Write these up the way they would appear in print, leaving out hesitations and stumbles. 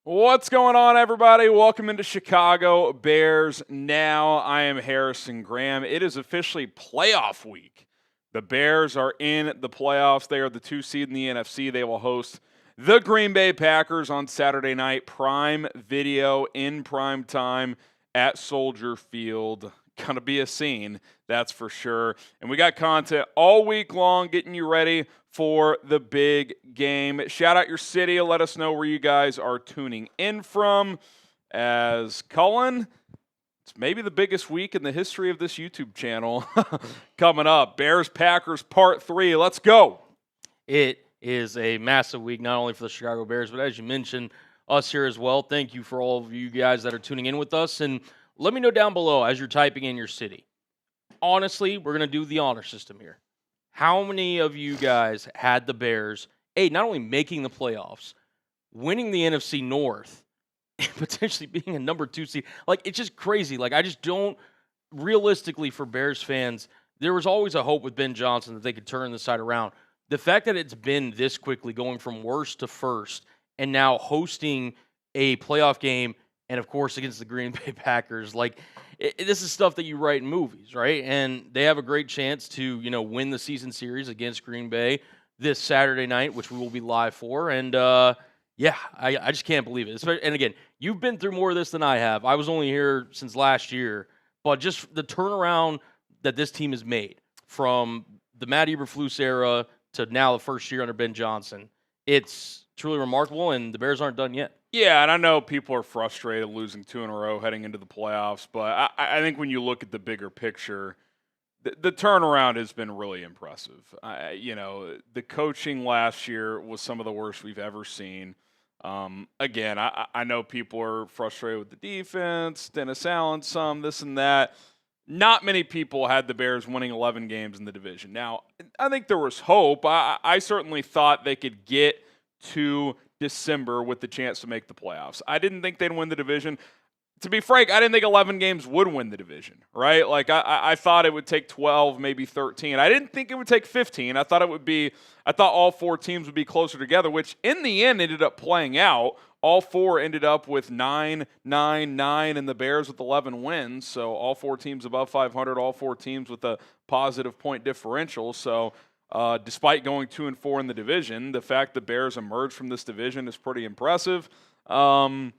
What's going on, everybody? Welcome into Chicago Bears Now. I am Harrison Graham. It is officially playoff week. The Bears are in the playoffs. They are the 2 seed in the NFC. They will host the Green Bay Packers on Saturday night. Prime video in prime time at Soldier Field. Gonna be a scene, that's for sure. And we got content all week long getting you ready for the big game. Shout out your city. Let us know where you guys are tuning in from. As Cullen, it's maybe the biggest week in the history of this YouTube channel coming up. Bears-Packers Part 3. Let's go. It is a massive week, not only for the Chicago Bears, but as you mentioned, us here as well. Thank you for all of you guys that are tuning in with us. And let me know down below as you're typing in your city. Honestly, we're going to do the honor system here. How many of you guys had the Bears, not only making the playoffs, winning the NFC North, and potentially being a number 2 seed? Like, it's just crazy. Like, I just don't, realistically for Bears fans, there was always a hope with Ben Johnson that they could turn this side around. The fact that it's been this quickly, going from worst to first, and now hosting a playoff game, and of course against the Green Bay Packers, like, this is stuff that you write in movies, right? And they have a great chance to, win the season series against Green Bay this Saturday night, which we will be live for. And, I just can't believe it. And again, you've been through more of this than I have. I was only here since last year. But just the turnaround that this team has made from the Matt Eberflus era to now the first year under Ben Johnson, it's truly remarkable, and the Bears aren't done yet. Yeah, and I know people are frustrated losing 2 in a row heading into the playoffs, but I think when you look at the bigger picture, the turnaround has been really impressive. The coaching last year was some of the worst we've ever seen. Again, I know people are frustrated with the defense, Dennis Allen, this and that. Not many people had the Bears winning 11 games in the division. Now, I think there was hope. I certainly thought they could get to December with the chance to make the playoffs. I didn't think they'd win the division. To be frank, I didn't think 11 games would win the division, right? Like, I thought it would take 12, maybe 13. I didn't think it would take 15. I thought all 4 teams would be closer together, which in the end ended up playing out. All 4 ended up with 9, 9, 9, and the Bears with 11 wins. So all 4 teams above 500, all 4 teams with a positive point differential. So despite going 2 and 4 in the division, the fact the Bears emerged from this division is pretty impressive. I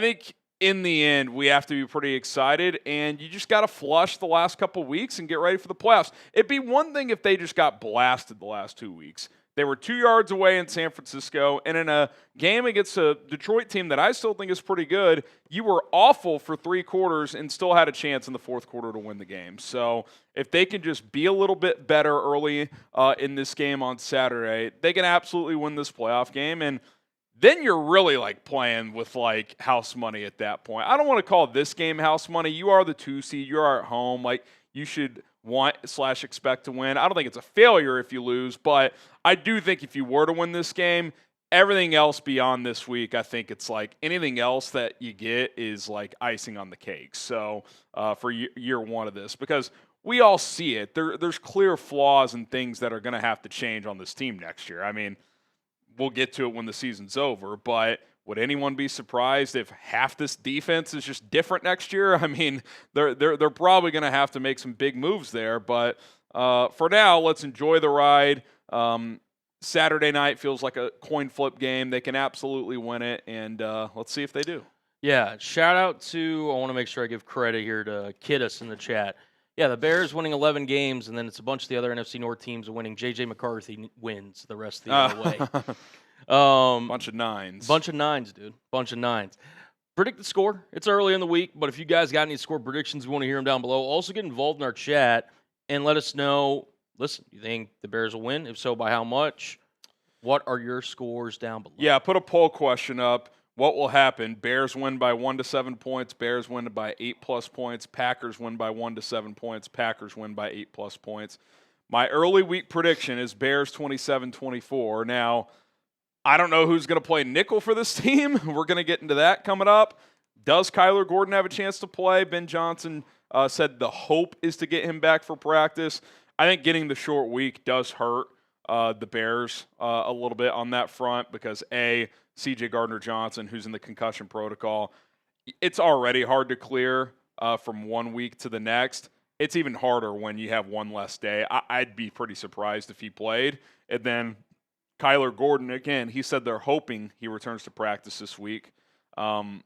think in the end we have to be pretty excited, and you just got to flush the last couple weeks and get ready for the playoffs. It'd be one thing if they just got blasted the last 2 weeks. They were 2 yards away in San Francisco, and in a game against a Detroit team that I still think is pretty good, you were awful for 3 quarters and still had a chance in the 4th quarter to win the game. So if they can just be a little bit better early in this game on Saturday, they can absolutely win this playoff game, and then you're really playing with house money at that point. I don't want to call this game house money. You are the 2 seed. You are at home. You should want/expect to win. I don't think it's a failure if you lose, but I do think if you were to win this game, everything else beyond this week, I think it's anything else that you get is icing on the cake. So for year 1 of this, because we all see it, there's clear flaws and things that are going to have to change on this team next year. I mean, we'll get to it when the season's over, but would anyone be surprised if half this defense is just different next year? I mean, they're probably going to have to make some big moves there, but for now, let's enjoy the ride. Saturday night feels like a coin flip game. They can absolutely win it, and let's see if they do. Yeah, shout out to, I want to make sure I give credit here to Kiddus in the chat. Yeah, the Bears winning 11 games, and then it's a bunch of the other NFC North teams winning. J.J. McCarthy wins the rest of the way. Bunch of 9s. Bunch of 9s, dude. Bunch of 9s. Predict the score. It's early in the week, but if you guys got any score predictions, we want to hear them down below. Also get involved in our chat and let us know, listen, you think the Bears will win? If so, by how much? What are your scores down below? Yeah, put a poll question up. What will happen? Bears win by 1 to 7 points. Bears win by 8+ points. Packers win by 1 to 7 points. Packers win by 8+ points. My early week prediction is Bears 27-24. Now, I don't know who's going to play nickel for this team. We're going to get into that coming up. Does Kyler Gordon have a chance to play? Ben Johnson said the hope is to get him back for practice. I think getting the short week does hurt. the Bears a little bit on that front because CJ Gardner-Johnson, who's in the concussion protocol, it's already hard to clear from 1 week to the next. It's even harder when you have one less day. I'd be pretty surprised if he played. And then Kyler Gordon, again, he said they're hoping he returns to practice this week. That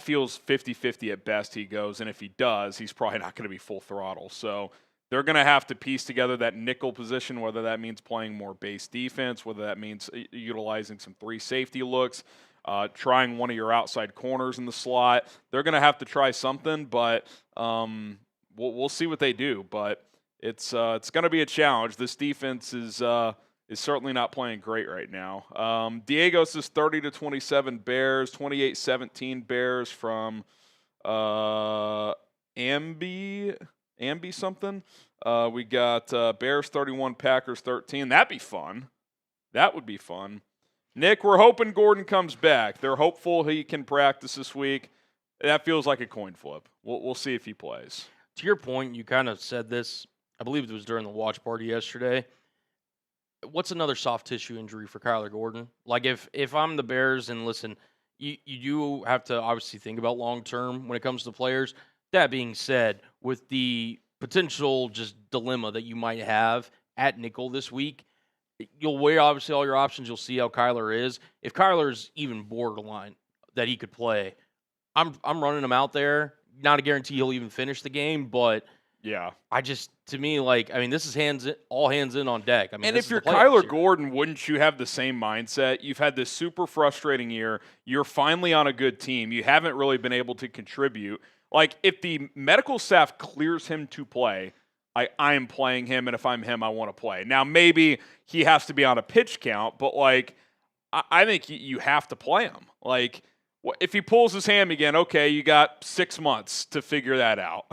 feels 50-50 at best he goes, and if he does, he's probably not going to be full throttle. So they're going to have to piece together that nickel position, whether that means playing more base defense, whether that means utilizing some 3 safety looks, trying one of your outside corners in the slot. They're going to have to try something, but we'll see what they do. But it's going to be a challenge. This defense is certainly not playing great right now. Diego's is 30-27 Bears, 28-17 Bears from Ambi something. We got Bears 31, Packers 13. That'd be fun. That would be fun. Nick, we're hoping Gordon comes back. They're hopeful he can practice this week. That feels like a coin flip. We'll see if he plays. To your point, you kind of said this, I believe it was during the watch party yesterday. What's another soft tissue injury for Kyler Gordon? Like if I'm the Bears, and listen, you do have to obviously think about long term when it comes to players. That being said, with the potential just dilemma that you might have at nickel this week, you'll weigh obviously all your options. You'll see how Kyler is. If Kyler's even borderline that he could play, I'm running him out there. Not a guarantee he'll even finish the game, but yeah, to me, this is all hands in on deck. And if you're Kyler Gordon, wouldn't you have the same mindset? You've had this super frustrating year. You're finally on a good team. You haven't really been able to contribute. Like, if the medical staff clears him to play, I am playing him, and if I'm him, I want to play. Now, maybe he has to be on a pitch count, but, I think you have to play him. If he pulls his ham again, okay, you got 6 months to figure that out.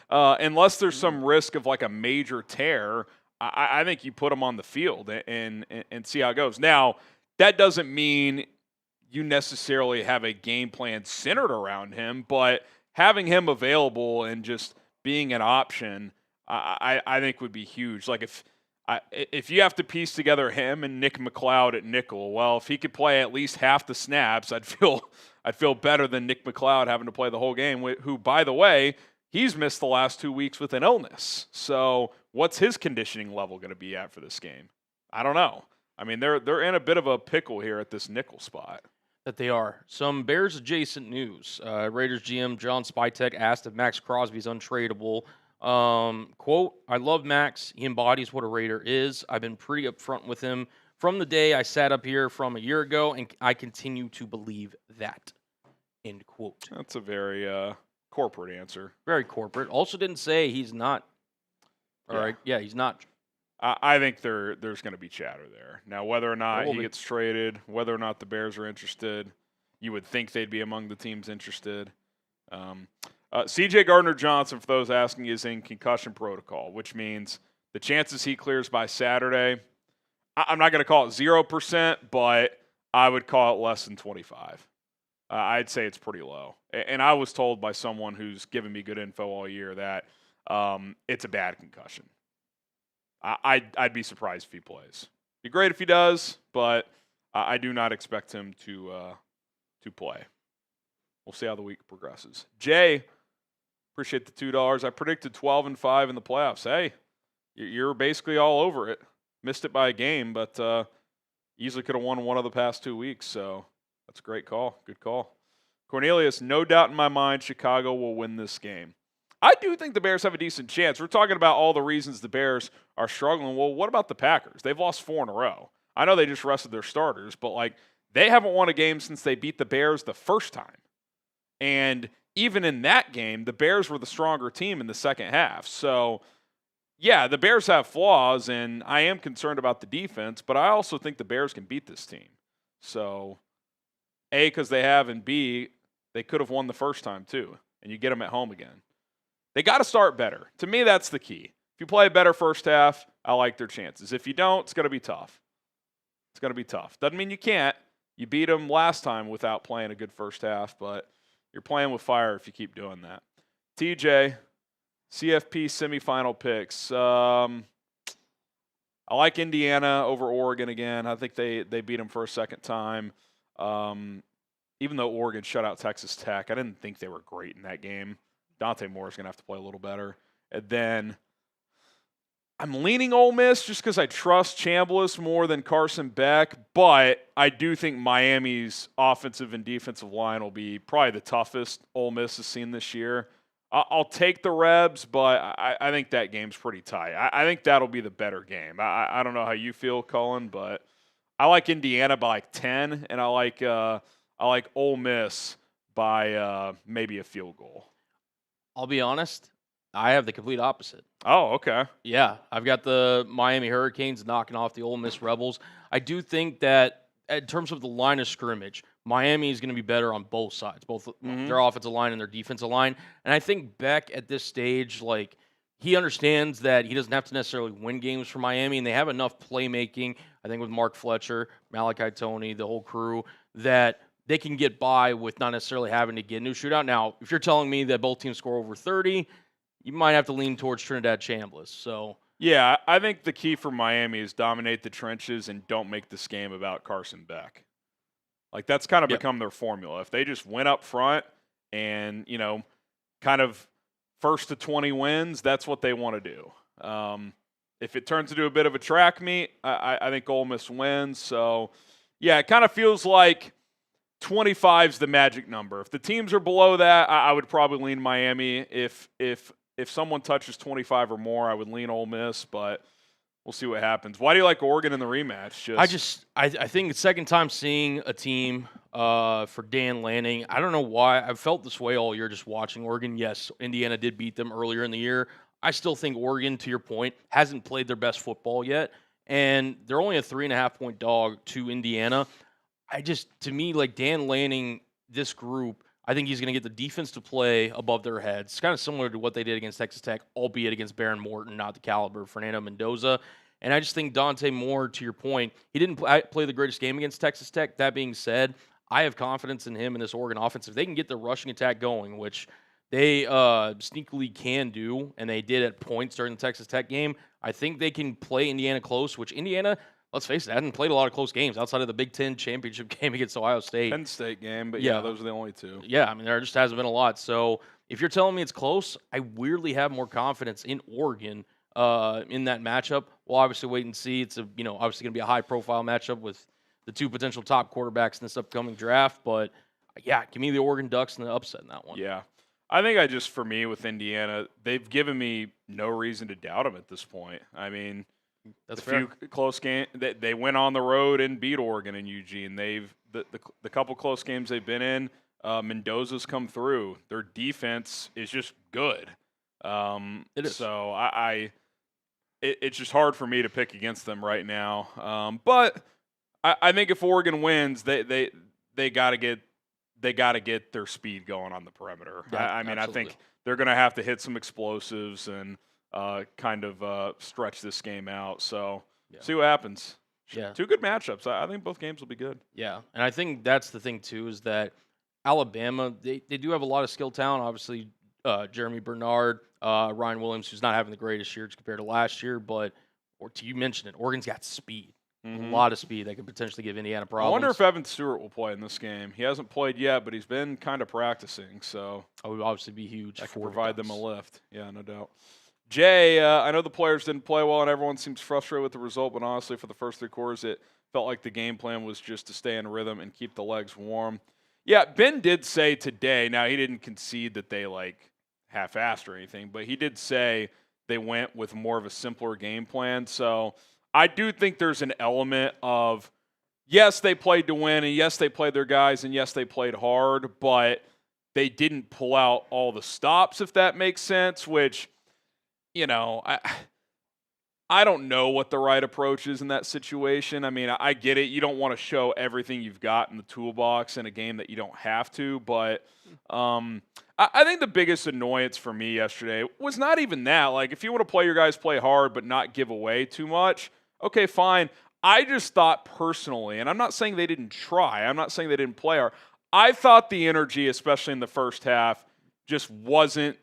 Unless there's some risk of a major tear, I think you put him on the field and see how it goes. Now, that doesn't mean you necessarily have a game plan centered around him, but having him available and just being an option, I think would be huge. If you have to piece together him and Nick McCloud at nickel, well, if he could play at least half the snaps, I'd feel better than Nick McCloud having to play the whole game, who, by the way, he's missed the last 2 weeks with an illness. So what's his conditioning level going to be at for this game? I don't know. They're in a bit of a pickle here at this nickel spot. That they are. Some Bears adjacent news. Raiders GM John Spytek asked if Max Crosby's untradeable. Quote, I love Max. He embodies what a Raider is. I've been pretty upfront with him from the day I sat up here from a year ago, and I continue to believe that. End quote. That's a very corporate answer. Very corporate. Also didn't say he's not. All right. Yeah, he's not. I think there's going to be chatter there. Now, whether or not he gets traded, whether or not the Bears are interested, you would think they'd be among the teams interested. CJ Gardner-Johnson, for those asking, is in concussion protocol, which means the chances he clears by Saturday, I'm not going to call it 0%, but I would call it less than 25. I'd say it's pretty low. And I was told by someone who's given me good info all year that it's a bad concussion. I'd be surprised if he plays. Be great if he does, but I do not expect him to play. We'll see how the week progresses. Jay, appreciate the $2. I predicted 12-5 in the playoffs. Hey, you're basically all over it. Missed it by a game, but easily could have won one of the past 2 weeks. So that's a great call. Good call. Cornelius, no doubt in my mind, Chicago will win this game. I do think the Bears have a decent chance. We're talking about all the reasons the Bears are struggling. Well, what about the Packers? They've lost 4 in a row. I know they just rested their starters, but they haven't won a game since they beat the Bears the first time. And even in that game, the Bears were the stronger team in the second half. So, yeah, the Bears have flaws, and I am concerned about the defense, but I also think the Bears can beat this team. So, A, because they have, and B, they could have won the first time too, and you get them at home again. They got to start better. To me, that's the key. If you play a better first half, I like their chances. If you don't, it's going to be tough. It's going to be tough. Doesn't mean you can't. You beat them last time without playing a good first half, but you're playing with fire if you keep doing that. TJ, CFP semifinal picks. I like Indiana over Oregon again. I think they beat them for a second time. Even though Oregon shut out Texas Tech, I didn't think they were great in that game. Dante Moore's going to have to play a little better. And then I'm leaning Ole Miss just because I trust Chambliss more than Carson Beck, but I do think Miami's offensive and defensive line will be probably the toughest Ole Miss has seen this year. I'll take the Rebs, but I think that game's pretty tight. I think that'll be the better game. I don't know how you feel, Cullen, but I like Indiana by like 10, and I like Ole Miss by maybe a field goal. I'll be honest, I have the complete opposite. Oh, okay. Yeah, I've got the Miami Hurricanes knocking off the Ole Miss Rebels. I do think that in terms of the line of scrimmage, Miami is going to be better on both sides, both their offensive line and their defensive line. And I think Beck at this stage, like, he understands that he doesn't have to necessarily win games for Miami, and they have enough playmaking, I think, with Mark Fletcher, Malachi Toney, the whole crew, that they can get by with not necessarily having to get into a shootout. Now, if you're telling me that both teams score over 30, you might have to lean towards Trinidad Chambliss. So yeah, I think the key for Miami is dominate the trenches and don't make this game about Carson Beck. Like, that's kind of become their formula. If they just win up front and, you know, kind of first to 20 wins, that's what they want to do. If it turns into a bit of a track meet, I think Ole Miss wins. So, yeah, it kind of feels like 25 is the magic number. If the teams are below that, I would probably lean Miami. If someone touches 25 or more, I would lean Ole Miss, but we'll see what happens. Why do you like Oregon in the rematch? I think it's second time seeing a team for Dan Lanning. I don't know why. I've felt this way all year just watching Oregon. Yes, Indiana did beat them earlier in the year. I still think Oregon, to your point, hasn't played their best football yet, and they're only a 3.5-point dog to Indiana. To me, like Dan Lanning, this group, I think he's going to get the defense to play above their heads. It's kind of similar to what they did against Texas Tech, albeit against Baron Morton, not the caliber of Fernando Mendoza. And I just think Dante Moore, to your point, he didn't play the greatest game against Texas Tech. That being said, I have confidence in him in this Oregon offense. If they can get the rushing attack going, which they sneakily can do, and they did at points during the Texas Tech game, I think they can play Indiana close, which Indiana, let's face it, hasn't played a lot of close games outside of the Big Ten championship game against Ohio State. Penn State game, but yeah, those are the only two. Yeah, I mean, there just hasn't been a lot. So if you're telling me it's close, I weirdly have more confidence in Oregon in that matchup. We'll obviously wait and see. It's obviously going to be a high-profile matchup with the two potential top quarterbacks in this upcoming draft. But yeah, give me the Oregon Ducks and the upset in that one. Yeah, I think for me with Indiana, they've given me no reason to doubt them at this point. I mean, that's fair. Few close games. They went on the road and beat Oregon and Eugene. The couple close games they've been in, Mendoza's come through. Their defense is just good. It is. So it's just hard for me to pick against them right now. But I think if Oregon wins, they got to get their speed going on the perimeter. Yeah, I mean, absolutely. I think they're going to have to hit some explosives and kind of stretch this game out. So see what happens. Yeah. Two good matchups. I think both games will be good. Yeah, and I think that's the thing, too, is that Alabama, they do have a lot of skill talent. Obviously, Jeremy Bernard, Ryan Williams, who's not having the greatest year compared to last year, but you mentioned it, Oregon's got speed. A lot of speed that could potentially give Indiana problems. I wonder if Evan Stewart will play in this game. He hasn't played yet, but he's been kind of practicing, so it would obviously be huge. That could provide them a lift. Yeah, no doubt. Jay, I know the players didn't play well, and everyone seems frustrated with the result, but honestly, for the first three quarters, it felt like the game plan was just to stay in rhythm and keep the legs warm. Yeah, Ben did say today, now he didn't concede that they, half-assed or anything, but he did say they went with more of a simpler game plan, so I do think there's an element of, yes, they played to win, and yes, they played their guys, and yes, they played hard, but they didn't pull out all the stops, if that makes sense, which, I don't know what the right approach is in that situation. I mean, I get it. You don't want to show everything you've got in the toolbox in a game that you don't have to, but I think the biggest annoyance for me yesterday was not even that. Like, if you want to play your guys, play hard, but not give away too much, okay, fine. I just thought personally, and I'm not saying they didn't try. I'm not saying they didn't play hard. I thought the energy, especially in the first half, just wasn't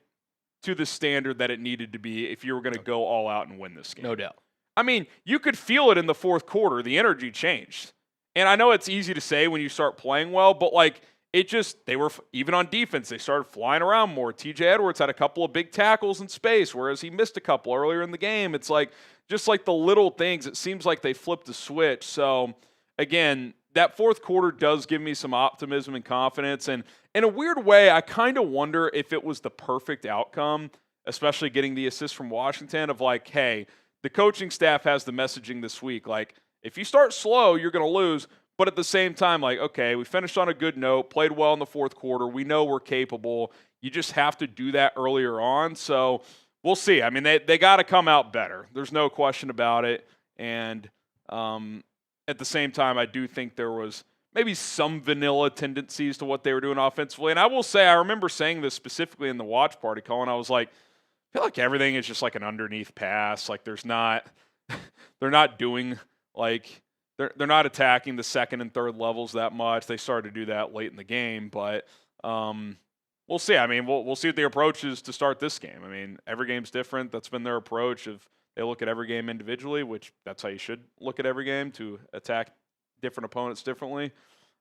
to the standard that it needed to be if you were going to go all out and win this game. No doubt. I mean, you could feel it in the fourth quarter. The energy changed. And I know it's easy to say when you start playing well, but like they were, even on defense, they started flying around more. TJ Edwards had a couple of big tackles in space, whereas he missed a couple earlier in the game. It's like, just like the little things, it seems like they flipped the switch. So, again, that fourth quarter does give me some optimism and confidence. And in a weird way, I kind of wonder if it was the perfect outcome, especially getting the assist from Washington of like, hey, the coaching staff has the messaging this week. Like, if you start slow, you're going to lose. But at the same time, like, okay, we finished on a good note, played well in the fourth quarter. We know we're capable. You just have to do that earlier on. So we'll see. I mean, they got to come out better. There's no question about it. And at the same time, I do think there was maybe some vanilla tendencies to what they were doing offensively. And I will say, I remember saying this specifically in the watch party, Colin. I was like, I feel like everything is just like an underneath pass. Like they're not doing like they're not attacking the second and third levels that much. They started to do that late in the game, but we'll see. I mean, we'll see what the approach is to start this game. I mean, every game's different. That's been their approach. Of they look at every game individually, which that's how you should look at every game, to attack different opponents differently.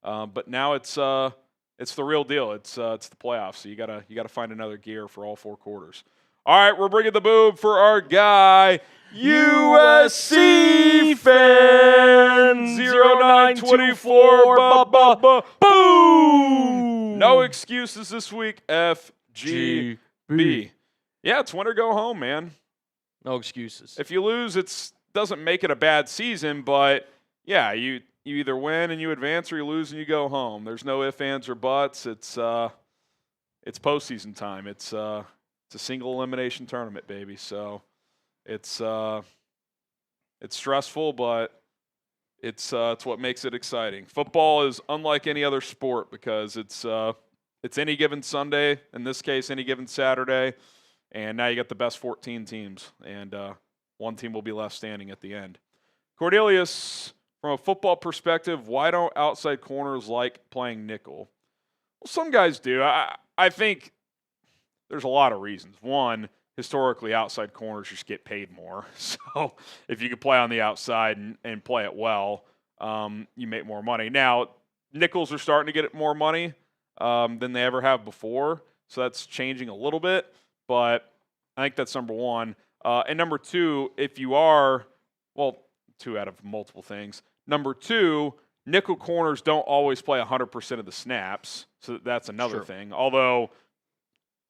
But now it's the real deal. It's the playoffs. So you gotta find another gear for all four quarters. All right, we're bringing the boob for our guy, USC fan 0924. Boom! No excuses this week. FGB. Yeah, it's win or go home, man. No excuses. If you lose, it doesn't make it a bad season, but yeah, you either win and you advance, or you lose and you go home. There's no ifs, ands, or buts. It's postseason time. It's a single elimination tournament, baby. So it's stressful, but it's what makes it exciting. Football is unlike any other sport because it's any given Sunday, in this case, any given Saturday, and now you got the best 14 teams, and one team will be left standing at the end. Cordelius, from a football perspective, why don't outside corners like playing nickel? Well, some guys do. I think there's a lot of reasons. One, historically, outside corners just get paid more. So if you can play on the outside and play it well, you make more money. Now, nickels are starting to get more money than they ever have before, so that's changing a little bit. But I think that's number one. And number two, if you are, well, two out of multiple things. Number two, nickel corners don't always play 100% of the snaps, so that's another thing. Although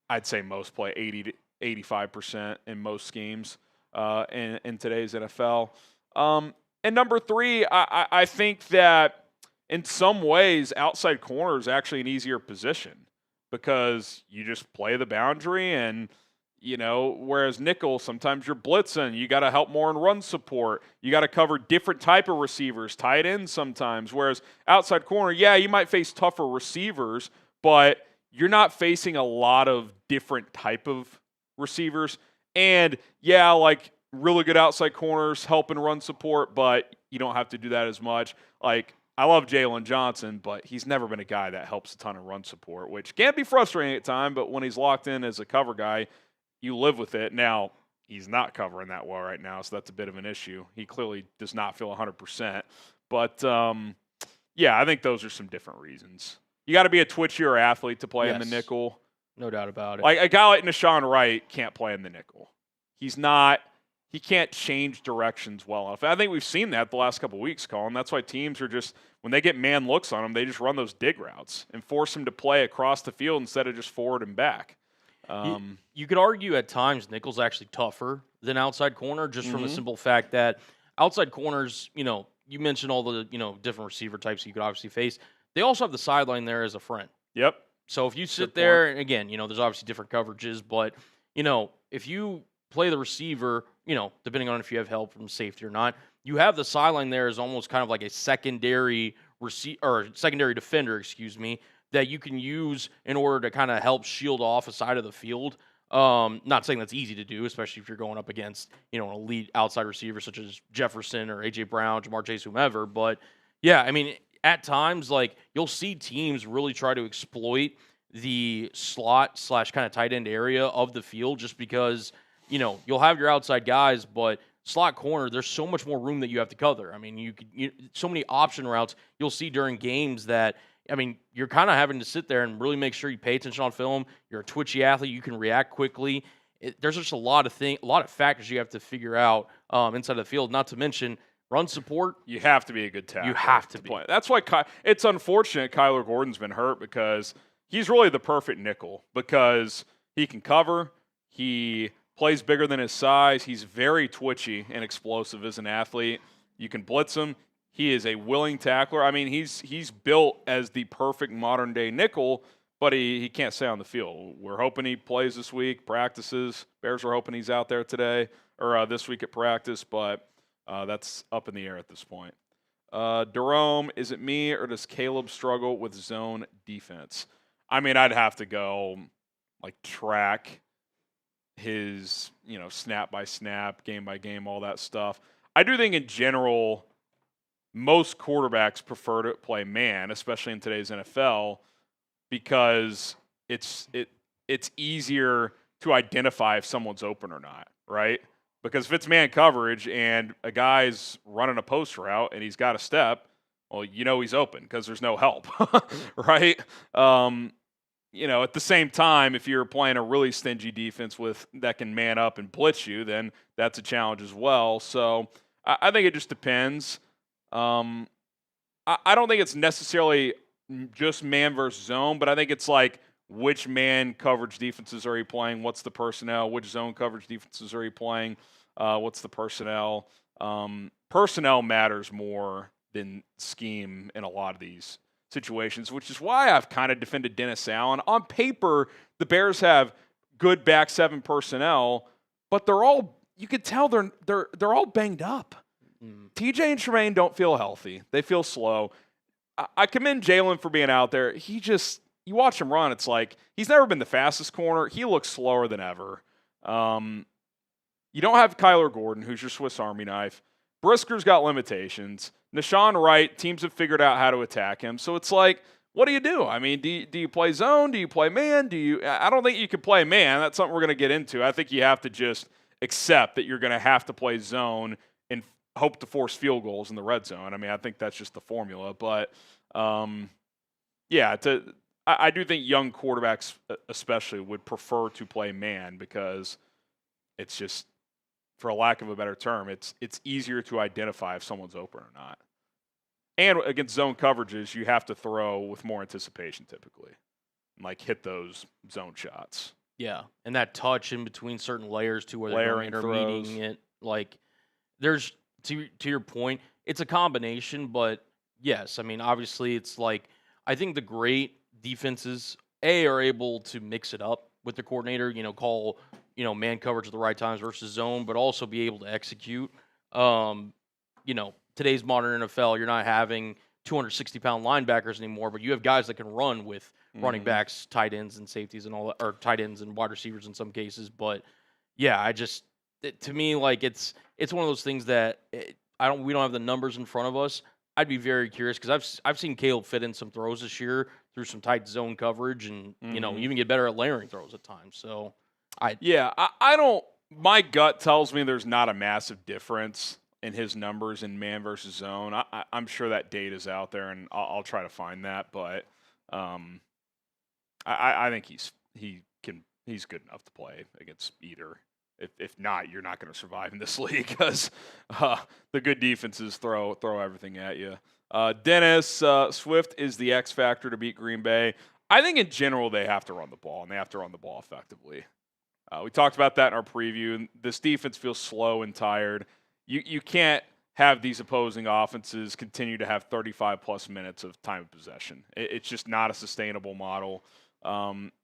I'd say most play 80 to 85% in most schemes in today's NFL. And number three, I think that in some ways, outside corner is actually an easier position because you just play the boundary and, whereas nickel, sometimes you're blitzing. You got to help more in run support. You got to cover different type of receivers, tight ends sometimes. Whereas outside corner, yeah, you might face tougher receivers, but you're not facing a lot of different type of receivers. And yeah, like really good outside corners help in run support, but you don't have to do that as much. Like I love Jaylon Johnson, but he's never been a guy that helps a ton of run support, which can be frustrating at times, but when he's locked in as a cover guy, you live with it. Now, he's not covering that well right now, so that's a bit of an issue. He clearly does not feel 100%. But, yeah, I think those are some different reasons. You got to be a twitchier athlete to play in the nickel. No doubt about it. Like a guy like Nahshon Wright can't play in the nickel. He can't change directions well enough. I think we've seen that the last couple of weeks, Colin. That's why teams are just, when they get man looks on them, they just run those dig routes and force him to play across the field instead of just forward and back. You could argue at times nickel's actually tougher than outside corner just from the simple fact that outside corners, you mentioned all the, different receiver types you could obviously face. They also have the sideline there as a friend. Yep. So if you sit there, and again, there's obviously different coverages, but, if you play the receiver, depending on if you have help from safety or not, you have the sideline there as almost kind of like a secondary defender, that you can use in order to kind of help shield off a side of the field. Not saying that's easy to do, especially if you're going up against, an elite outside receiver such as Jefferson or A.J. Brown, Jamar Chase, whomever. But, yeah, I mean, at times, like, you'll see teams really try to exploit the slot / kind of tight end area of the field just because, you'll have your outside guys, but slot corner, there's so much more room that you have to cover. I mean, so many option routes you'll see during games that, I mean, you're kind of having to sit there and really make sure you pay attention on film. You're a twitchy athlete. You can react quickly. There's just a lot of factors you have to figure out inside the field, not to mention run support. You have to be a good tackler. You have to be. Play. That's why it's unfortunate Kyler Gordon's been hurt, because he's really the perfect nickel, because he can cover. He plays bigger than his size. He's very twitchy and explosive as an athlete. You can blitz him. He is a willing tackler. I mean, he's built as the perfect modern-day nickel, but he can't stay on the field. We're hoping he plays this week, practices. Bears are hoping he's out there today or this week at practice, but that's up in the air at this point. Jerome, is it me or does Caleb struggle with zone defense? I mean, I'd have to go track his, snap by snap, game by game, all that stuff. I do think in general, most quarterbacks prefer to play man, especially in today's NFL, because it's easier to identify if someone's open or not, right? Because if it's man coverage and a guy's running a post route and he's got a step, well, he's open because there's no help, right? At the same time, if you're playing a really stingy defense that can man up and blitz you, then that's a challenge as well. So I think it just depends. I don't think it's necessarily just man versus zone, but I think it's like which man coverage defenses are you playing? What's the personnel? Which zone coverage defenses are you playing? What's the personnel? Personnel matters more than scheme in a lot of these situations, which is why I've kind of defended Dennis Allen. On paper, the Bears have good back seven personnel, but you could tell they're all banged up. TJ and Tremaine don't feel healthy. They feel slow. I commend Jaylon for being out there. You watch him run, it's like he's never been the fastest corner. He looks slower than ever. You don't have Kyler Gordon, who's your Swiss Army knife. Brisker's got limitations. Nahshon Wright, teams have figured out how to attack him. So it's like, what do you do? I mean, do you play zone? Do you play man? I don't think you can play man. That's something we're going to get into. I think you have to just accept that you're going to have to play zone and hope to force field goals in the red zone. I mean, I think that's just the formula. But, I do think young quarterbacks especially would prefer to play man, because it's just, for a lack of a better term, it's easier to identify if someone's open or not. And against zone coverages, you have to throw with more anticipation typically, and hit those zone shots. Yeah, and that touch in between certain layers too, where they're intermediating it. There's to your point, it's a combination, but yes, I mean obviously it's I think the great defenses are able to mix it up with the coordinator, call man coverage at the right times versus zone, but also be able to execute. Today's modern NFL, you're not having 260-pound linebackers anymore, but you have guys that can run with running backs, tight ends, and safeties, and all that, or tight ends and wide receivers in some cases. But yeah, to me, it's one of those things that we don't have the numbers in front of us. I'd be very curious, because I've seen Caleb fit in some throws this year through some tight zone coverage, and even get better at layering throws at times. So I don't. My gut tells me there's not a massive difference in his numbers in man versus zone. I'm sure that data's out there, and I'll try to find that. But I think he's good enough to play against either. If not, you're not going to survive in this league, because the good defenses throw everything at you. Dennis, Swift is the X factor to beat Green Bay. I think in general they have to run the ball, and they have to run the ball effectively. We talked about that in our preview. This defense feels slow and tired. You can't have these opposing offenses continue to have 35-plus minutes of time of possession. It's just not a sustainable model.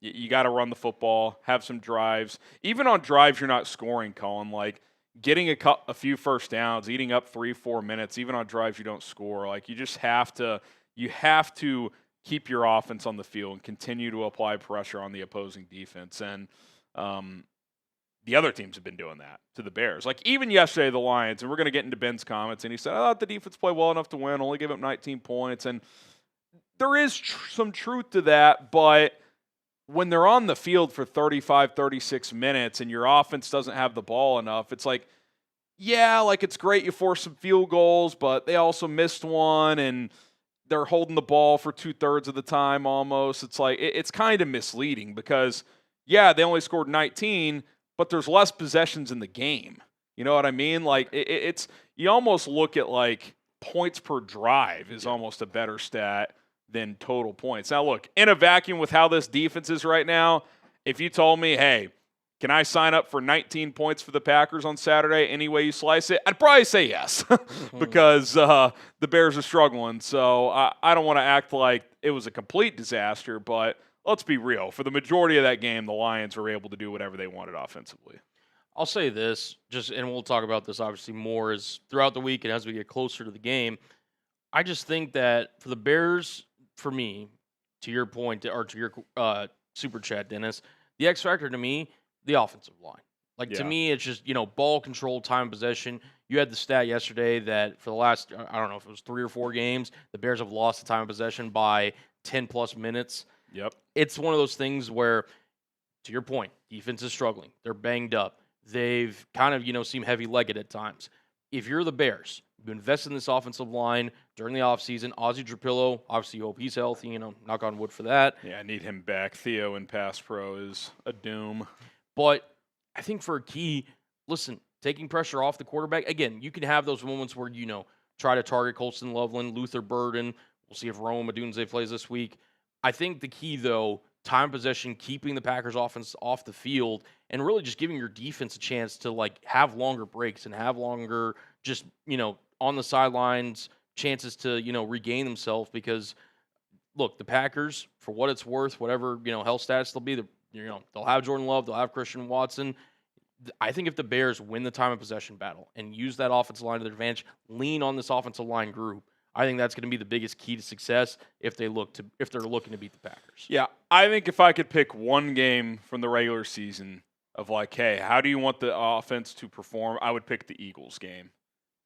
You got to run the football, have some drives. Even on drives you're not scoring, Colin, getting a few first downs, eating up 3-4 minutes, even on drives you don't score. You just have to keep your offense on the field and continue to apply pressure on the opposing defense. And the other teams have been doing that to the Bears. Even yesterday, the Lions, and we're going to get into Ben's comments, and he said, I thought the defense played well enough to win, only gave up 19 points. And there is some truth to that, but when they're on the field for 35, 36 minutes and your offense doesn't have the ball enough, it's yeah, like it's great you forced some field goals, but they also missed one and they're holding the ball for 2/3 of the time almost. It's like it's kind of misleading because yeah, they only scored 19, but there's less possessions in the game. You know what I mean? Like it's you almost look at like points per drive is almost a better stat than total points. Now look, in a vacuum with how this defense is right now, if you told me, "Hey, can I sign up for 19 points for the Packers on Saturday any way you slice it?" I'd probably say yes because the Bears are struggling. So I don't want to act like it was a complete disaster, but let's be real. For the majority of that game, the Lions were able to do whatever they wanted offensively. I'll say this, and we'll talk about this obviously more as throughout the week and as we get closer to the game. I just think that for the Bears, for me, to your point, or to your super chat, Dennis, the X factor to me, the offensive line. Like to me, it's just ball control, time possession. You had the stat yesterday that for the last I don't know if it was 3 or 4 games, the Bears have lost the time of possession by 10+ minutes. Yep, it's one of those things where, to your point, defense is struggling. They're banged up. They've kind of seem heavy-legged at times. If you're the Bears, you invest in this offensive line during the offseason. Ozzie Drapillo, obviously, you hope he's healthy. Knock on wood for that. Yeah, I need him back. Theo in pass pro is a doom. But I think for a key, listen, taking pressure off the quarterback. Again, you can have those moments where try to target Colston Loveland, Luther Burden. We'll see if Rome Odunze plays this week. I think the key, though, time possession, keeping the Packers offense off the field, and really just giving your defense a chance to have longer breaks and have longer just on the sidelines chances to regain themselves. Because look, the Packers, for what it's worth, whatever health status they'll be, they'll have Jordan Love, they'll have Christian Watson. I think if the Bears win the time of possession battle and use that offensive line to their advantage, lean on this offensive line group, I think that's going to be the biggest key to success if they're looking to beat the Packers. Yeah, I think if I could pick one game from the regular season of hey, how do you want the offense to perform? I would pick the Eagles game.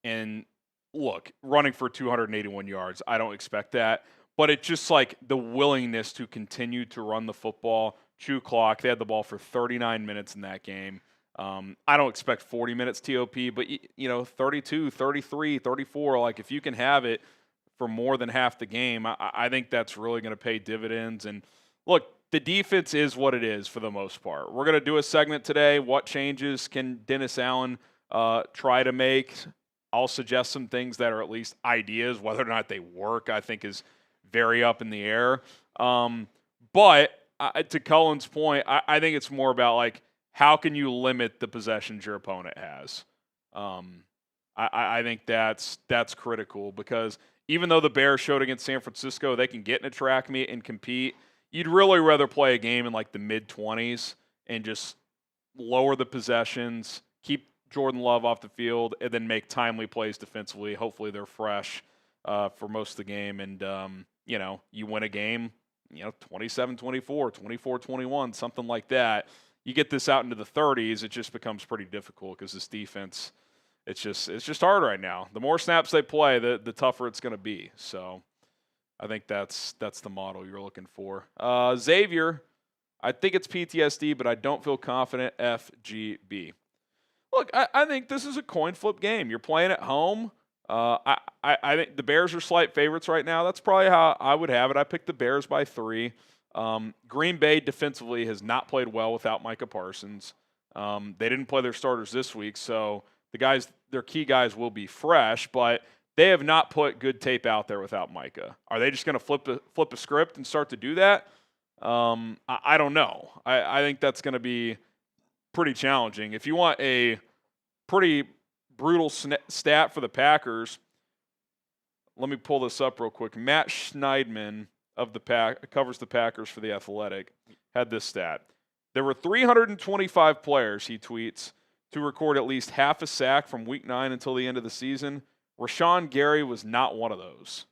And look, running for 281 yards, I don't expect that. But it's just the willingness to continue to run the football, chew clock. They had the ball for 39 minutes in that game. I don't expect 40 minutes TOP, but 32, 33, 34. If you can have it for more than half the game, I think that's really going to pay dividends. And look, the defense is what it is for the most part. We're going to do a segment today. What changes can Dennis Allen try to make? I'll suggest some things that are at least ideas. Whether or not they work, I think, is very up in the air. But to Cullen's point, I think it's more about how can you limit the possessions your opponent has. I think that's critical because even though the Bears showed against San Francisco they can get in a track meet and compete, you'd really rather play a game in the mid-20s and just lower the possessions, keep Jordan Love off the field, and then make timely plays defensively. Hopefully they're fresh for most of the game, and you win a game, 27-24, 24-21, something like that. You get this out into the 30s, it just becomes pretty difficult because this defense, it's just hard right now. The more snaps they play, the tougher it's going to be. So I think that's the model you're looking for. Xavier, I think it's PTSD, but I don't feel confident. FGB. Look, I think this is a coin flip game. You're playing at home. I think the Bears are slight favorites right now. That's probably how I would have it. I picked the Bears by 3. Green Bay defensively has not played well without Micah Parsons. They didn't play their starters this week, so their key guys will be fresh, but they have not put good tape out there without Micah. Are they just going to flip a script and start to do that? I don't know. I think that's going to be pretty challenging. If you want a pretty brutal stat for the Packers, let me pull this up real quick. Matt Schneidman of the covers the Packers for The Athletic had this stat. There were 325 players, he tweets, to record at least half a sack from week 9 until the end of the season. Rashawn Gary was not one of those.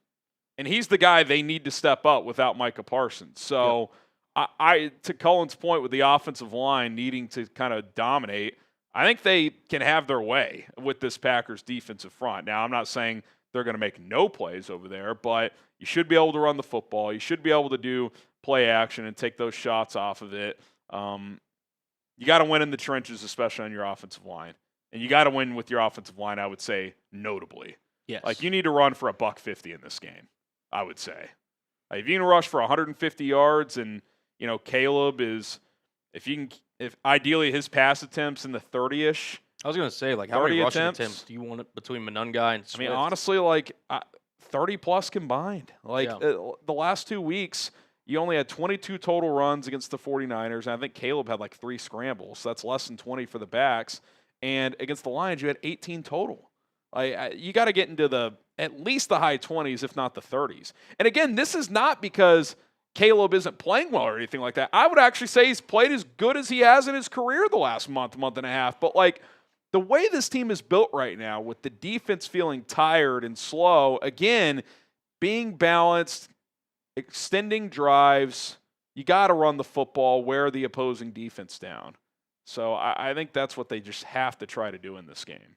And he's the guy they need to step up without Micah Parsons. So I to Cullen's point with the offensive line needing to kind of dominate, I think they can have their way with this Packers defensive front. Now, I'm not saying they're going to make no plays over there, but you should be able to run the football. You should be able to do play action and take those shots off of it. You got to win in the trenches, especially on your offensive line. And you got to win with your offensive line, I would say, notably. Yes. Like, you need to run for $150 in this game, I would say. Like, if you can rush for 150 yards and, Caleb is, if ideally his pass attempts in the 30-ish. I was going to say, like, how many rushing attempts do you want between Monungai and Swift? I mean, honestly, like, 30-plus combined. Like, the last 2 weeks, you only had 22 total runs against the 49ers, and I think Caleb had, like, 3 scrambles. So that's less than 20 for the backs. And against the Lions, you had 18 total. Like, you got to get into at least the high 20s, if not the 30s. And again, this is not because Caleb isn't playing well or anything like that. I would actually say he's played as good as he has in his career the last month and a half. But, like, the way this team is built right now, with the defense feeling tired and slow, again, being balanced, extending drives, you got to run the football, wear the opposing defense down. So I think that's what they just have to try to do in this game.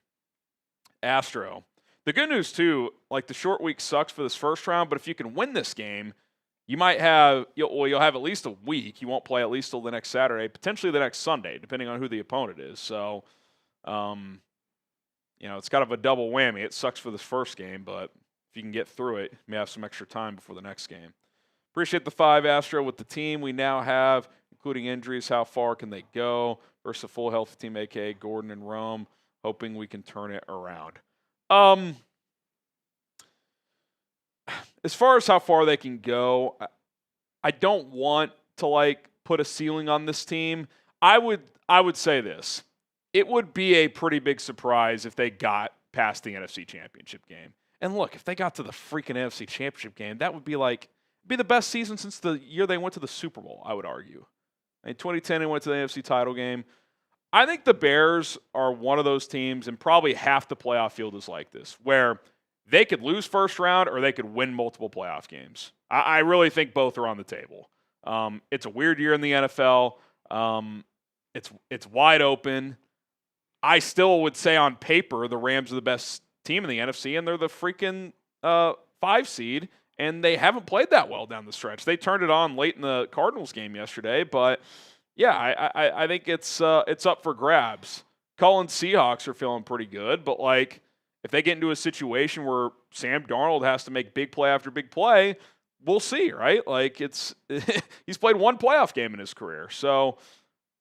Astro. The good news, too, like, the short week sucks for this first round, but if you can win this game, you might have you'll have at least a week. You won't play at least till the next Saturday, potentially the next Sunday, depending on who the opponent is. So, it's kind of a double whammy. It sucks for this first game, but if you can get through it, you may have some extra time before the next game. Appreciate the 5, Astro. With the team we now have, including injuries, how far can they go versus a full healthy team, a.k.a. Gordon and Rome, hoping we can turn it around. As far as how far they can go, I don't want to, like, put a ceiling on this team. I would say this. It would be a pretty big surprise if they got past the NFC Championship game. And look, if they got to the freaking NFC Championship game, that would be the best season since the year they went to the Super Bowl, I would argue. In 2010, they went to the NFC title game. I think the Bears are one of those teams, and probably half the playoff field is like this, where they could lose first round or they could win multiple playoff games. I really think both are on the table. It's a weird year in the NFL. It's wide open. I still would say on paper the Rams are the best team in the NFC, and they're the freaking 5 seed, and they haven't played that well down the stretch. They turned it on late in the Cardinals game yesterday, but yeah, I think it's up for grabs. Cullen Seahawks are feeling pretty good, but, like, if they get into a situation where Sam Darnold has to make big play after big play, we'll see, right? Like, he's played 1 playoff game in his career. So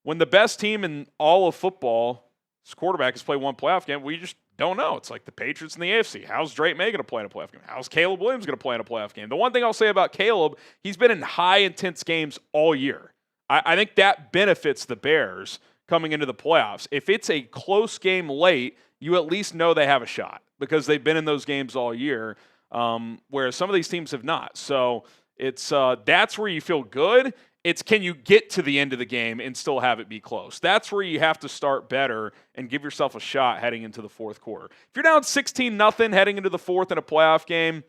when the best team in all of football, his quarterback, has played 1 playoff game, we just don't know. It's like the Patriots in the AFC. How's Drake May going to play in a playoff game? How's Caleb Williams going to play in a playoff game? The one thing I'll say about Caleb, he's been in high intense games all year. I think that benefits the Bears coming into the playoffs. If it's a close game late, you at least know they have a shot because they've been in those games all year, whereas some of these teams have not. So it's that's where you feel good. It's, can you get to the end of the game and still have it be close? That's where you have to start better and give yourself a shot heading into the fourth quarter. If you're down 16-0 heading into the fourth in a playoff game,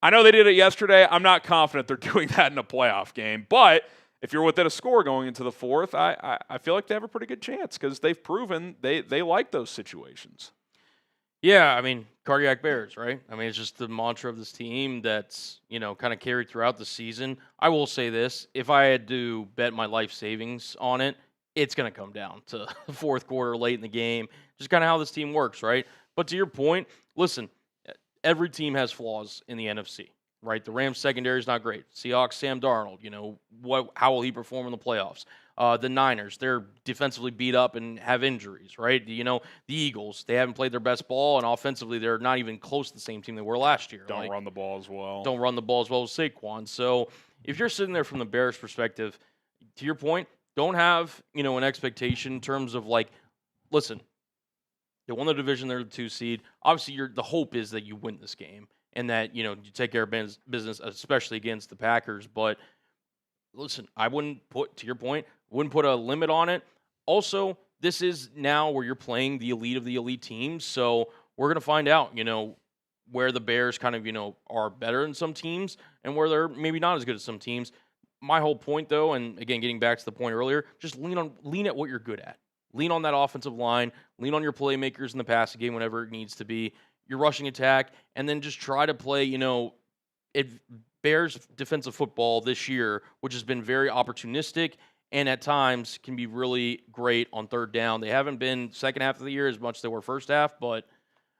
I know they did it yesterday. I'm not confident they're doing that in a playoff game. But if you're within a score going into the fourth, I feel like they have a pretty good chance because they've proven they like those situations. Yeah, I mean, cardiac Bears, right? I mean, it's just the mantra of this team that's, kind of carried throughout the season. I will say this. If I had to bet my life savings on it, it's going to come down to the fourth quarter, late in the game. Just kind of how this team works, right? But to your point, listen, every team has flaws in the NFC, right? The Rams secondary is not great. Seahawks, Sam Darnold, how will he perform in the playoffs? The Niners, they're defensively beat up and have injuries, right? The Eagles, they haven't played their best ball, and offensively, they're not even close to the same team they were last year. Don't run the ball as well. Don't run the ball as well as Saquon. So if you're sitting there from the Bears' perspective, to your point, don't have, an expectation in terms of, like, listen, they won the division, they're the 2 seed. Obviously, the hope is that you win this game and that, you take care of business, especially against the Packers. But listen, I wouldn't put, to your point, wouldn't put a limit on it. Also, this is now where you're playing the elite of the elite teams. So we're going to find out, where the Bears kind of, are better than some teams and where they're maybe not as good as some teams. My whole point, though, and again, getting back to the point earlier, just lean at what you're good at. Lean on that offensive line. Lean on your playmakers in the passing game whenever it needs to be. Your rushing attack. And then just try to play, Bears defensive football this year, which has been very opportunistic and at times can be really great on third down. They haven't been second half of the year as much as they were first half, but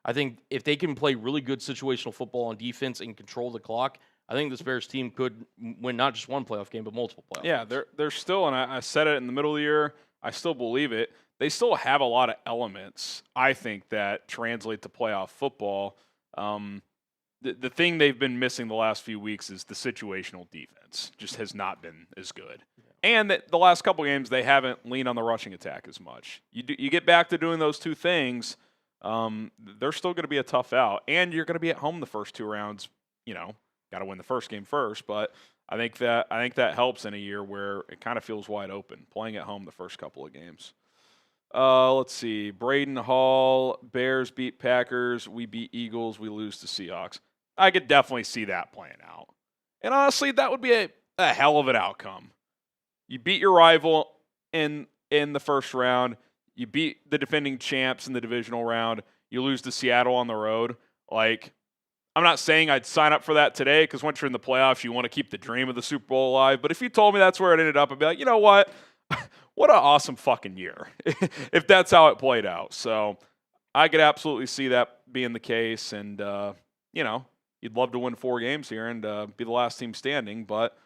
I think if they can play really good situational football on defense and control the clock, I think this Bears team could win not just one playoff game, but multiple playoff Yeah, games. they're still, and I said it in the middle of the year, I still believe it. They still have a lot of elements, I think, that translate to playoff football. The thing they've been missing the last few weeks is the situational defense. Just has not been as good. And the last couple games, they haven't leaned on the rushing attack as much. You get back to doing those two things, they're still going to be a tough out. And you're going to be at home the first two rounds. Got to win the first game first. But I think that helps in a year where it kind of feels wide open, playing at home the first couple of games. Let's see. Braden Hall, Bears beat Packers. We beat Eagles. We lose to Seahawks. I could definitely see that playing out. And honestly, that would be a hell of an outcome. You beat your rival in the first round. You beat the defending champs in the divisional round. You lose to Seattle on the road. Like, I'm not saying I'd sign up for that today because once you're in the playoffs, you want to keep the dream of the Super Bowl alive. But if you told me that's where it ended up, I'd be like, you know what? What an awesome fucking year if that's how it played out. So I could absolutely see that being the case. And, you'd love to win 4 games here and be the last team standing. But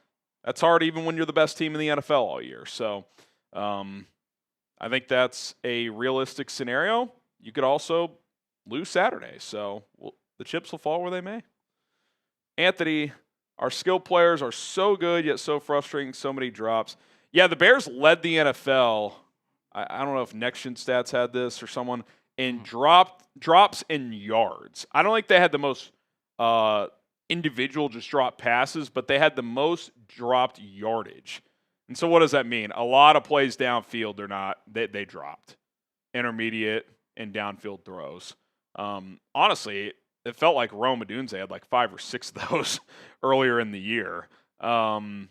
that's hard even when you're the best team in the NFL all year. So I think that's a realistic scenario. You could also lose Saturday. So the chips will fall where they may. Anthony, our skill players are so good yet so frustrating, so many drops. Yeah, the Bears led the NFL. I don't know if Nahshon Stats had this or someone in drops in yards. I don't think they had the most individual just drop passes, but they had the most dropped yardage. And so what does that mean? A lot of plays downfield, they dropped. Intermediate and downfield throws. Honestly, it felt like Rome Odunze had like 5 or 6 of those earlier in the year. But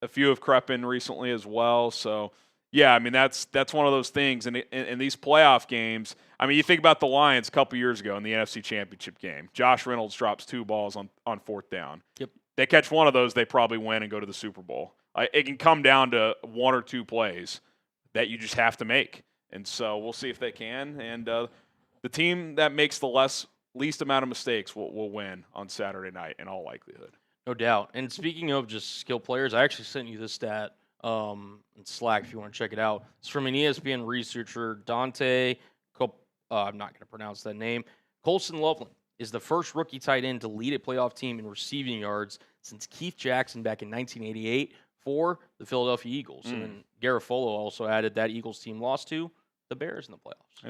a few have crept in recently as well. So, yeah, I mean, that's one of those things. And in these playoff games, I mean, you think about the Lions a couple years ago in the NFC Championship game. Josh Reynolds drops 2 balls on 4th down. Yep. They catch one of those, they probably win and go to the Super Bowl. It can come down to 1 or 2 plays that you just have to make. And so we'll see if they can. And the team that makes the least amount of mistakes will win on Saturday night in all likelihood. No doubt. And speaking of just skill players, I actually sent you this stat in Slack if you want to check it out. It's from an ESPN researcher, Dante. I'm not going to pronounce that name. Colson Loveland is the first rookie tight end to lead a playoff team in receiving yards since Keith Jackson back in 1988 for the Philadelphia Eagles. And then Garofalo also added that Eagles team lost to the Bears in the playoffs.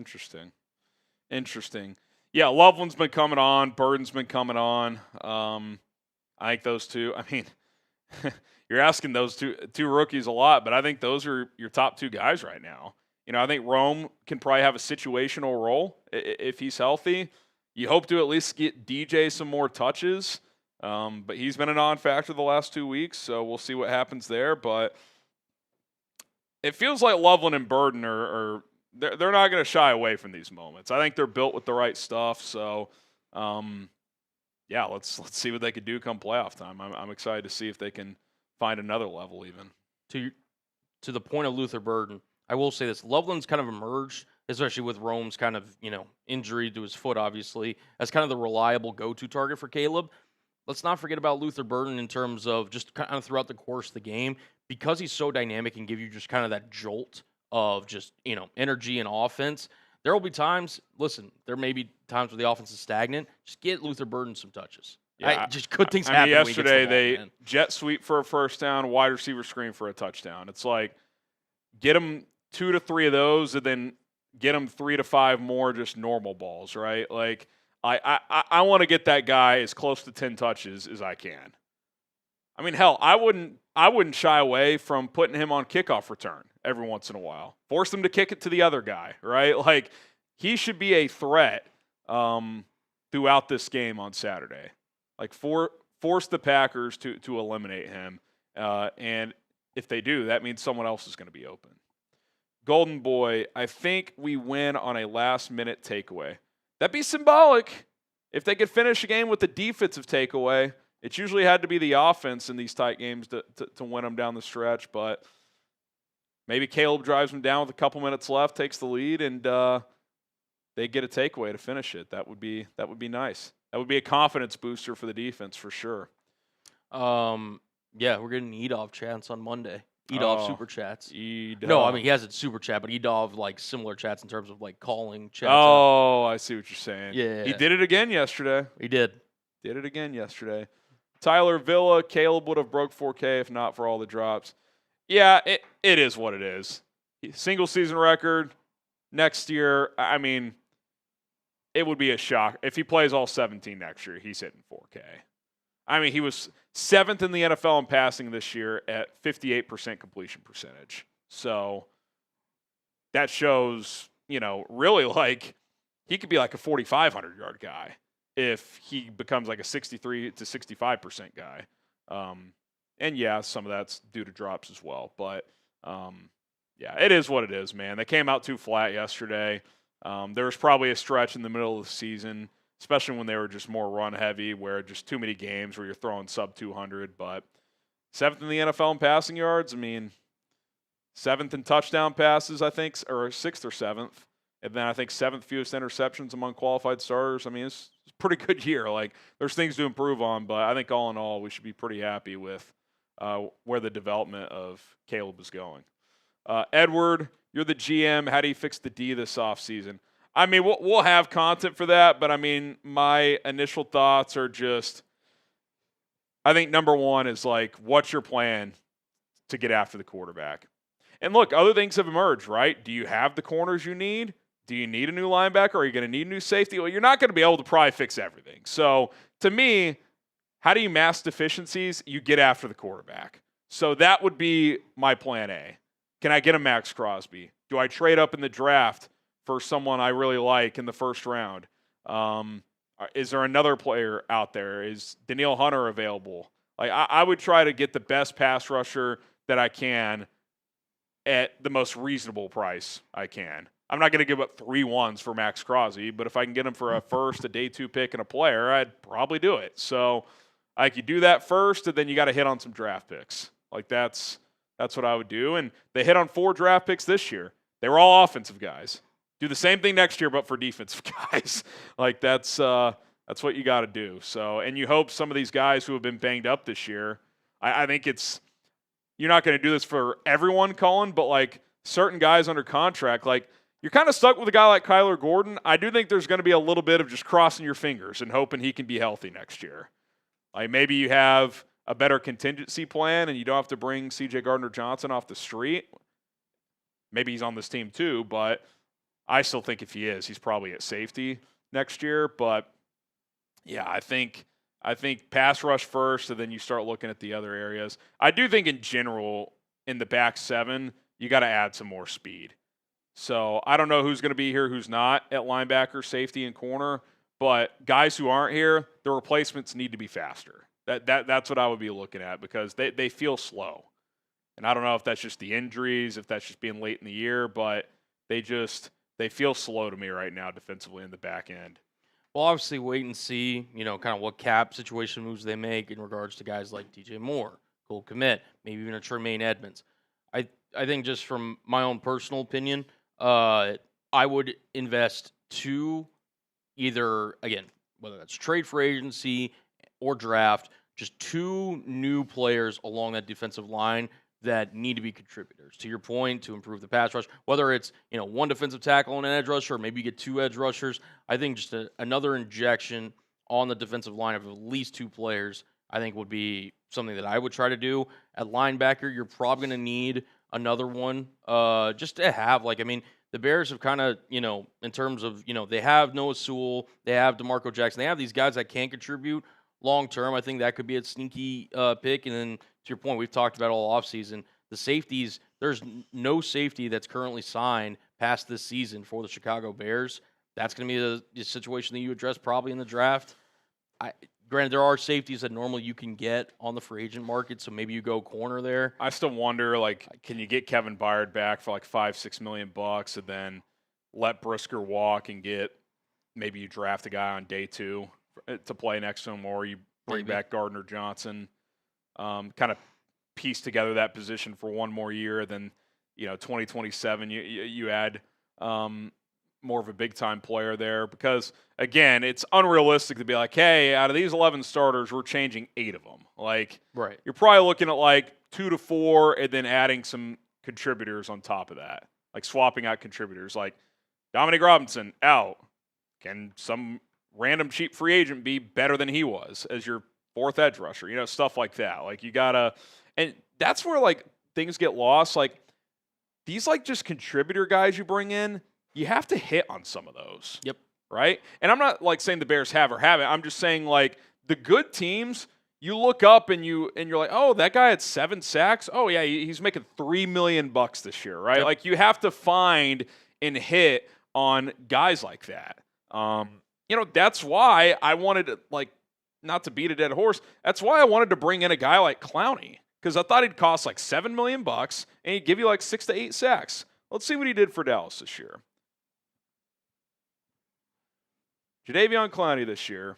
Interesting. Yeah, Loveland's been coming on. Burden's been coming on. I think those two, I mean, you're asking those two rookies a lot, but I think those are your top 2 guys right now. I think Rome can probably have a situational role if he's healthy. You hope to at least get DJ some more touches, but he's been a non-factor the last 2 weeks, so we'll see what happens there. But it feels like Loveland and Burden they're not going to shy away from these moments. I think they're built with the right stuff, so yeah, let's see what they could do come playoff time. I'm excited to see if they can find another level even. To the point of Luther Burden, I will say this. Loveland's kind of emerged, especially with Rome's kind of, injury to his foot, obviously, as kind of the reliable go-to target for Caleb. Let's not forget about Luther Burden in terms of just kind of throughout the course of the game, because he's so dynamic and give you just kind of that jolt of just, energy and offense. There will be times, there may be times where the offense is stagnant. Just get Luther Burden some touches. Yeah, just good things happen. Yesterday, they jet sweep for a first down, wide receiver screen for a touchdown. It's like, get them 2 to 3 of those, and then get them 3 to 5 more just normal balls, right? Like, I want to get that guy as close to 10 touches as I can. I mean, hell, I wouldn't shy away from putting him on kickoff return every once in a while. Force him to kick it to the other guy, right? Like, he should be a threat throughout this game on Saturday. Like, force the Packers to eliminate him. And if they do, that means someone else is going to be open. Golden Boy, I think we win on a last-minute takeaway. That'd be symbolic if they could finish a game with a defensive takeaway It's usually had to be the offense in these tight games to win them down the stretch, but maybe Caleb drives them down with a couple minutes left, takes the lead, and they get a takeaway to finish it. That would be nice. That would be a confidence booster for the defense for sure. Yeah, we're getting Edov chats on Monday. Edov super chats. Edov. No, I mean, he hasn't super chat, but Edov, like, similar chats in terms of, like, calling chats. Oh, I see what you're saying. Yeah. He did it again yesterday. He did. Did it again yesterday. Tyler Villa, Caleb would have broke 4K if not for all the drops. Yeah, it is what it is. Single season record next year. I mean, it would be a shock. If he plays all 17 next year, he's hitting 4K. I mean, he was 7th in the NFL in passing this year at 58% completion percentage. So that shows, really like he could be like a 4,500-yard guy if he becomes like a 63 to 65% guy. And yeah, some of that's due to drops as well. But yeah, it is what it is, man. They came out too flat yesterday. There was probably a stretch in the middle of the season, especially when they were just more run heavy, where just too many games where you're throwing sub 200. But 7th in the NFL in passing yards. I mean, 7th in touchdown passes, I think, or 6th or 7th. And then I think 7th fewest interceptions among qualified starters. I mean, it's a pretty good year. Like, there's things to improve on, but I think all in all, we should be pretty happy with where the development of Caleb is going. Edward, you're the GM. How do you fix the D this offseason? I mean, we'll have content for that, but I mean, my initial thoughts are just, I think number one is like, what's your plan to get after the quarterback? And look, other things have emerged, right? Do you have the corners you need? Do you need a new linebacker? Are you going to need a new safety? Well, you're not going to be able to probably fix everything. So to me, how do you mask deficiencies? You get after the quarterback. So that would be my plan A. Can I get a Max Crosby? Do I trade up in the draft for someone I really like in the first round? Is there another player out there? Is Danielle Hunter available? Like I would try to get the best pass rusher that I can at the most reasonable price I can. I'm not going to give up 3 ones for Max Crosby, but if I can get him for a first, a day 2 pick, and a player, I'd probably do it. So I could do that first, and then you got to hit on some draft picks. Like that's what I would do. And they hit on 4 draft picks this year. They were all offensive guys. Do the same thing next year, but for defensive guys. Like that's what you got to do. So, and you hope some of these guys who have been banged up this year. I think you're not going to do this for everyone, Colin, but like certain guys under contract, like you're kind of stuck with a guy like Kyler Gordon. I do think there's going to be a little bit of just crossing your fingers and hoping he can be healthy next year. Like maybe you have a better contingency plan and you don't have to bring CJ Gardner-Johnson off the street. Maybe he's on this team too, but I still think if he is, he's probably at safety next year. But yeah, I think pass rush first, and then you start looking at the other areas. I do think in general, in the back 7, you got to add some more speed. So I don't know who's going to be here, who's not at linebacker, safety, and corner. But guys who aren't here, the replacements need to be faster. That's what I would be looking at because they feel slow. And I don't know if that's just the injuries, if that's just being late in the year, but they feel slow to me right now defensively in the back end. Well, obviously, wait and see, kind of what cap situation moves they make in regards to guys like DJ Moore, Cole Kmet, maybe even a Tremaine Edmonds. I think just from my own personal opinion, I would invest 2, either, again, whether that's trade for agency or draft, just 2 new players along that defensive line that need to be contributors. To your point, to improve the pass rush, whether it's 1 defensive tackle and an edge rusher, or maybe you get 2 edge rushers. I think just another injection on the defensive line of at least 2 players, I think would be something that I would try to do. At linebacker, you're probably going to need another one just to have. The Bears have kind of, in terms of, they have Noah Sewell, they have DeMarco Jackson, they have these guys that can contribute long term. I think that could be a sneaky pick. And then to your point, we've talked about all offseason, the safeties, there's no safety that's currently signed past this season for the Chicago Bears. That's going to be the situation that you address probably in the draft. Granted, there are safeties that normally you can get on the free agent market, so maybe you go corner there. I still wonder, can you get Kevin Byard back for $5-6 million and then let Brisker walk and maybe you draft a guy on day 2 to play next to him, or you bring back Gardner-Johnson, kind of piece together that position for one more year. Then, 2027, you add more of a big-time player there because, again, it's unrealistic to be like, hey, out of these 11 starters, we're changing 8 of them. Like, right. You're probably looking at like 2 to 4 and then adding some contributors on top of that, like swapping out contributors. Like Dominic Robinson out. Can some random cheap free agent be better than he was as your 4th edge rusher? Stuff like that. Like you gotta, and that's where like things get lost. Like these like just contributor guys you bring in, you have to hit on some of those. Yep. Right? And I'm not like saying the Bears have or haven't. I'm just saying like the good teams, you look up and you're like, oh, that guy had 7 sacks. Oh yeah, he's making $3 million this year, right? Yep. Like you have to find and hit on guys like that. That's why I wanted to, like, not to beat a dead horse. That's why I wanted to bring in a guy like Clowney because I thought he'd cost like $7 million and he'd give you like 6 to 8 sacks. Let's see what he did for Dallas this year. Jadeveon Clowney this year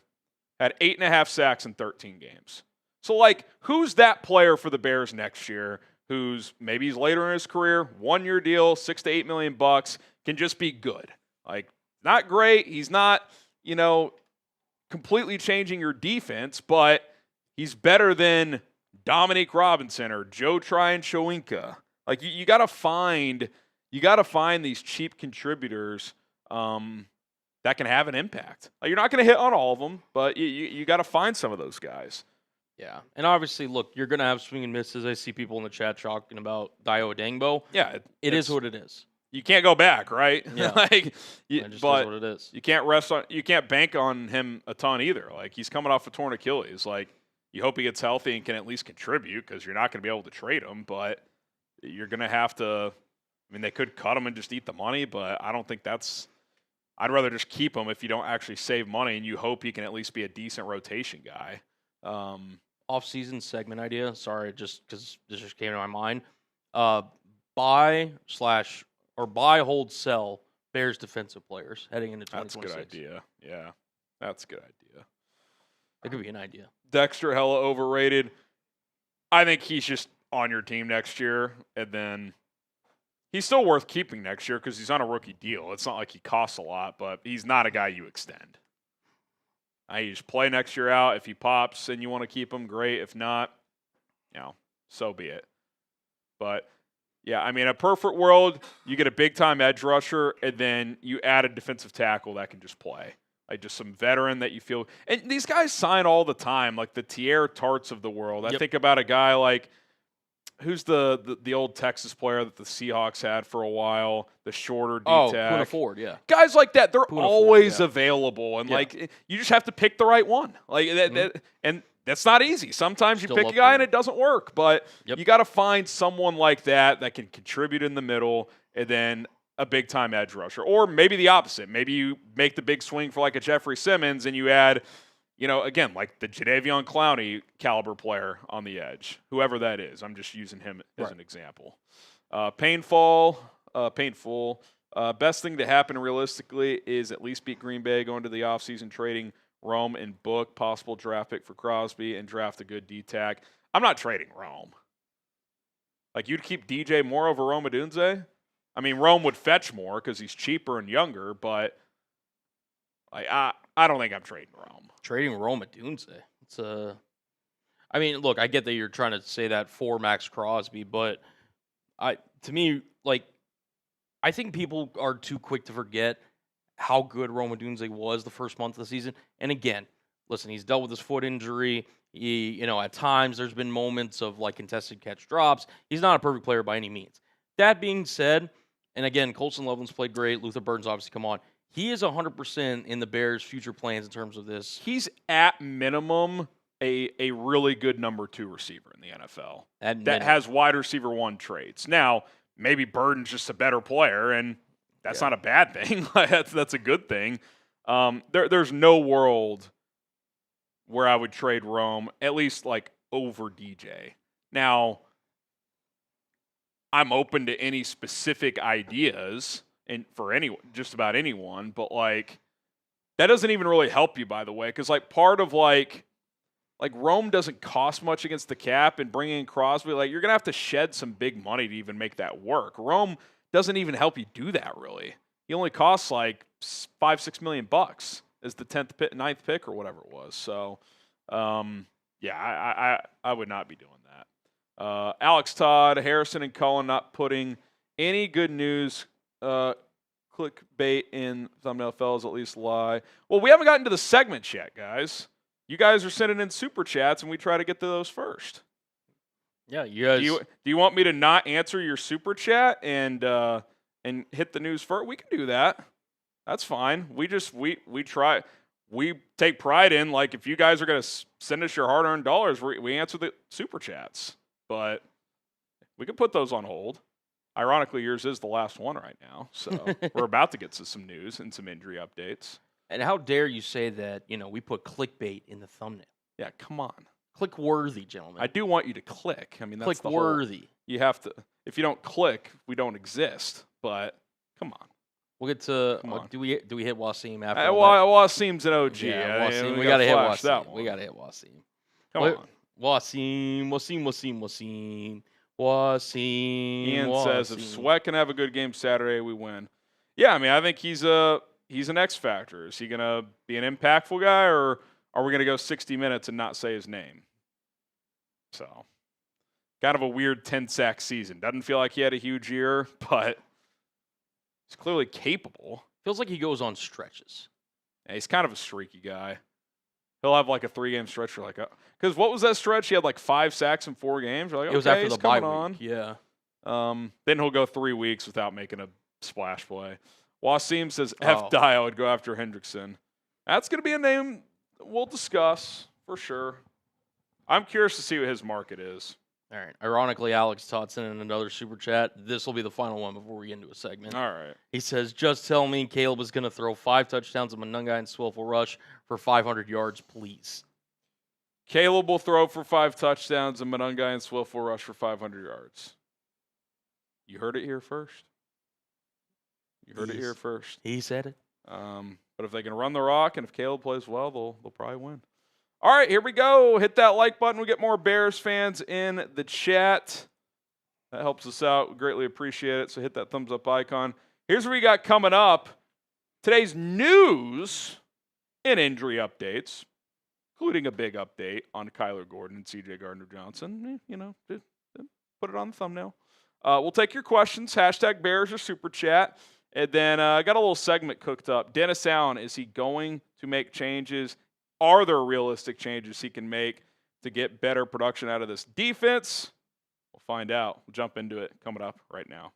had 8.5 sacks in 13 games. So, like, who's that player for the Bears next year who's maybe he's later in his career, 1-year deal, $6 to $8 million, can just be good? Like, not great. He's not, completely changing your defense, but he's better than Dominique Robinson or Joe Tryon-Shoyinka. Like, you got to find these cheap contributors that can have an impact. Like, you're not going to hit on all of them, but you got to find some of those guys. Yeah, and obviously, look, you're going to have swing and misses. I see people in the chat talking about Dio Adengbo. Yeah, it is what it is. You can't go back, right? Yeah, it just is what it is. You can't bank on him a ton either. Like he's coming off a torn Achilles. Like you hope he gets healthy and can at least contribute because you're not going to be able to trade him, but you're going to have to. I mean, they could cut him and just eat the money, but I don't think that's. I'd rather just keep him if you don't actually save money and you hope he can at least be a decent rotation guy. Off-season segment idea. Sorry, just because this just came to my mind. Buy, hold, sell Bears defensive players heading into 2026. That's a good idea. Yeah, that's a good idea. That could be an idea. Dexter, hella overrated. I think he's just on your team next year, and then he's still worth keeping next year because he's on a rookie deal. It's not like he costs a lot, but he's not a guy you extend. You just play next year out. If he pops and you want to keep him, great. If not, so be it. But, yeah, I mean, a perfect world, you get a big-time edge rusher, and then you add a defensive tackle that can just play. Like just some veteran that you feel – and these guys sign all the time, like the Tierre Tarts of the world. I think about a guy like – who's the old Texas player that the Seahawks had for a while, the shorter D-tack. Puna Ford, yeah. Guys like that, they're always Ford, available. And, like, you just have to pick the right one. Like and that's not easy. Sometimes you pick a guy and it doesn't work. But you got to find someone like that can contribute in the middle and then a big-time edge rusher. Or maybe the opposite. Maybe you make the big swing for, like, a Jeffrey Simmons and you add – again, like the Jadeveon Clowney caliber player on the edge, whoever that is. I'm just using him as an example. Painful. Best thing to happen realistically is at least beat Green Bay going to the offseason, trading Rome and Book, possible draft pick for Crosby, and draft a good D-tack. I'm not trading Rome. Like, you'd keep DJ Moore over Rome Odunze? I mean, Rome would fetch more because he's cheaper and younger, but I don't think I'm trading Rome. Trading Rome Odunze. I mean, look, I get that you're trying to say that for Max Crosby, but to me, like, I think people are too quick to forget how good Rome Odunze was the first month of the season. And again, listen, he's dealt with his foot injury. He, at times there's been moments of like contested catch drops. He's not a perfect player by any means. That being said, and again, Colson Loveland's played great. Luther Burton's obviously come on. He is 100% in the Bears' future plans in terms of this. He's at minimum a really good number 2 receiver in the NFL that has wide receiver 1 traits. Now, maybe Burton's just a better player, and that's not a bad thing. That's a good thing. There's no world where I would trade Rome, at least like over DJ. Now, I'm open to any specific ideas. And for anyone, just about anyone, but like that doesn't even really help you, by the way, because like part of like like Rome doesn't cost much against the cap, and bringing in Crosby, like you're gonna have to shed some big money to even make that work. Rome doesn't even help you do that really. He only costs like $5-6 million as the 9th pick or whatever it was. So, yeah, I would not be doing that. Alex Todd, Harrison, and Cullen not putting any good news. Clickbait in thumbnail fellas at least lie. Well, we haven't gotten to the segments yet, guys. You guys are sending in super chats, and we try to get to those first. Yeah, you guys. Do you want me to not answer your super chat and hit the news first? We can do that. That's fine. We try. We take pride in, like, if you guys are going to send us your hard-earned dollars, we answer the super chats. But we can put those on hold. Ironically, yours is the last one right now, so we're about to get to some news and some injury updates. And how dare you say that, we put clickbait in the thumbnail. Yeah, come on. Click-worthy, gentlemen. I do want you to click. I mean, that's click-worthy. You have to. If you don't click, we don't exist. But come on. We'll get to. Do we hit Wasim after? Wasim's an OG. Yeah, Wasim. We gotta hit Wasim. That one. We gotta hit Wasim. Come on. Wasim. Ian says if Sweat can have a good game Saturday, we win. Yeah, I mean, I think he's an X factor. Is he gonna be an impactful guy, or are we gonna go 60 minutes and not say his name? So, kind of a weird 10-sack season. Doesn't feel like he had a huge year, but he's clearly capable. Feels like he goes on stretches. Yeah, he's kind of a streaky guy. He'll have like a 3-game stretch for because what was that stretch? He had like 5 sacks in 4 games. You're like, it was after the bye week. Yeah. Then he'll go 3 weeks without making a splash play. Wasim says I would go after Hendrickson. That's going to be a name we'll discuss for sure. I'm curious to see what his market is. All right. Ironically, Alex Todd sent in another super chat. This will be the final one before we get into a segment. All right. He says, just tell me Caleb is going to throw 5 touchdowns, and Monungai and Swift will rush for 500 yards, please. Caleb will throw for 5 touchdowns, and Monungai and Swift will rush for 500 yards. You heard it here first. He said it. But if they can run the rock and if Caleb plays well, they'll probably win. All right, here we go. Hit that like button. We get more Bears fans in the chat. That helps us out. We greatly appreciate it. So hit that thumbs up icon. Here's what we got coming up. Today's news and injury updates, including a big update on Kyler Gordon and CJ Gardner-Johnson. Put it on the thumbnail. We'll take your questions. # Bears or Super Chat. And then I got a little segment cooked up. Dennis Allen, is he going to make changes? Are there realistic changes he can make to get better production out of this defense? We'll find out. We'll jump into it coming up right now.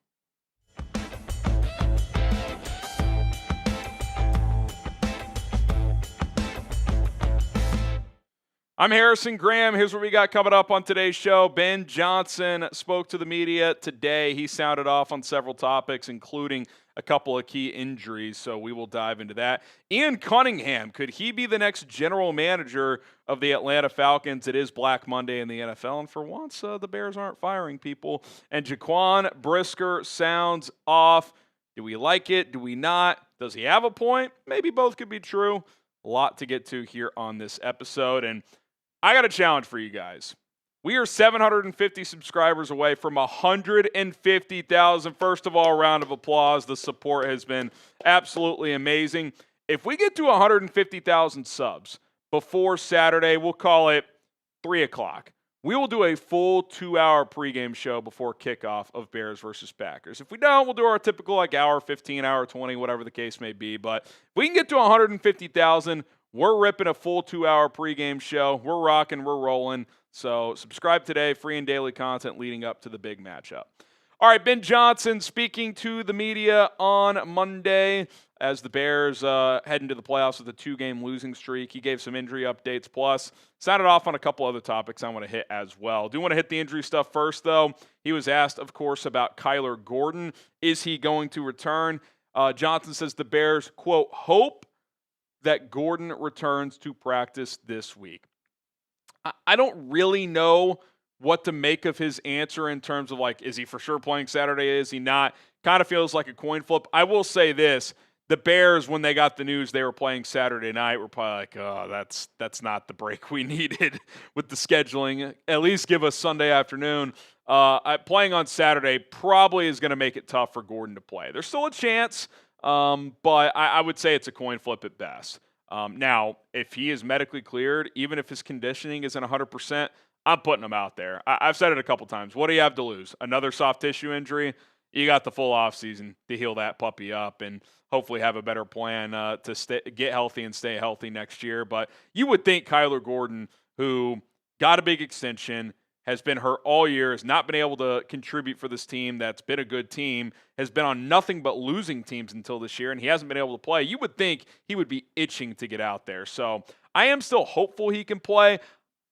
I'm Harrison Graham. Here's what we got coming up on today's show. Ben Johnson spoke to the media today. He sounded off on several topics, including a couple of key injuries, so we will dive into that. Ian Cunnigham, could he be the next general manager of the Atlanta Falcons? It is Black Monday in the NFL, and for once, the Bears aren't firing people. And Jaquan Brisker sounds off. Do we like it? Do we not? Does he have a point? Maybe both could be true. A lot to get to here on this episode, and I got a challenge for you guys. We are 750 subscribers away from 150,000. First of all, a round of applause. The support has been absolutely amazing. If we get to 150,000 subs before Saturday, we'll call it 3 o'clock. We will do a full 2-hour pregame show before kickoff of Bears versus Packers. If we don't, we'll do our typical hour 15, hour 20, whatever the case may be. But if we can get to 150,000, we're ripping a full 2-hour pregame show. We're rocking, we're rolling. So subscribe today, free and daily content leading up to the big matchup. All right, Ben Johnson speaking to the media on Monday as the Bears head into the playoffs with a 2-game losing streak. He gave some injury updates, plus sounded off on a couple other topics I want to hit as well. Do want to hit the injury stuff first, though. He was asked, of course, about Kyler Gordon. Is he going to return? Johnson says the Bears, quote, hope that Gordon returns to practice this week. I don't really know what to make of his answer in terms of, like, is he for sure playing Saturday? Is he not? Kind of feels like a coin flip. I will say this. the Bears, when they got the news they were playing Saturday night, were probably like, oh, that's not the break we needed with the scheduling. At least give us Sunday afternoon. Playing on Saturday probably is going to make it tough for Gordon to play. There's still a chance, but I would say it's a coin flip at best. Now, if he is medically cleared, even if his conditioning isn't 100%, I'm putting him out there. I've said it a couple times. What do you have to lose? Another soft tissue injury? You got the full offseason to heal that puppy up and hopefully have a better plan to get healthy and stay healthy next year. But you would think Kyler Gordon, who got a big extension, has been hurt all year, has not been able to contribute for this team that's been a good team, has been on nothing but losing teams until this year, and he hasn't been able to play. You would think he would be itching to get out there. So I am still hopeful he can play.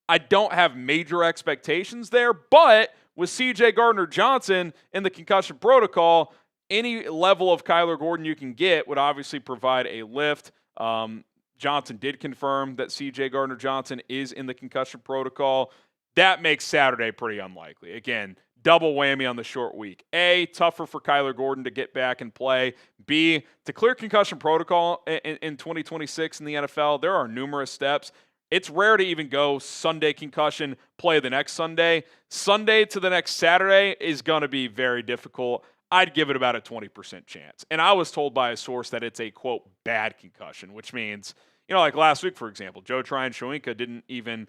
I don't have major expectations there, but with C.J. Gardner-Johnson in the concussion protocol, any level of Kyler Gordon you can get would obviously provide a lift. Johnson did confirm that C.J. Gardner-Johnson is in the concussion protocol. That makes Saturday pretty unlikely. Again, double whammy on the short week. A, tougher for Kyler Gordon to get back and play. B, to clear concussion protocol in 2026 in the NFL, there are numerous steps. It's rare to even go Sunday concussion, play the next Sunday. Sunday to the next Saturday is going to be very difficult. I'd give it about a 20% chance. And I was told by a source that it's a, quote, bad concussion, which means, like last week, for example, Joe Tryon-Shoyinka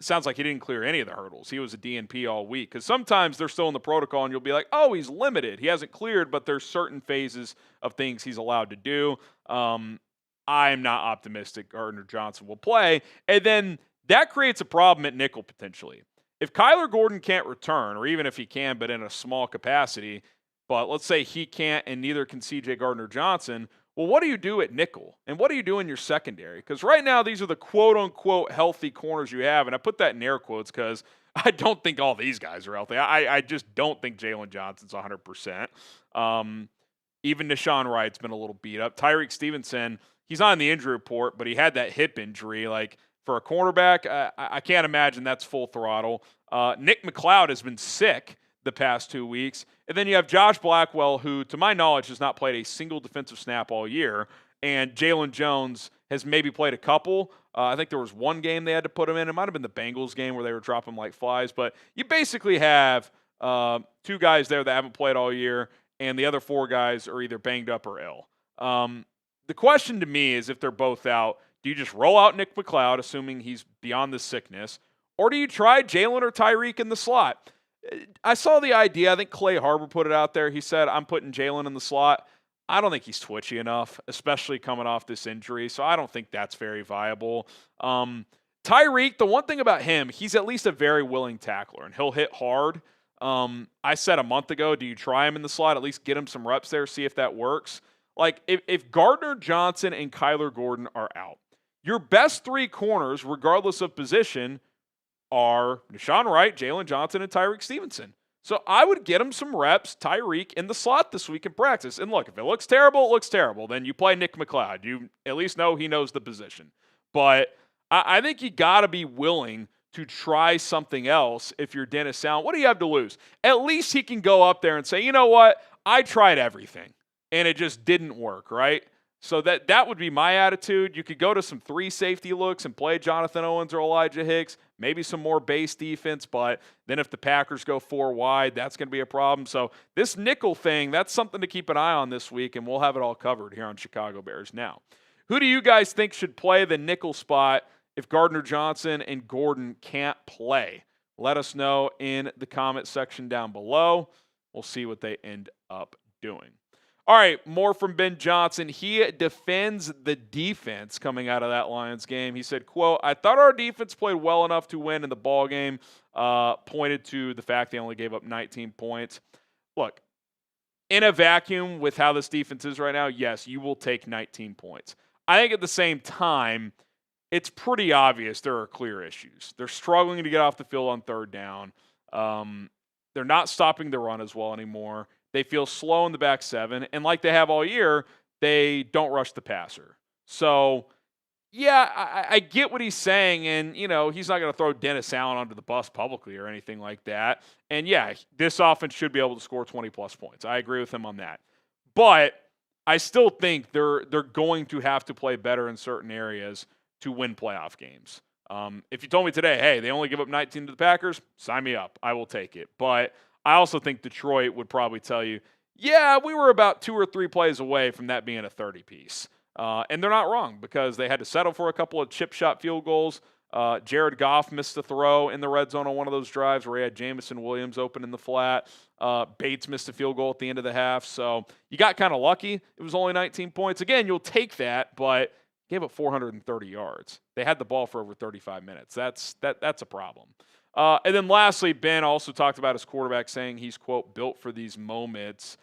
sounds like he didn't clear any of the hurdles. He was a DNP all week. Because sometimes they're still in the protocol and you'll be like, oh, he's limited. He hasn't cleared, but there's certain phases of things he's allowed to do. I'm not optimistic Gardner-Johnson will play. And then that creates a problem at nickel potentially. If Kyler Gordon can't return, or even if he can, but in a small capacity, but let's say he can't and neither can C.J. Gardner-Johnson, well, what do you do at nickel? And what do you do in your secondary? Because right now, these are the quote-unquote healthy corners you have. And I put that in air quotes because I don't think all these guys are healthy. I just don't think Jaylon Johnson's 100%. Even Nahshon Wright's been a little beat up. Tyrique Stevenson, he's on the injury report, but he had that hip injury. Like, for a cornerback, I can't imagine that's full throttle. Nick McCloud has been sick the past 2 weeks. And then you have Josh Blackwell, who, to my knowledge, has not played a single defensive snap all year. And Jaylon Jones has maybe played a couple. I think there was one game they had to put him in. It might have been the Bengals game where they were dropping him like flies. But you basically have two guys there that haven't played all year, and the other four guys are either banged up or ill. The question to me is, if they're both out, do you just roll out Nick McCloud, assuming he's beyond the sickness, or do you try Jaylon or Tyrique in the slot? I saw the idea. I think Clay Harbor put it out there. He said, I'm putting Jaylon in the slot. I don't think he's twitchy enough, especially coming off this injury, so I don't think that's very viable. Tyrique, the one thing about him, he's at least a very willing tackler, and he'll hit hard. I said a month ago, do you try him in the slot, at least get him some reps there, see if that works? Like, if Gardner-Johnson and Kyler Gordon are out, your best three corners, regardless of position, are Nahshon Wright, Jaylon Johnson, and Tyrique Stevenson. So I would get him some reps, Tyrique, in the slot this week in practice. And look, if it looks terrible, it looks terrible. Then you play Nick McCloud. You at least know he knows the position. But I think you got to be willing to try something else if you're Dennis Allen. What do you have to lose? At least he can go up there and say, you know what? I tried everything, and it just didn't work, right? So that would be my attitude. You could go to some 3 safety looks and play Jonathan Owens or Elijah Hicks, maybe some more base defense, but then if the Packers go 4 wide, that's going to be a problem. So this nickel thing, that's something to keep an eye on this week, and we'll have it all covered here on Chicago Bears Now. Who do you guys think should play the nickel spot if Gardner-Johnson and Gordon can't play? Let us know in the comment section down below. We'll see what they end up doing. All right, more from Ben Johnson. He defends the defense coming out of that Lions game. He said, quote, I thought our defense played well enough to win in the ball game, pointed to the fact they only gave up 19 points. Look, in a vacuum with how this defense is right now, yes, you will take 19 points. I think at the same time, it's pretty obvious there are clear issues. They're struggling to get off the field on third down. They're not stopping the run as well anymore. They feel slow in the back seven, and like they have all year, they don't rush the passer. So, yeah, I get what he's saying, and, he's not going to throw Dennis Allen under the bus publicly or anything like that. And, yeah, this offense should be able to score 20-plus points. I agree with him on that. But I still think they're going to have to play better in certain areas to win playoff games. If you told me today, hey, they only give up 19 to the Packers, sign me up. I will take it. But I also think Detroit would probably tell you, yeah, we were about 2 or 3 plays away from that being a 30-piece. And they're not wrong because they had to settle for a couple of chip shot field goals. Jared Goff missed a throw in the red zone on one of those drives where he had Jamison Williams open in the flat. Bates missed a field goal at the end of the half. So you got kind of lucky. It was only 19 points. Again, you'll take that, but gave up 430 yards. They had the ball for over 35 minutes. That's a problem. And then lastly, Ben also talked about his quarterback saying he's, quote, built for these moments.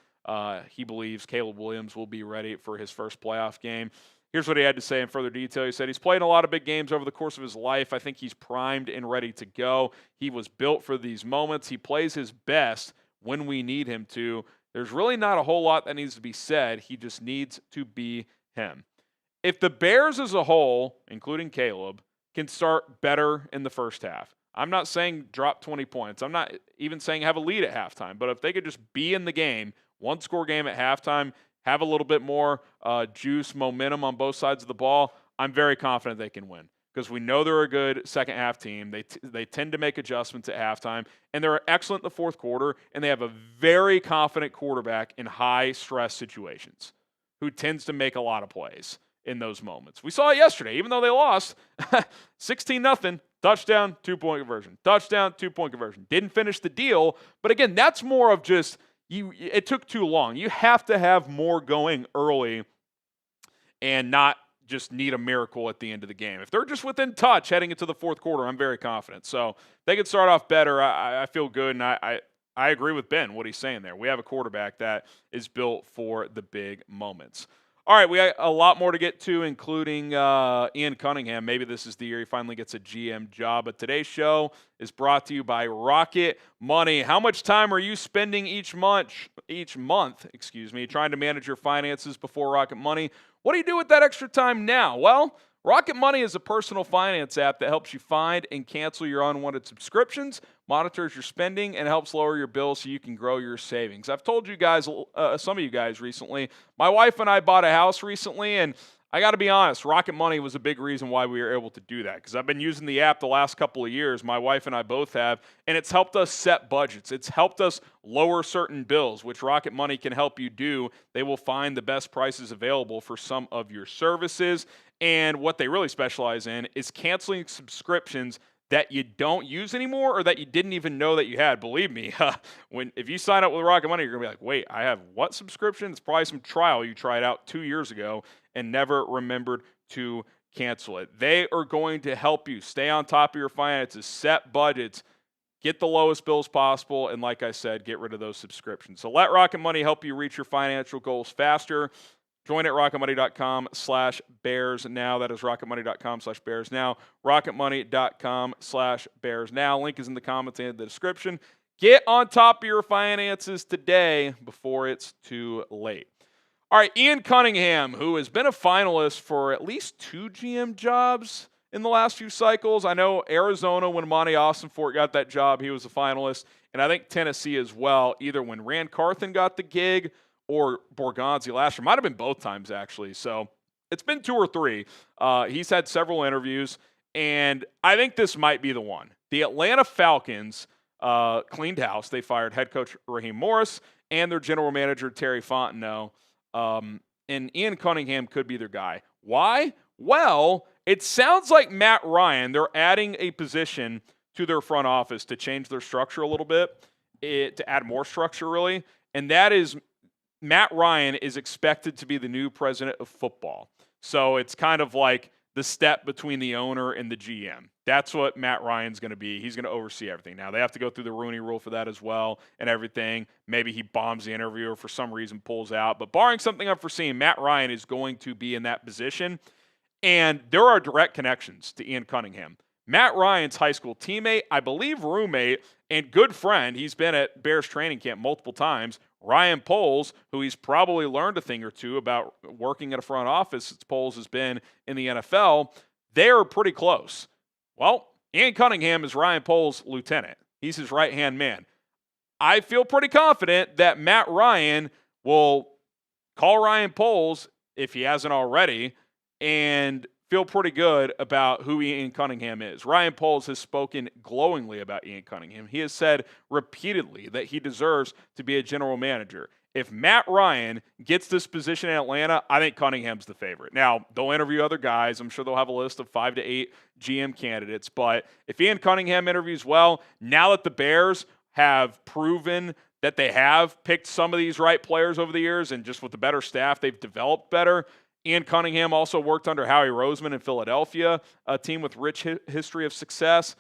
He believes Caleb Williams will be ready for his first playoff game. Here's what he had to say in further detail. He said he's played in a lot of big games over the course of his life. I think he's primed and ready to go. He was built for these moments. He plays his best when we need him to. There's really not a whole lot that needs to be said. He just needs to be him. If the Bears as a whole, including Caleb, can start better in the first half, I'm not saying drop 20 points. I'm not even saying have a lead at halftime. But if they could just be in the game, one-score game at halftime, have a little bit more juice, momentum on both sides of the ball, I'm very confident they can win because we know they're a good second-half team. They tend to make adjustments at halftime, and they're excellent in the fourth quarter, and they have a very confident quarterback in high-stress situations who tends to make a lot of plays in those moments. We saw it yesterday. Even though they lost 16-0, touchdown, 2-point conversion. Touchdown, 2-point conversion. Didn't finish the deal, but again, that's more of just it took too long. You have to have more going early and not just need a miracle at the end of the game. If they're just within touch heading into the fourth quarter, I'm very confident. So if they could start off better, I feel good, and I agree with Ben, what he's saying there. We have a quarterback that is built for the big moments. All right, we got a lot more to get to, including Ian Cunnigham. Maybe this is the year he finally gets a GM job. But today's show is brought to you by Rocket Money. How much time are you spending each month, trying to manage your finances before Rocket Money? What do you do with that extra time now? Well, Rocket Money is a personal finance app that helps you find and cancel your unwanted subscriptions, monitors your spending, and helps lower your bills so you can grow your savings. I've told you guys, some of you guys recently, my wife and I bought a house recently, and I got to be honest, Rocket Money was a big reason why we were able to do that because I've been using the app the last couple of years. My wife and I both have, and it's helped us set budgets. It's helped us lower certain bills, which Rocket Money can help you do. They will find the best prices available for some of your services, and what they really specialize in is canceling subscriptions that you don't use anymore or that you didn't even know that you had. Believe me, if you sign up with Rocket Money, you're going to be like, wait, I have what subscription? It's probably some trial you tried out 2 years ago and never remembered to cancel it. They are going to help you stay on top of your finances, set budgets, get the lowest bills possible, and like I said, get rid of those subscriptions. So let Rocket Money help you reach your financial goals faster. Join at rocketmoney.com/bears now. That is rocketmoney.com/bears now. Rocketmoney.com/bears now. Link is in the comments and the description. Get on top of your finances today before it's too late. All right, Ian Cunnigham, who has been a finalist for at least 2 GM jobs in the last few cycles. I know Arizona, when Monty Austinfort got that job, he was a finalist. And I think Tennessee as well, either when Rand Carthen got the gig or Borgonzi last year. Might have been both times, actually. So it's been 2 or 3. He's had several interviews, and I think this might be the one. The Atlanta Falcons cleaned house. They fired head coach Raheem Morris and their general manager, Terry Fontenot. And Ian Cunnigham could be their guy. Why? Well, it sounds like Matt Ryan, they're adding a position to their front office to change their structure a little bit, to add more structure, really. And that is Matt Ryan is expected to be the new president of football. So it's kind of like the step between the owner and the GM. That's what Matt Ryan's going to be. He's going to oversee everything. Now, they have to go through the Rooney Rule for that as well and everything. Maybe he bombs the interview or for some reason pulls out. But barring something unforeseen, Matt Ryan is going to be in that position. And there are direct connections to Ian Cunnigham. Matt Ryan's high school teammate, I believe roommate, and good friend, he's been at Bears training camp multiple times, Ryan Poles, who he's probably learned a thing or two about working at a front office since Poles has been in the NFL, they're pretty close. Well, Ian Cunnigham is Ryan Poles' lieutenant. He's his right-hand man. I feel pretty confident that Matt Ryan will call Ryan Poles if he hasn't already, and feel pretty good about who Ian Cunningham is. Ryan Poles has spoken glowingly about Ian Cunningham. He has said repeatedly that he deserves to be a general manager. If Matt Ryan gets this position in Atlanta, I think Cunningham's the favorite. Now, they'll interview other guys. I'm sure they'll have a list of 5 to 8 GM candidates. But if Ian Cunningham interviews well, now that the Bears have proven that they have picked some of these right players over the years, and just with the better staff, they've developed better. Ian Cunningham also worked under Howie Roseman in Philadelphia, a team with rich history of success.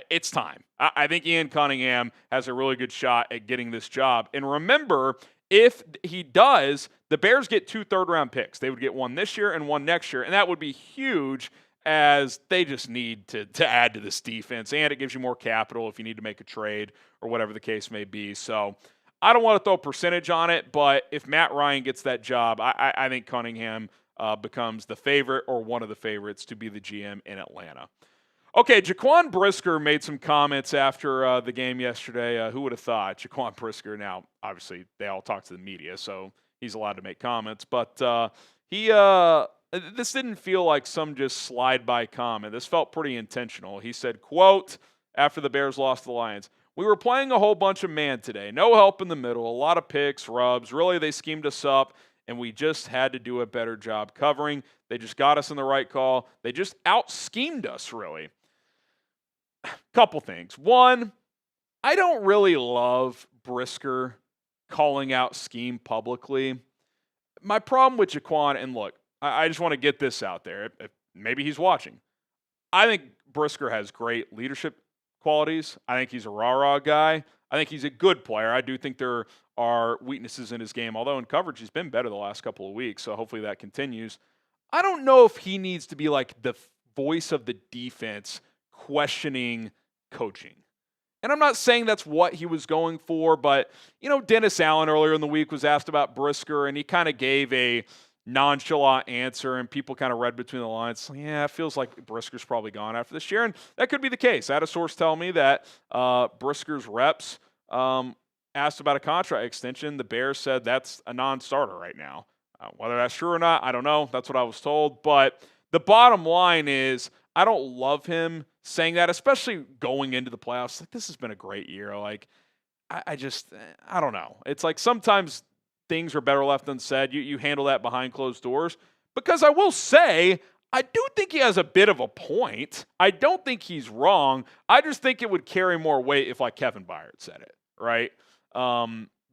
It's time. I think Ian Cunningham has a really good shot at getting this job. And remember, if he does, the Bears get 2 third-round picks. They would get one this year and one next year, and that would be huge, as they just need to add to this defense, and it gives you more capital if you need to make a trade or whatever the case may be. So I don't want to throw a percentage on it, but if Matt Ryan gets that job, I think Cunningham becomes the favorite or one of the favorites to be the GM in Atlanta. Okay, Jaquan Brisker made some comments after the game yesterday. Who would have thought? Jaquan Brisker, now, obviously, they all talk to the media, so he's allowed to make comments. But this didn't feel like some just slide-by comment. This felt pretty intentional. He said, quote, after the Bears lost to the Lions, "We were playing a whole bunch of man today. No help in the middle, a lot of picks, rubs. Really, they schemed us up, and we just had to do a better job covering. They just got us in the right call. They just out-schemed us, really." Couple things. One, I don't really love Brisker calling out scheme publicly. My problem with Jaquan, and look, I just want to get this out there. Maybe he's watching. I think Brisker has great leadership qualities. I think he's a rah-rah guy. I think he's a good player. I do think there are weaknesses in his game, although in coverage he's been better the last couple of weeks, so hopefully that continues. I don't know if he needs to be like the voice of the defense questioning coaching. And I'm not saying that's what he was going for, but, Dennis Allen earlier in the week was asked about Brisker, and he kind of gave a nonchalant answer, and people kind of read between the lines. Yeah, it feels like Brisker's probably gone after this year, and that could be the case. I had a source tell me that Brisker's reps asked about a contract extension. The Bears said that's a non-starter right now. Whether that's true or not, I don't know. That's what I was told. But the bottom line is, I don't love him saying that, especially going into the playoffs. Like, this has been a great year. Like, I don't know. It's like sometimes things are better left unsaid. You handle that behind closed doors. Because I will say, I do think he has a bit of a point. I don't think he's wrong. I just think it would carry more weight if, like, Kevin Byard said it, right?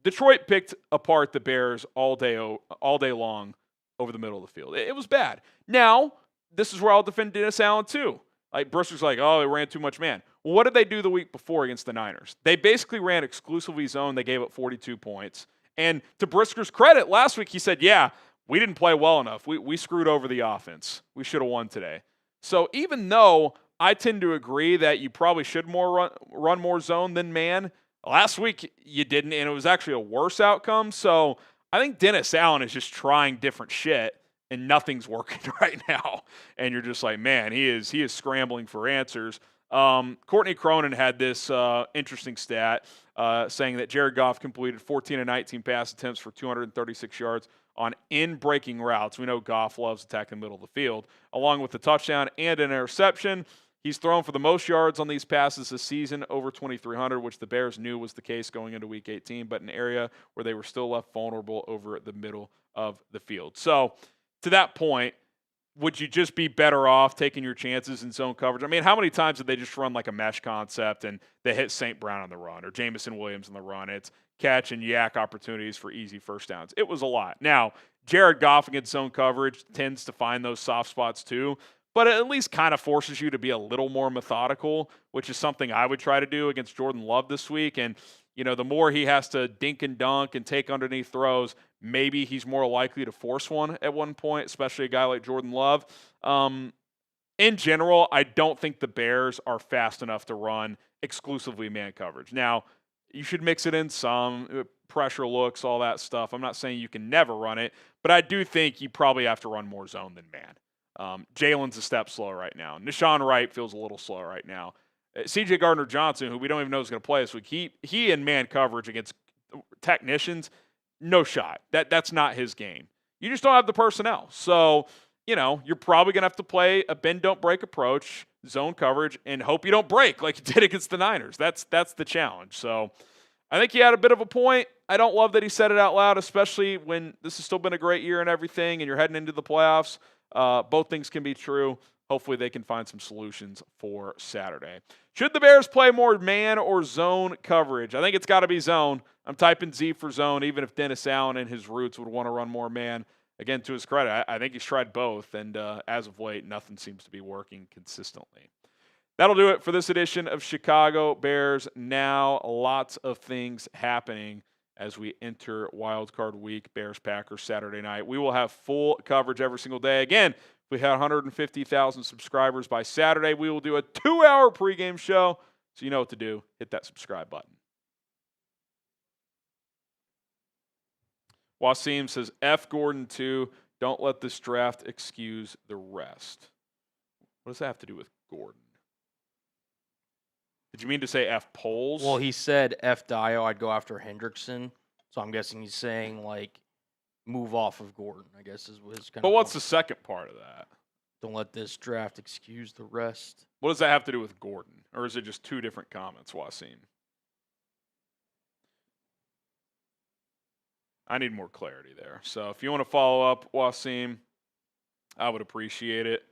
Detroit picked apart the Bears all day long over the middle of the field. It was bad. Now, this is where I'll defend Dennis Allen too. Like, Brisker's like, oh, they ran too much man. Well, what did they do the week before against the Niners? They basically ran exclusively zone. They gave up 42 points. And to Brisker's credit, last week he said, yeah, we didn't play well enough. We screwed over the offense. We should have won today. So even though I tend to agree that you probably should run more zone than man, last week you didn't, and it was actually a worse outcome. So I think Dennis Allen is just trying different shit, and nothing's working right now. And you're just like, man, he is scrambling for answers. Courtney Cronin had this interesting stat saying that Jared Goff completed 14 of 19 pass attempts for 236 yards on in-breaking routes. We know Goff loves attacking the middle of the field. Along with the touchdown and an interception, he's thrown for the most yards on these passes this season, over 2,300, which the Bears knew was the case going into Week 18, but an area where they were still left vulnerable over the middle of the field. So, to that point, would you just be better off taking your chances in zone coverage? I mean, how many times did they just run like a mesh concept and they hit St. Brown on the run or Jamison Williams on the run? It's catch and yak opportunities for easy first downs. It was a lot. Now, Jared Goff against zone coverage tends to find those soft spots too, but it at least kind of forces you to be a little more methodical, which is something I would try to do against Jordan Love this week. And, the more he has to dink and dunk and take underneath throws, maybe he's more likely to force one at one point, especially a guy like Jordan Love. In general, I don't think the Bears are fast enough to run exclusively man coverage. Now, you should mix it in some, pressure looks, all that stuff. I'm not saying you can never run it, but I do think you probably have to run more zone than man. Jalen's a step slow right now. Nahshon Wright feels a little slow right now. CJ Gardner-Johnson, who we don't even know is going to play this week, he in man coverage against technicians no shot. That's not his game. You just don't have the personnel. So, you're probably going to have to play a bend, don't break approach, zone coverage, and hope you don't break like you did against the Niners. That's the challenge. So I think he had a bit of a point. I don't love that he said it out loud, especially when this has still been a great year and everything, and you're heading into the playoffs. Both things can be true. Hopefully they can find some solutions for Saturday. Should the Bears play more man or zone coverage? I think it's got to be zone. I'm typing Z for zone, even if Dennis Allen and his roots would want to run more man. Again, to his credit, I think he's tried both, and as of late, nothing seems to be working consistently. That'll do it for this edition of Chicago Bears Now. Lots of things happening as we enter Wild Card Week, Bears-Packers Saturday night. We will have full coverage every single day. Again, if we had 150,000 subscribers by Saturday, we will do a 2-hour pregame show. So you know what to do. Hit that subscribe button. Wasim says, F Gordon 2. Don't let this draft excuse the rest. What does that have to do with Gordon? Did you mean to say F Poles? Well, he said F Dio, I'd go after Hendrickson. So I'm guessing he's saying, move off of Gordon, I guess is his kind of. But what's the second part of that? Don't let this draft excuse the rest. What does that have to do with Gordon? Or is it just two different comments, Wasim? I need more clarity there. So if you want to follow up, Wasim, I would appreciate it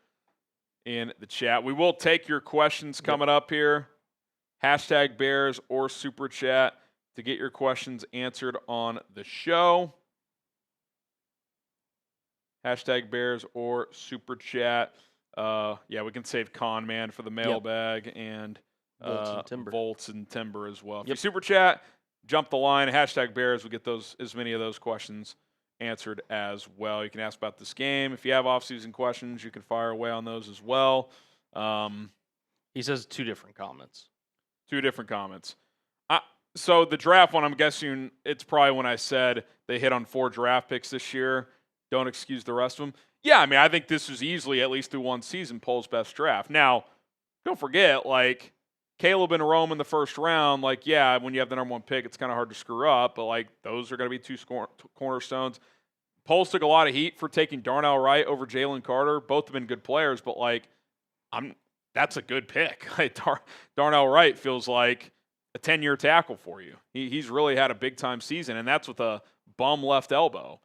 in the chat. We will take your questions coming up here. Hashtag Bears or Super Chat to get your questions answered on the show. Hashtag Bears or Super Chat. We can save Con Man for the mailbag and Volts and Timber as well. If you Super Chat, jump the line, hashtag Bears. We get as many of those questions answered as well. You can ask about this game. If you have offseason questions, you can fire away on those as well. He says two different comments. Two different comments. So the draft one, I'm guessing it's probably when I said they hit on 4 draft picks this year. Don't excuse the rest of them. Yeah, I mean, I think this is easily, at least through one season, Pole's best draft. Now, don't forget, Caleb and Rome in the first round, when you have the number 1 pick, it's kind of hard to screw up, but, those are going to be 2 cornerstones. Poles took a lot of heat for taking Darnell Wright over Jalen Carter. Both have been good players, but, that's a good pick. Darnell Wright feels like a 10-year tackle for you. He's really had a big-time season, and that's with a bum left elbow.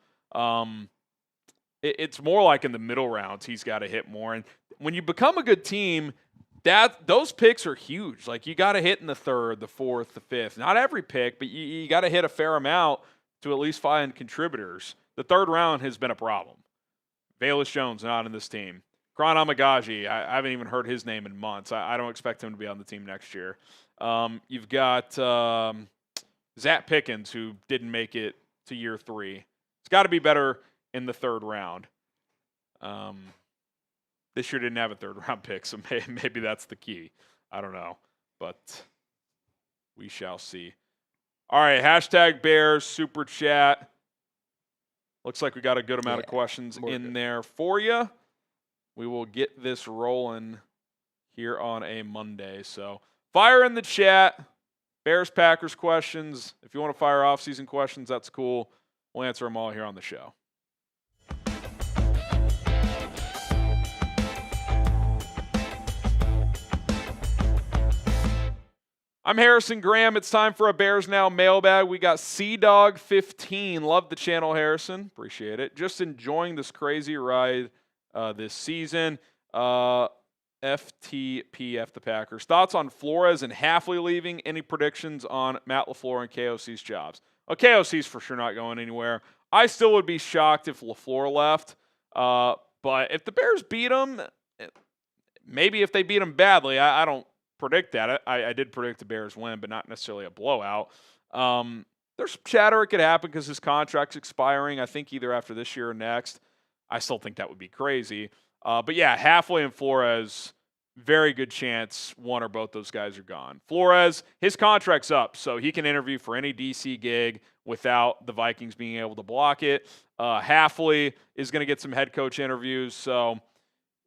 It's more like in the middle rounds he's got to hit more. And when you become a good team, those picks are huge. You got to hit in the 3rd, the 4th, the 5th. Not every pick, but you got to hit a fair amount to at least find contributors. The 3rd round has been a problem. Velus Jones not in this team. Kron Amagaji, I haven't even heard his name in months. I don't expect him to be on the team next year. You've got Zach Pickens, who didn't make it to year 3. It's got to be better in the 3rd round. This year didn't have a 3rd round pick, so maybe that's the key. I don't know, but we shall see. All right, hashtag Bears, Super Chat. Looks like we got a good amount of questions in there for you. We will get this rolling here on a Monday. So fire in the chat. Bears-Packers questions. If you want to fire off-season questions, that's cool. We'll answer them all here on the show. I'm Harrison Graham. It's time for a Bears Now mailbag. We got CDog15. Love the channel, Harrison. Appreciate it. Just enjoying this crazy ride this season. FTPF the Packers. Thoughts on Flores and Halfley leaving? Any predictions on Matt LaFleur and KOC's jobs? Well, KOC's for sure not going anywhere. I still would be shocked if LaFleur left. But if the Bears beat them, maybe if they beat them badly, I don't predict that. I did predict the Bears win, but not necessarily a blowout. There's some chatter it could happen because his contract's expiring, I think either after this year or next. I still think that would be crazy. But yeah, Halfley and Flores, very good chance one or both those guys are gone. Flores, his contract's up, so he can interview for any DC gig without the Vikings being able to block it. Halfley is going to get some head coach interviews, so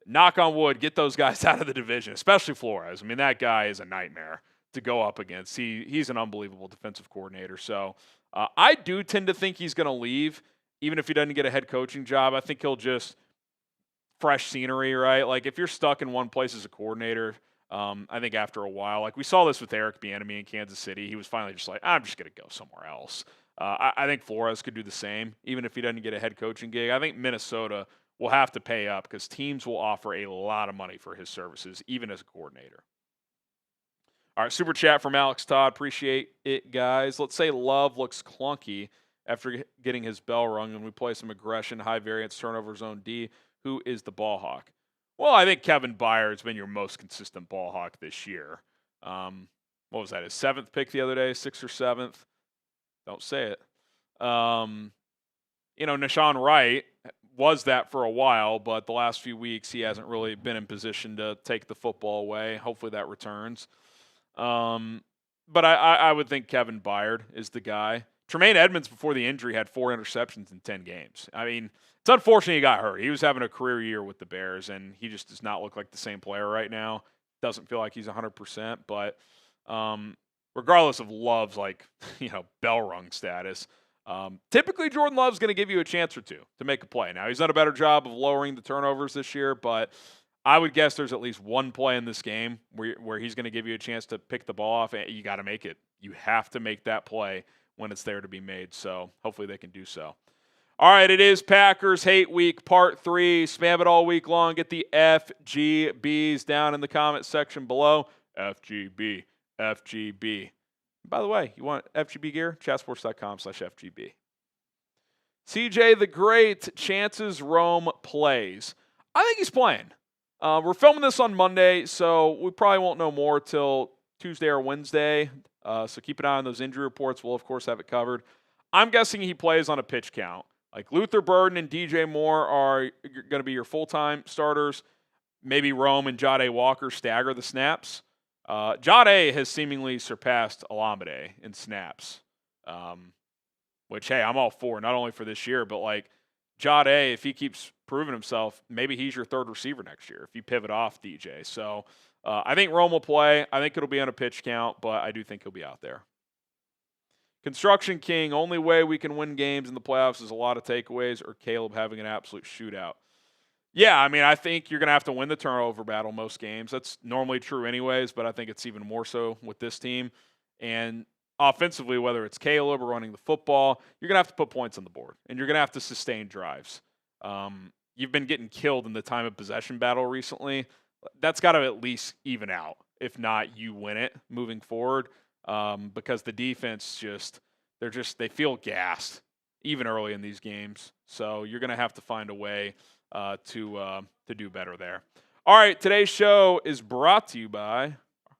knock on wood, get those guys out of the division, especially Flores. I mean, that guy is a nightmare to go up against. He's an unbelievable defensive coordinator. So I do tend to think he's going to leave, even if he doesn't get a head coaching job. I think he'll just fresh scenery, right? Like if you're stuck in one place as a coordinator, I think after a while, like we saw this with Eric Bieniemy in Kansas City, he was finally just like, I'm just going to go somewhere else. I think Flores could do the same, even if he doesn't get a head coaching gig. I think Minnesota will have to pay up because teams will offer a lot of money for his services, even as a coordinator. All right, super chat from Alex Todd. Appreciate it, guys. Let's say Love looks clunky after getting his bell rung and we play some aggression, high variance, turnover zone D. Who is the ball hawk? Well, I think Kevin Byard's been your most consistent ball hawk this year. What was that, his 7th pick the other day, 6th or 7th? Don't say it. Nahshon Wright was that for a while, but the last few weeks he hasn't really been in position to take the football away. Hopefully that returns. But I would think Kevin Byard is the guy. Tremaine Edmonds, before the injury, had 4 interceptions in 10 games. I mean, it's unfortunate he got hurt. He was having a career year with the Bears, and he just does not look like the same player right now. Doesn't feel like he's 100%, but regardless of Love's, bell rung status, typically Jordan Love's going to give you a chance or two to make a play. Now, he's done a better job of lowering the turnovers this year, but I would guess there's at least one play in this game where he's going to give you a chance to pick the ball off, and you got to make it. You have to make that play when it's there to be made, so hopefully they can do so. All right, it is Packers Hate Week Part 3. Spam it all week long. Get the FGBs down in the comment section below. FGB, FGB. By the way, you want FGB gear? Chatsports.com/FGB. CJ the Great, chances Rome plays. I think he's playing. We're filming this on Monday, so we probably won't know more till Tuesday or Wednesday. So keep an eye on those injury reports. We'll, of course, have it covered. I'm guessing he plays on a pitch count. Like Luther Burden and DJ Moore are going to be your full-time starters. Maybe Rome and Jade Walker stagger the snaps. Jade has seemingly surpassed Alameda in snaps, which, hey, I'm all for, not only for this year, but like Jade, if he keeps proving himself, maybe he's your third receiver next year if you pivot off DJ. So I think Rome will play. I think it'll be on a pitch count, but I do think he'll be out there. Construction King, only way we can win games in the playoffs is a lot of takeaways or Caleb having an absolute shootout. Yeah, I mean, I think you're going to have to win the turnover battle most games. That's normally true anyways, but I think it's even more so with this team. And offensively, whether it's Caleb or running the football, you're going to have to put points on the board, and you're going to have to sustain drives. You've been getting killed in the time of possession battle recently. That's got to at least even out. If not, you win it moving forward. Because the defense they feel gassed even early in these games. So you're going to have to find a way to do better there. All right, today's show is brought to you by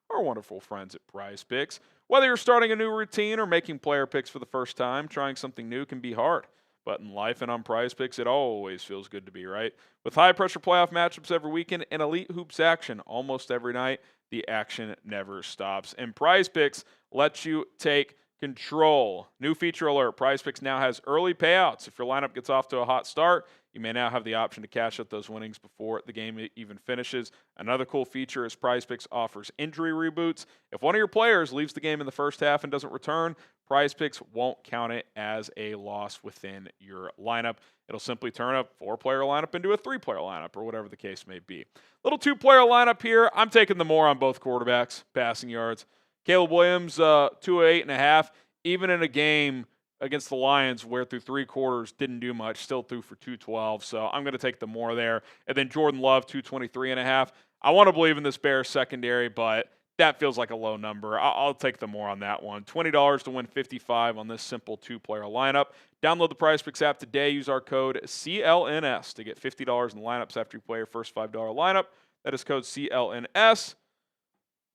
our wonderful friends at Prize Picks. Whether you're starting a new routine or making player picks for the first time, trying something new can be hard. But in life and on Prize Picks, it always feels good to be right. With high-pressure playoff matchups every weekend and elite hoops action almost every night, the action never stops. And Prize Picks lets you take control. New feature alert. Prize Picks now has early payouts. If your lineup gets off to a hot start, you may now have the option to cash out those winnings before the game even finishes. Another cool feature is Prize Picks offers injury reboots. If one of your players leaves the game in the first half and doesn't return, Prize Picks won't count it as a loss within your lineup. It'll simply turn a 4-player lineup into a 3-player lineup or whatever the case may be. Little 2-player lineup here. I'm taking the more on both quarterbacks, passing yards. Caleb Williams, 208.5, even in a game against the Lions where through 3 quarters didn't do much, still threw for 212. So I'm going to take the more there. And then Jordan Love, 223.5. I want to believe in this Bears secondary, but that feels like a low number. I'll take the more on that one. $20 to win 55 on this simple 2-player lineup. Download the Prize Picks app today. Use our code CLNS to get $50 in lineups after you play your first $5 lineup. That is code CLNS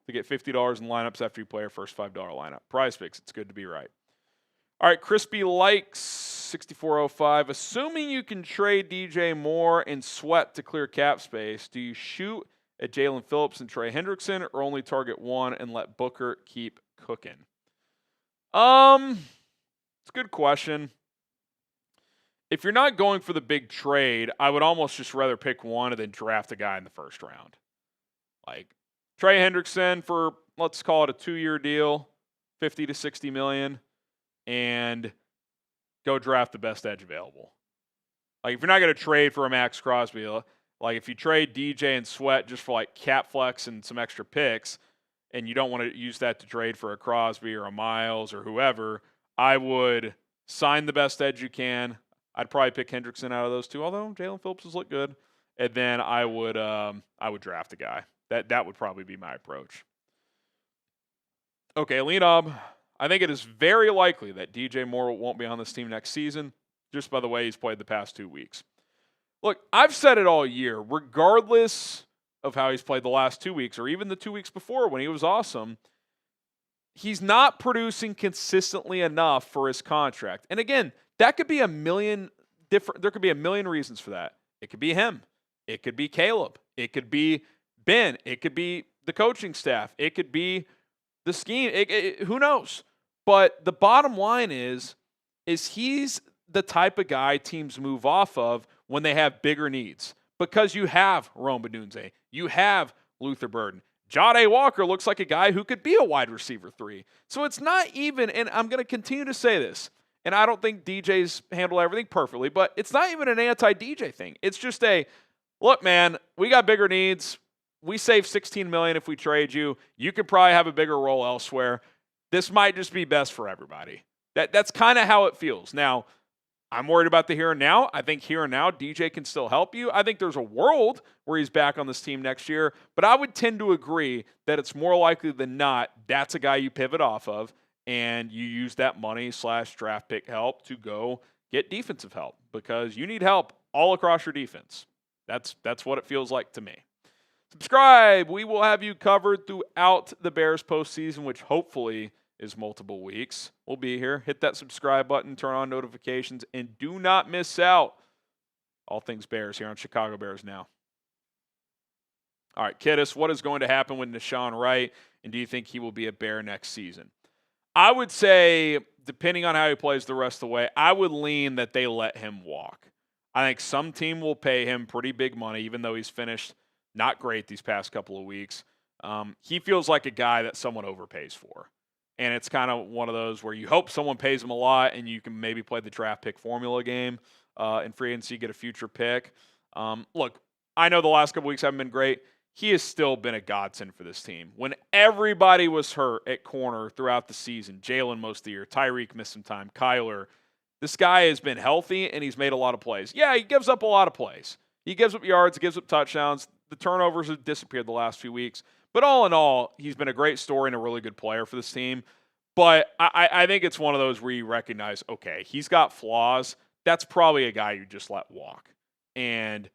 to get $50 in lineups after you play your first $5 lineup. Prize Picks, it's good to be right. All right, Crispy Likes 6405. Assuming you can trade DJ Moore and Sweat to clear cap space, do you shoot at Jalen Phillips and Trey Hendrickson or only target one and let Booker keep cooking? It's a good question. If you're not going for the big trade, I would almost just rather pick one and then draft a guy in the first round. Like Trey Hendrickson for let's call it a 2-year deal, 50 to 60 million, and go draft the best edge available. Like, if you're not going to trade for a Max Crosby, like if you trade DJ and Sweat just for like cap flex and some extra picks, and you don't want to use that to trade for a Crosby or a Miles or whoever, I would sign the best edge you can. I'd probably pick Hendrickson out of those two, although Jalen Phillips has looked good. And then I would draft a guy. That would probably be my approach. Okay, Leanob, I think it is very likely that DJ Moore won't be on this team next season, just by the way he's played the past 2 weeks. Look, I've said it all year, regardless of how he's played the last 2 weeks or even the 2 weeks before when he was awesome, he's not producing consistently enough for his contract. And again, that could be there could be a million reasons for that. It could be him. It could be Caleb. It could be Ben. It could be the coaching staff. It could be the scheme. Who knows? But the bottom line is he's the type of guy teams move off of when they have bigger needs. Because you have Rome Odunze. You have Luther Burden. Jahdae Walker looks like a guy who could be a wide receiver 3. So it's not even, and I'm going to continue to say this, and I don't think DJ's handled everything perfectly, but it's not even an anti-DJ thing. It's just look, man, we got bigger needs. We save $16 million if we trade you. You could probably have a bigger role elsewhere. This might just be best for everybody. That's kind of how it feels. Now, I'm worried about the here and now. I think here and now, DJ can still help you. I think there's a world where he's back on this team next year, but I would tend to agree that it's more likely than not that's a guy you pivot off of and you use that money / draft pick help to go get defensive help because you need help all across your defense. That's what it feels like to me. Subscribe. We will have you covered throughout the Bears postseason, which hopefully is multiple weeks. We'll be here. Hit that subscribe button, turn on notifications, and do not miss out. All things Bears here on Chicago Bears Now. All right, Kiddis, what is going to happen with Nahshon Wright, and do you think he will be a Bear next season? I would say, depending on how he plays the rest of the way, I would lean that they let him walk. I think some team will pay him pretty big money, even though he's finished not great these past couple of weeks. He feels like a guy that someone overpays for. And it's kind of one of those where you hope someone pays him a lot and you can maybe play the draft pick formula game in free agency, get a future pick. Look, I know the last couple weeks haven't been great. He has still been a godsend for this team. When everybody was hurt at corner throughout the season, Jaylon most of the year, Tyrique missed some time, Kyler, this guy has been healthy and he's made a lot of plays. Yeah, he gives up a lot of plays. He gives up yards, gives up touchdowns. The turnovers have disappeared the last few weeks. But all in all, he's been a great story and a really good player for this team. But I think it's one of those where you recognize, okay, he's got flaws. That's probably a guy you just let walk. And,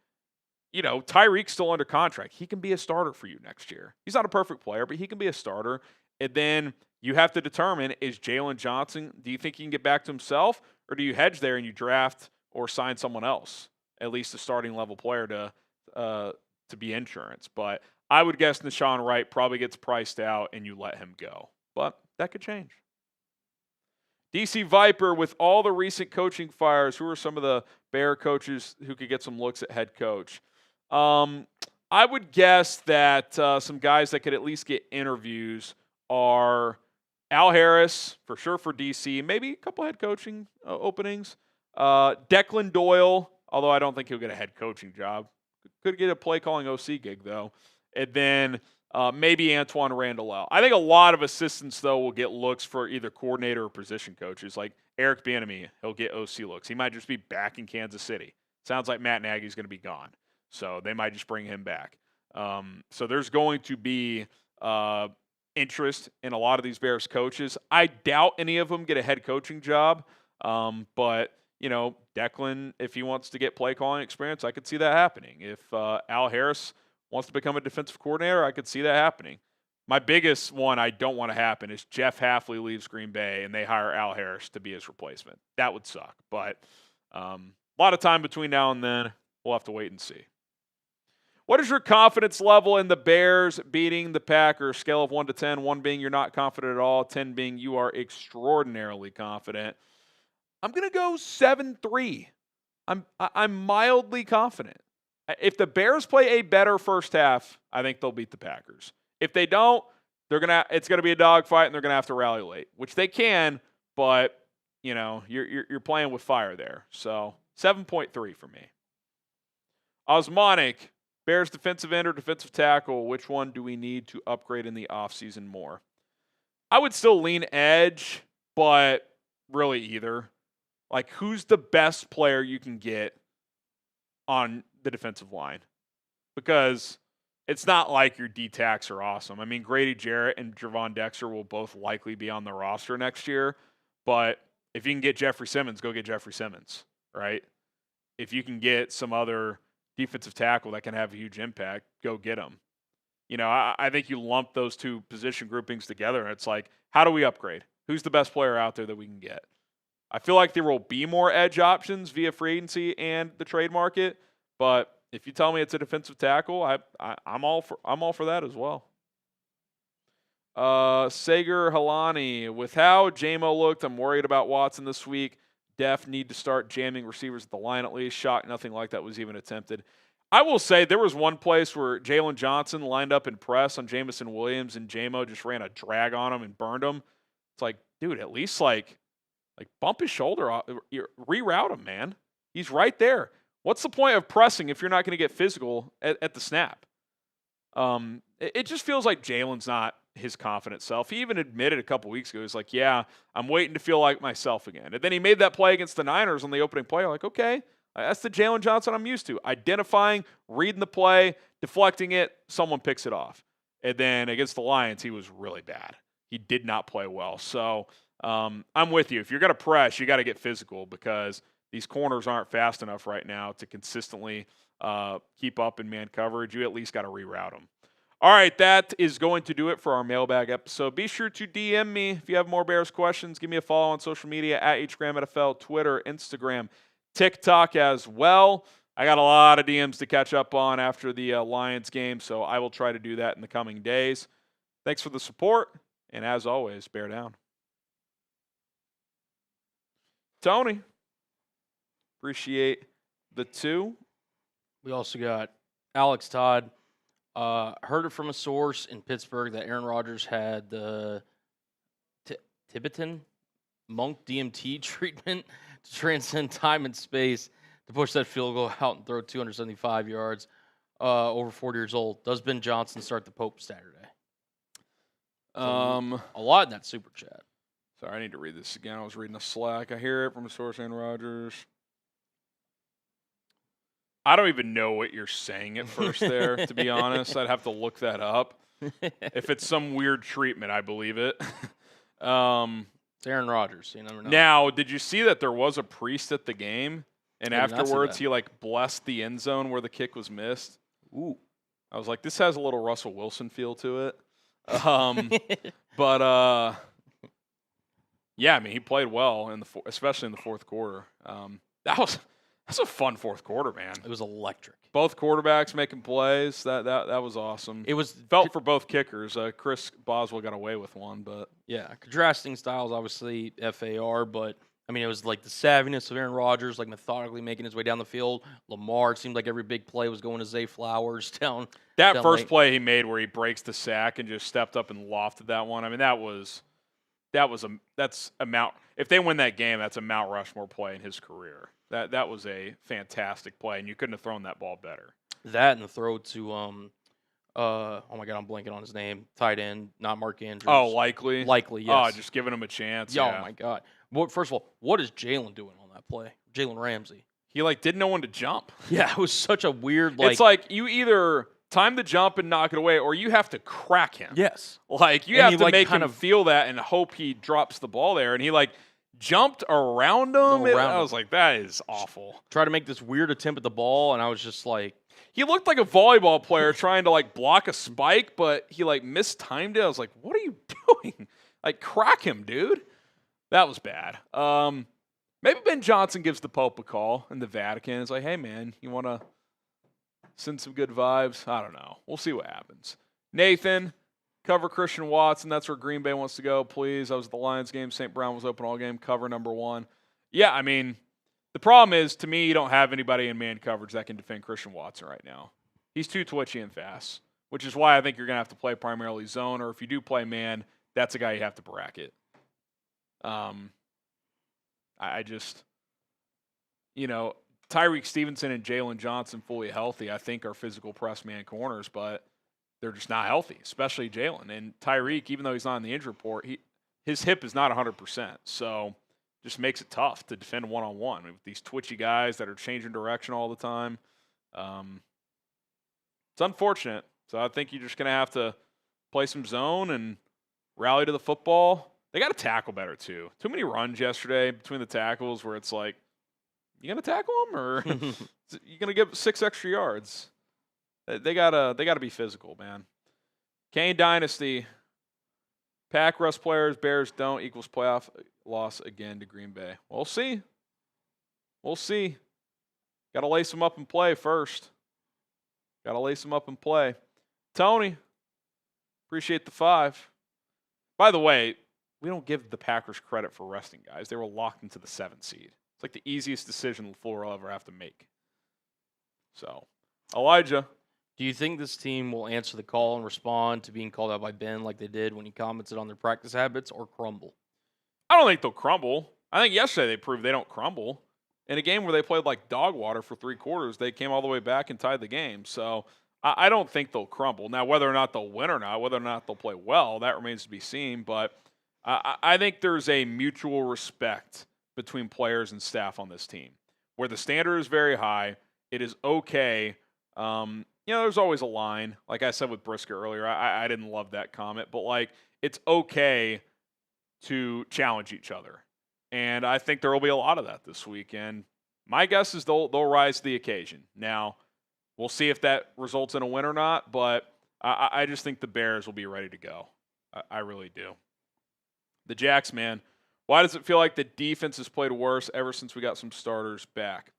Tyreek's still under contract. He can be a starter for you next year. He's not a perfect player, but he can be a starter. And then you have to determine, is Jaylon Johnson, do you think he can get back to himself? Or do you hedge there and you draft or sign someone else, at least a starting level player to be insurance? But I would guess Nahshon Wright probably gets priced out and you let him go. But that could change. DC Viper, with all the recent coaching fires, who are some of the Bear coaches who could get some looks at head coach? I would guess that some guys that could at least get interviews are Al Harris, for sure for DC, maybe a couple head coaching openings. Declan Doyle, although I don't think he'll get a head coaching job. Could get a play calling OC gig, though. And then maybe Antoine Randall. I think a lot of assistants, though, will get looks for either coordinator or position coaches. Like Eric Bieniemy, he'll get OC looks. He might just be back in Kansas City. Sounds like Matt Nagy's going to be gone. So they might just bring him back. So there's going to be interest in a lot of these Bears coaches. I doubt any of them get a head coaching job. But, Declan, if he wants to get play calling experience, I could see that happening. If Al Harris wants to become a defensive coordinator, I could see that happening. My biggest one I don't want to happen is Jeff Hafley leaves Green Bay and they hire Al Harris to be his replacement. That would suck. But a lot of time between now and then. We'll have to wait and see. What is your confidence level in the Bears beating the Packers? Scale of 1 to 10, 1 being you're not confident at all, 10 being you are extraordinarily confident. I'm going to go 7-3. I'm mildly confident. If the Bears play a better first half, I think they'll beat the Packers. If they don't, it's gonna be a dogfight, and they're gonna have to rally late, which they can, but you're playing with fire there. So 7.3 for me. Osmonic, Bears defensive end or defensive tackle, which one do we need to upgrade in the offseason more? I would still lean edge, but really either. Like, who's the best player you can get on the defensive line? Because it's not like your D-tacks are awesome. I mean, Grady Jarrett and Javon Dexter will both likely be on the roster next year, but if you can get Jeffrey Simmons, go get Jeffrey Simmons, right? If you can get some other defensive tackle that can have a huge impact, go get him. I think you lump those two position groupings together, and it's like, how do we upgrade? Who's the best player out there that we can get? I feel like there will be more edge options via free agency and the trade market, but if you tell me it's a defensive tackle, I'm all for that as well. Sager Halani, with how JMO looked, I'm worried about Watson this week. Def need to start jamming receivers at the line at least. Shocked nothing like that was even attempted. I will say there was one place where Jaylon Johnson lined up in press on Jamison Williams, and JMO just ran a drag on him and burned him. It's like, dude, at least like bump his shoulder off, reroute him, man. He's right there. What's the point of pressing if you're not going to get physical at the snap? It just feels like Jalen's not his confident self. He even admitted a couple weeks ago, he's like, yeah, I'm waiting to feel like myself again. And then he made that play against the Niners on the opening play. Like, okay, that's the Jaylon Johnson I'm used to. Identifying, reading the play, deflecting it, someone picks it off. And then against the Lions, he was really bad. He did not play well. So I'm with you. If you're going to press, you got to get physical because these corners aren't fast enough right now to consistently keep up in man coverage. You at least got to reroute them. All right, that is going to do it for our mailbag episode. Be sure to DM me if you have more Bears questions. Give me a follow on social media at HGramNFL, Twitter, Instagram, TikTok as well. I got a lot of DMs to catch up on after the Lions game, so I will try to do that in the coming days. Thanks for the support, and as always, bear down. Tony, appreciate the 2. We also got Alex Todd. Heard it from a source in Pittsburgh that Aaron Rodgers had the Tibetan monk DMT treatment to transcend time and space to push that field goal out and throw 275 yards over 40 years old. Does Ben Johnson start the Pope Saturday? A lot in that super chat. Sorry, I need to read this again. I was reading a Slack. I hear it from a source, Aaron Rodgers. I don't even know what you're saying at first there, to be honest. I'd have to look that up. If it's some weird treatment, I believe it. It's Aaron Rodgers. You never know. Now, did you see that there was a priest at the game, and afterwards he blessed the end zone where the kick was missed? Ooh. I was like, this has a little Russell Wilson feel to it. But yeah, I mean, he played well especially in the fourth quarter. That's a fun fourth quarter, man. It was electric. Both quarterbacks making plays. That was awesome. It was felt for both kickers. Chris Boswell got away with one, but yeah, contrasting styles. Obviously, FAR, but I mean, it was like the savviness of Aaron Rodgers, like methodically making his way down the field. Lamar, it seemed like every big play was going to Zay Flowers down. That first play he made where he breaks the sack and just stepped up and lofted that one. I mean, that's a Mount. If they win that game, that's a Mount Rushmore play in his career. That was a fantastic play, and you couldn't have thrown that ball better. That and the throw to oh my God, I'm blanking on his name. Tight end, not Mark Andrews. Oh, Likely, yes. Oh, just giving him a chance. Yeah. Oh my God. Well, first of all, what is Jaylon doing on that play? Jalen Ramsey. He didn't know when to jump. Yeah, it was such a weird It's like you either time the jump and knock it away, or you have to crack him. Yes. You have to make him feel that and hope he drops the ball there, and he jumped around him. I was like, that is awful. Try to make this weird attempt at the ball, and I was just like, he looked like a volleyball player trying to block a spike, but he mistimed it. I was like, what are you doing? Crack him, dude. That was bad. Maybe Ben Johnson gives the Pope a call in the Vatican. It's like, hey man, you want to send some good vibes? I don't know. We'll see what happens. Nathan, cover Christian Watson. That's where Green Bay wants to go, please. I was at the Lions game. St. Brown was open all game. Cover number 1. Yeah, I mean, the problem is, to me, you don't have anybody in man coverage that can defend Christian Watson right now. He's too twitchy and fast. which is why I think you're going to have to play primarily zone, or if you do play man, that's a guy you have to bracket. I just, Tyrique Stevenson and Jaylon Johnson fully healthy, I think are physical press man corners, but they're just not healthy, especially Jaylon. And Tyrique, even though he's not in the injury report, his hip is not 100%. So just makes it tough to defend one-on-one with these twitchy guys that are changing direction all the time. It's unfortunate. So I think you're just going to have to play some zone and rally to the football. They got to tackle better, too. Too many runs yesterday between the tackles where it's like, you going to tackle them or you going to give 6 extra yards? They gotta be physical, man. Kane Dynasty. Pack Russ players, Bears don't equals playoff loss again to Green Bay. We'll see. We'll see. Got to lace them up and play first. Got to lace them up and play. Tony, appreciate the 5. By the way, we don't give the Packers credit for resting guys. They were locked into the 7th seed. It's like the easiest decision LaFleur will ever have to make. So, Elijah. Do you think this team will answer the call and respond to being called out by Ben like they did when he commented on their practice habits, or crumble? I don't think they'll crumble. I think yesterday they proved they don't crumble. In a game where they played like dog water for 3 quarters, they came all the way back and tied the game. So I don't think they'll crumble. Now, whether or not they'll win or not, whether or not they'll play well, that remains to be seen. But I think there's a mutual respect between players and staff on this team, where the standard is very high. It is okay. There's always a line. Like I said with Brisker earlier, I didn't love that comment, but like it's okay to challenge each other. And I think there will be a lot of that this week. And my guess is they'll rise to the occasion. Now, we'll see if that results in a win or not, but I just think the Bears will be ready to go. I really do. The Jacks, man, why does it feel like the defense has played worse ever since we got some starters back?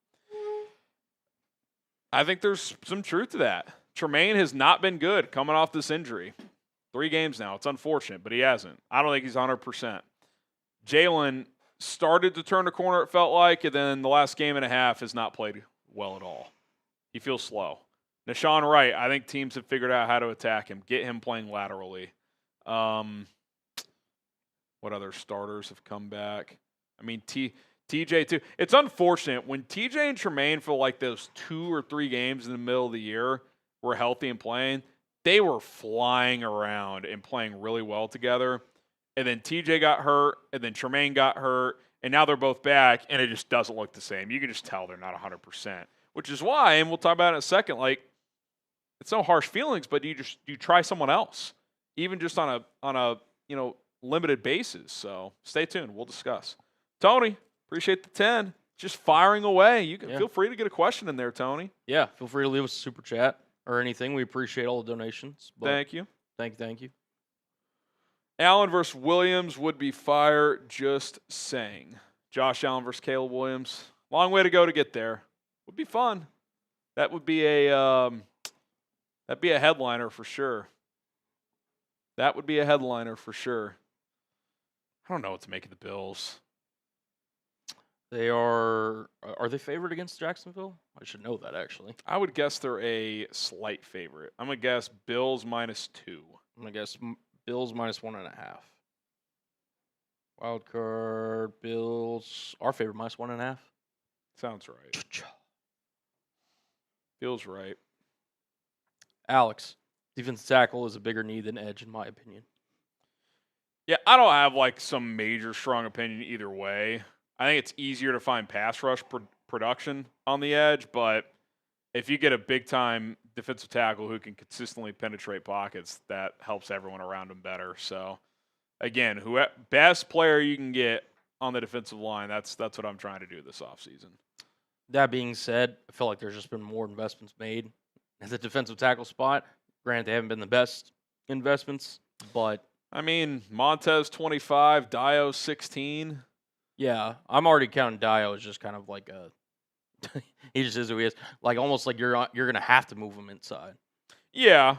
I think there's some truth to that. Tremaine has not been good coming off this injury. 3 games now. It's unfortunate, but he hasn't. I don't think he's 100%. Jaylon started to turn the corner, it felt like, and then the last game and a half has not played well at all. He feels slow. Nahshon Wright, I think teams have figured out how to attack him, get him playing laterally. What other starters have come back? I mean, TJ too. It's unfortunate when TJ and Tremaine for like those 2 or 3 games in the middle of the year were healthy and playing. They were flying around and playing really well together. And then TJ got hurt, and then Tremaine got hurt, and now they're both back, and it just doesn't look the same. You can just tell they're not 100%, which is why, and we'll talk about it in a second, like, it's no harsh feelings, but you try someone else, even just on a limited basis. So stay tuned. We'll discuss. Tony, appreciate the 10. Just firing away. You can feel free to get a question in there, Tony. Yeah, feel free to leave us a super chat or anything. We appreciate all the donations. Thank you. Thank you. Allen versus Williams would be fire, just saying. Josh Allen versus Caleb Williams. Long way to go to get there. Would be fun. That would be a headliner for sure. That would be a headliner for sure. I don't know what to make of the Bills. They are they favored against Jacksonville? I should know that, actually. I would guess they're a slight favorite. I'm going to guess Bills -2. I'm going to guess Bills -1.5. Wild card, Bills, our favorite -1.5. Sounds right. Feels right. Alex, defensive tackle is a bigger need than edge, in my opinion. Yeah, I don't have like some major strong opinion either way. I think it's easier to find pass rush production on the edge, but if you get a big-time defensive tackle who can consistently penetrate pockets, that helps everyone around him better. So, again, best player you can get on the defensive line, that's what I'm trying to do this offseason. That being said, I feel like there's just been more investments made at the defensive tackle spot. Granted, they haven't been the best investments, but... I mean, Montez 25, Dio 16. Yeah, I'm already counting Dio as just kind of like a... he just is who he is. Like, almost like you're going to have to move him inside. Yeah.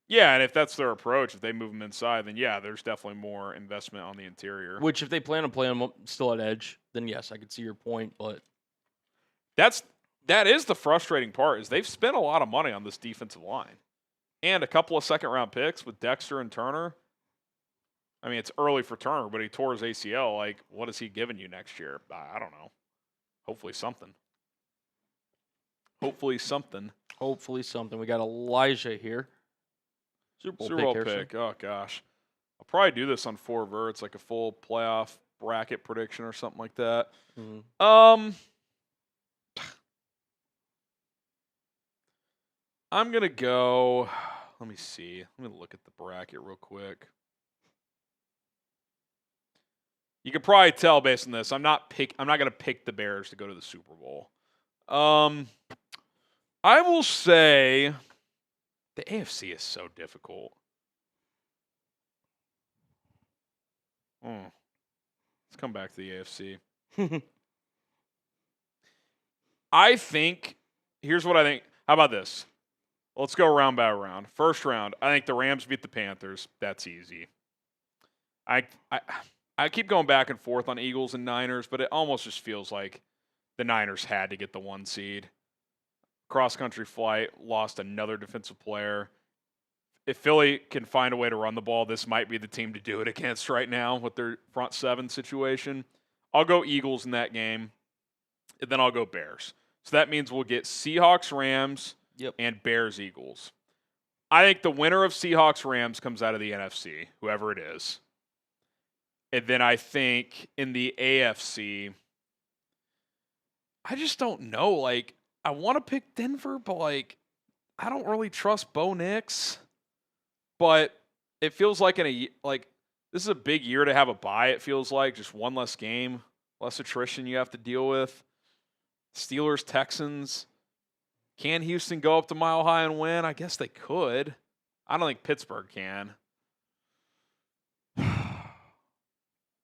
Yeah, and if that's their approach, if they move him inside, then yeah, there's definitely more investment on the interior. Which, if they plan on playing him still at edge, then yes, I could see your point, but... That is the frustrating part, is they've spent a lot of money on this defensive line. and a couple of second-round picks with Dexter and Turner. I mean, it's early for Turner, but he tore his ACL. Like, what is he giving you next year? I don't know. Hopefully something. Hopefully something. We got Elijah here. Super Bowl pick. Oh, gosh. I'll probably do this on 4 verts, like a full playoff bracket prediction or something like that. Mm-hmm. I'm going to go. Let me see. Let me look at the bracket real quick. You can probably tell based on this. I'm not going to pick the Bears to go to the Super Bowl. I will say the AFC is so difficult. Let's come back to the AFC. I think, here's what I think. How about this? Let's go round by round. First round, I think the Rams beat the Panthers. That's easy. I keep going back and forth on Eagles and Niners, but it almost just feels like the Niners had to get the 1 seed. Cross-country flight, lost another defensive player. If Philly can find a way to run the ball, this might be the team to do it against right now with their front 7 situation. I'll go Eagles in that game, and then I'll go Bears. So that means we'll get Seahawks-Rams and Bears-Eagles. I think the winner of Seahawks-Rams comes out of the NFC, whoever it is. And then I think in the AFC, I just don't know. Like, I want to pick Denver, but, like, I don't really trust Bo Nix. But it feels like this is a big year to have a bye, it feels like. Just one less game, less attrition you have to deal with. Steelers, Texans. Can Houston go up to Mile High and win? I guess they could. I don't think Pittsburgh can.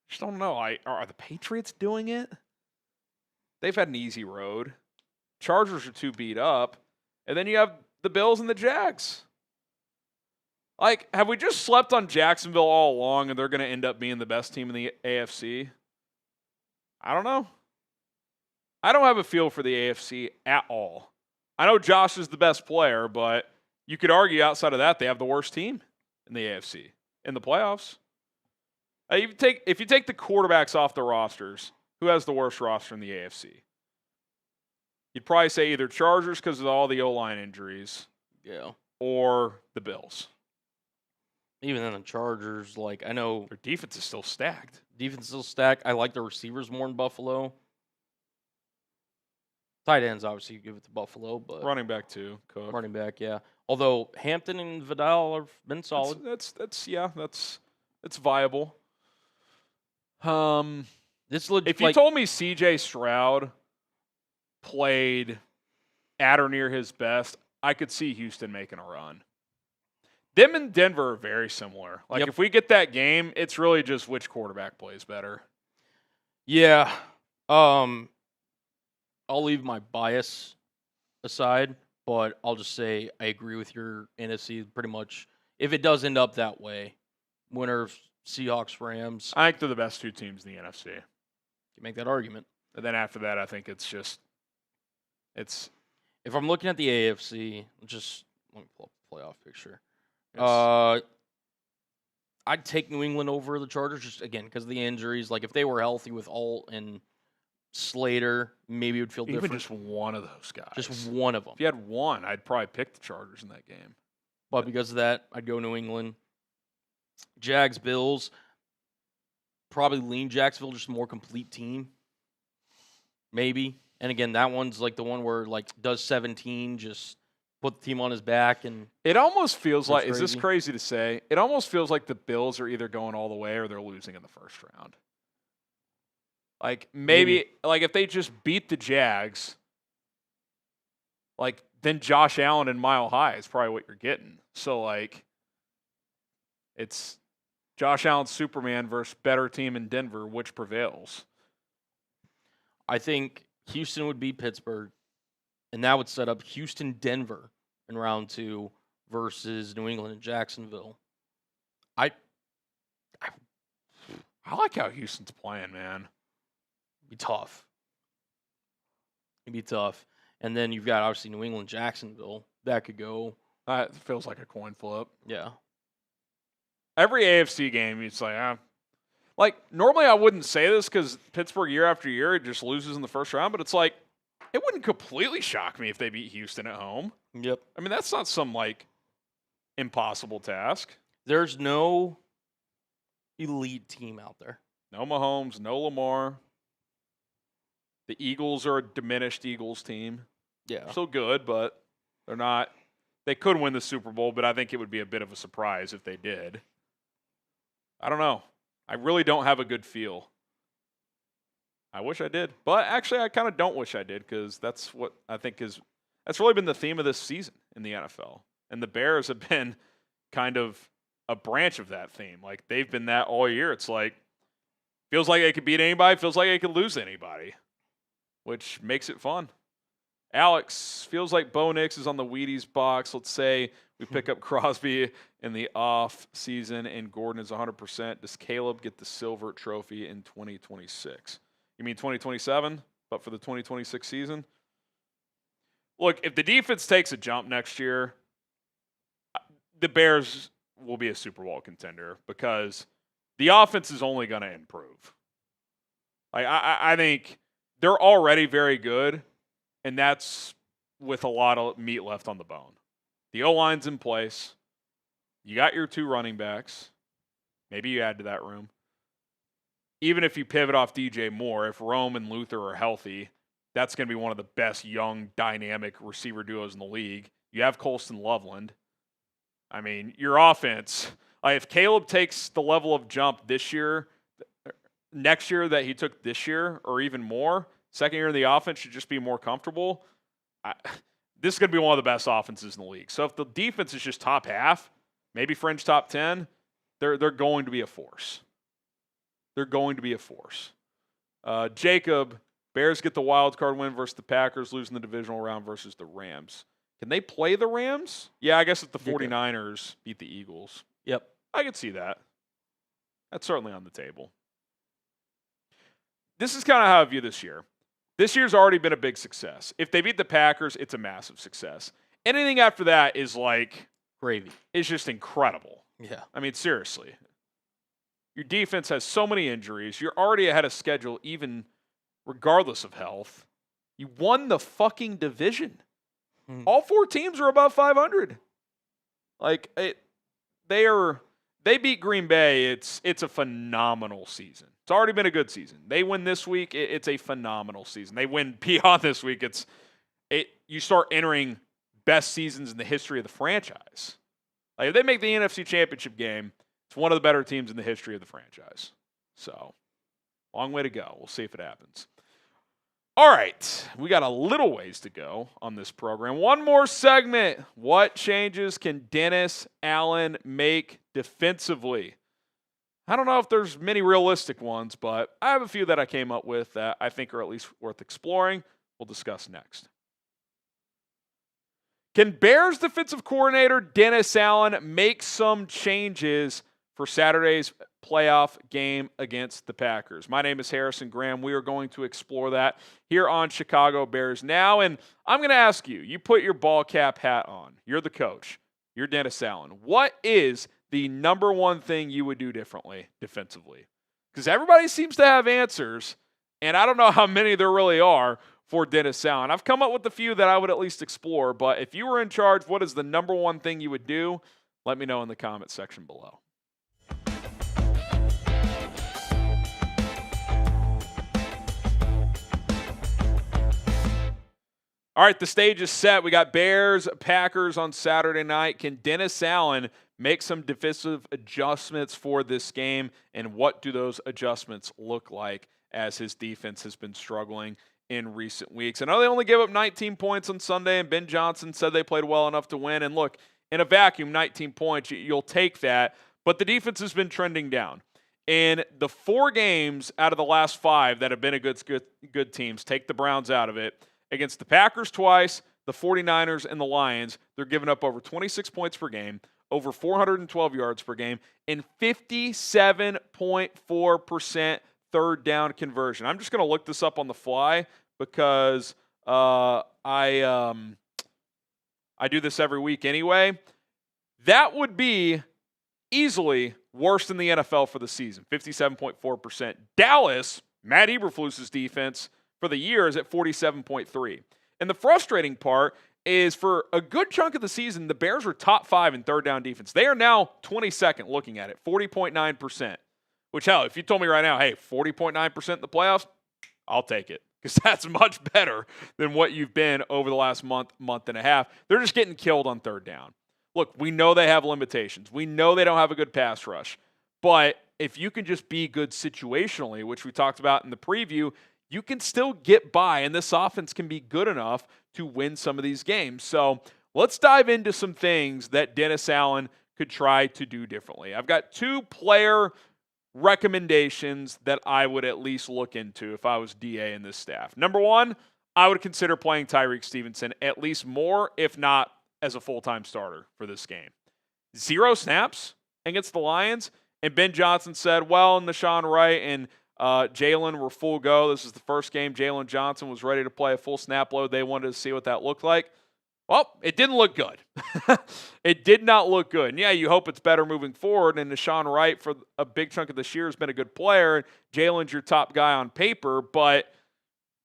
Just don't know. Are the Patriots doing it? They've had an easy road. Chargers are too beat up. And then you have the Bills and the Jags. Like, have we just slept on Jacksonville all along and they're going to end up being the best team in the AFC? I don't know. I don't have a feel for the AFC at all. I know Josh is the best player, but you could argue outside of that, they have the worst team in the AFC in the playoffs. If you take the quarterbacks off the rosters, who has the worst roster in the AFC? You'd probably say either Chargers because of all the O-line injuries, or the Bills. Even then, the Chargers, like, I know their defense is still stacked. I like the receivers more in Buffalo. Tight ends, obviously, you give it to Buffalo, but running back too. Cook. Running back, yeah. Although Hampton and Vidal have been solid. That's viable. If you told me C.J. Stroud played at or near his best, I could see Houston making a run. Them and Denver are very similar. Like, if we get that game, it's really just which quarterback plays better. Yeah. I'll leave my bias aside, but I'll just say I agree with your NFC pretty much. If it does end up that way, winner of Seahawks, Rams. I think they're the best 2 teams in the NFC. You make that argument. And then after that, I think it's. If I'm looking at the AFC, just let me pull up the playoff picture. I'd take New England over the Chargers, just again because of the injuries. Like, if they were healthy with Alt and Slater, maybe it would feel different. Even just one of those guys. Just one of them. If you had one, I'd probably pick the Chargers in that game. But because of that, I'd go New England. Jags, Bills. Probably lean Jacksonville, just a more complete team. Maybe. And again, that one's like the one where, like, does 17, just put the team on his back. And it almost feels like, is this crazy to say? It almost feels like the Bills are either going all the way or they're losing in the first round. Like, maybe. Like, if they just beat the Jags, like, then Josh Allen and Mile High is probably what you're getting. So, like, it's Josh Allen's Superman versus better team in Denver. Which prevails? I think Houston would beat Pittsburgh, and that would set up Houston-Denver in round 2 versus New England and Jacksonville. I like how Houston's playing, man. It'd be tough. And then you've got, obviously, New England, Jacksonville. That could go It feels like a coin flip. Yeah. Every AFC game, it's like, normally I wouldn't say this because Pittsburgh year after year, it just loses in the first round, but it's like, it wouldn't completely shock me if they beat Houston at home. Yep. I mean, that's not some, impossible task. There's no elite team out there. No Mahomes, no Lamar. The Eagles are a diminished Eagles team. Yeah. Still good, but they're not. They could win the Super Bowl, but I think it would be a bit of a surprise if they did. I don't know. I really don't have a good feel. I wish I did. But actually, I kind of don't wish I did because that's what I think that's really been the theme of this season in the NFL. And the Bears have been kind of a branch of that theme. Like, they've been that all year. It's like, feels like they could beat anybody, feels like they could lose anybody, which makes it fun. Alex, feels like Bo Nix is on the Wheaties box. Let's say we pick up Crosby in the off season and Gordon is 100%. Does Caleb get the silver trophy in 2026? You mean 2027, but for the 2026 season? Look, if the defense takes a jump next year, the Bears will be a Super Bowl contender because the offense is only going to improve. I think they're already very good, and that's with a lot of meat left on the bone. The O-line's in place. You got your 2 running backs. Maybe you add to that room. Even if you pivot off DJ Moore, if Rome and Luther are healthy, that's going to be one of the best young, dynamic receiver duos in the league. You have Colston Loveland. I mean, your offense, if Caleb takes the level of jump this year, next year that he took this year, or even more, second year in the offense should just be more comfortable. This is going to be one of the best offenses in the league. So if the defense is just top half, maybe fringe top 10, they're going to be a force. They're going to be a force. Jacob, Bears get the wild card win versus the Packers, losing the divisional round versus the Rams. Can they play the Rams? Yeah, I guess if the 49ers beat the Eagles. Yep. I could see that. That's certainly on the table. This is kind of how I view this year. This year's already been a big success. If they beat the Packers, it's a massive success. Anything after that is like gravy. It's just incredible. Yeah. I mean, seriously. Your defense has so many injuries. You're already ahead of schedule, even regardless of health. You won the fucking division. All 4 teams are above 500. They beat Green Bay. It's a phenomenal season. It's already been a good season. They win this week. It's a phenomenal season. They win beyond this week. You start entering best seasons in the history of the franchise. If they make the NFC Championship game, it's one of the better teams in the history of the franchise. So, long way to go. We'll see if it happens. All right, we got a little ways to go on this program. One more segment. What changes can Dennis Allen make defensively? I don't know if there's many realistic ones, but I have a few that I came up with that I think are at least worth exploring. We'll discuss next. Can Bears defensive coordinator Dennis Allen make some changes for Saturday's playoff game against the Packers? My name is Harrison Graham. We are going to explore that here on Chicago Bears Now. And I'm going to ask you, you put your ball cap hat on. You're the coach. You're Dennis Allen. What is the number one thing you would do differently defensively? Because everybody seems to have answers, and I don't know how many there really are for Dennis Allen. I've come up with a few that I would at least explore, but if you were in charge, what is the number one thing you would do? Let me know in the comment section below. All right, the stage is set. We got Bears, Packers on Saturday night. Can Dennis Allen make some defensive adjustments for this game, and what do those adjustments look like as his defense has been struggling in recent weeks? I know they only gave up 19 points on Sunday, and Ben Johnson said they played well enough to win. And look, in a vacuum, 19 points, you'll take that, but the defense has been trending down. In the 4 games out of the last 5 that have been good teams, take the Browns out of it, against the Packers twice, the 49ers, and the Lions, they're giving up over 26 points per game, over 412 yards per game, and 57.4% third down conversion. I'm just going to look this up on the fly because I I do this every week anyway. That would be easily worse than the NFL for the season, 57.4%. Dallas, Matt Eberflus's defense for the year is at 47.3%. And the frustrating part is for a good chunk of the season, the Bears were top 5 in third down defense. They are now 22nd looking at it, 40.9%. Which, hell, if you told me right now, hey, 40.9% in the playoffs, I'll take it. Because that's much better than what you've been over the last month and a half. They're just getting killed on third down. Look, we know they have limitations. We know they don't have a good pass rush. But if you can just be good situationally, which we talked about in the preview, you can still get by, and this offense can be good enough to win some of these games. So let's dive into some things that Dennis Allen could try to do differently. I've got 2 player recommendations that I would at least look into if I was DA in this staff. Number 1, I would consider playing Tyrique Stevenson at least more, if not as a full-time starter for this game. 0 snaps against the Lions, and Ben Johnson said, well, Nahshon Wright and Jaylon were full go. This is the first game Jaylon Johnson was ready to play a full snap load. They wanted to see what that looked like. Well, it didn't look good. It did not look good. And yeah, you hope it's better moving forward. And Nahshon Wright, for a big chunk of this year, has been a good player. Jalen's your top guy on paper, but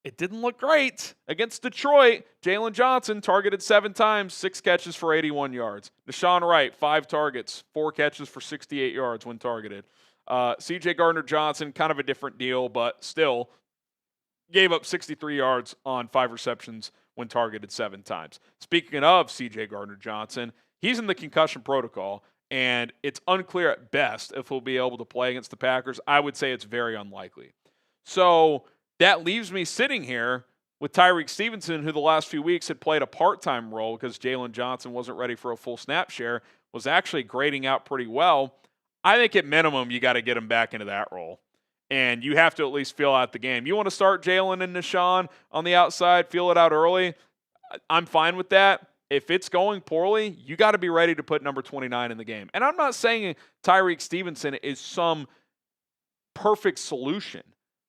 it didn't look great. Against Detroit, Jaylon Johnson targeted 7 times, 6 catches for 81 yards. Nahshon Wright, 5 targets, 4 catches for 68 yards when targeted. CJ Gardner-Johnson, kind of a different deal, but still gave up 63 yards on 5 receptions when targeted 7 times. Speaking of CJ Gardner-Johnson, he's in the concussion protocol, and it's unclear at best if he'll be able to play against the Packers. I would say it's very unlikely. So that leaves me sitting here with Tyrique Stevenson, who the last few weeks had played a part-time role because Jaylon Johnson wasn't ready for a full snap share, was actually grading out pretty well. I think at minimum you got to get him back into that role. And you have to at least feel out the game. You want to start Jaylon and Nahshon on the outside, feel it out early. I'm fine with that. If it's going poorly, you got to be ready to put number 29 in the game. And I'm not saying Tyrique Stevenson is some perfect solution,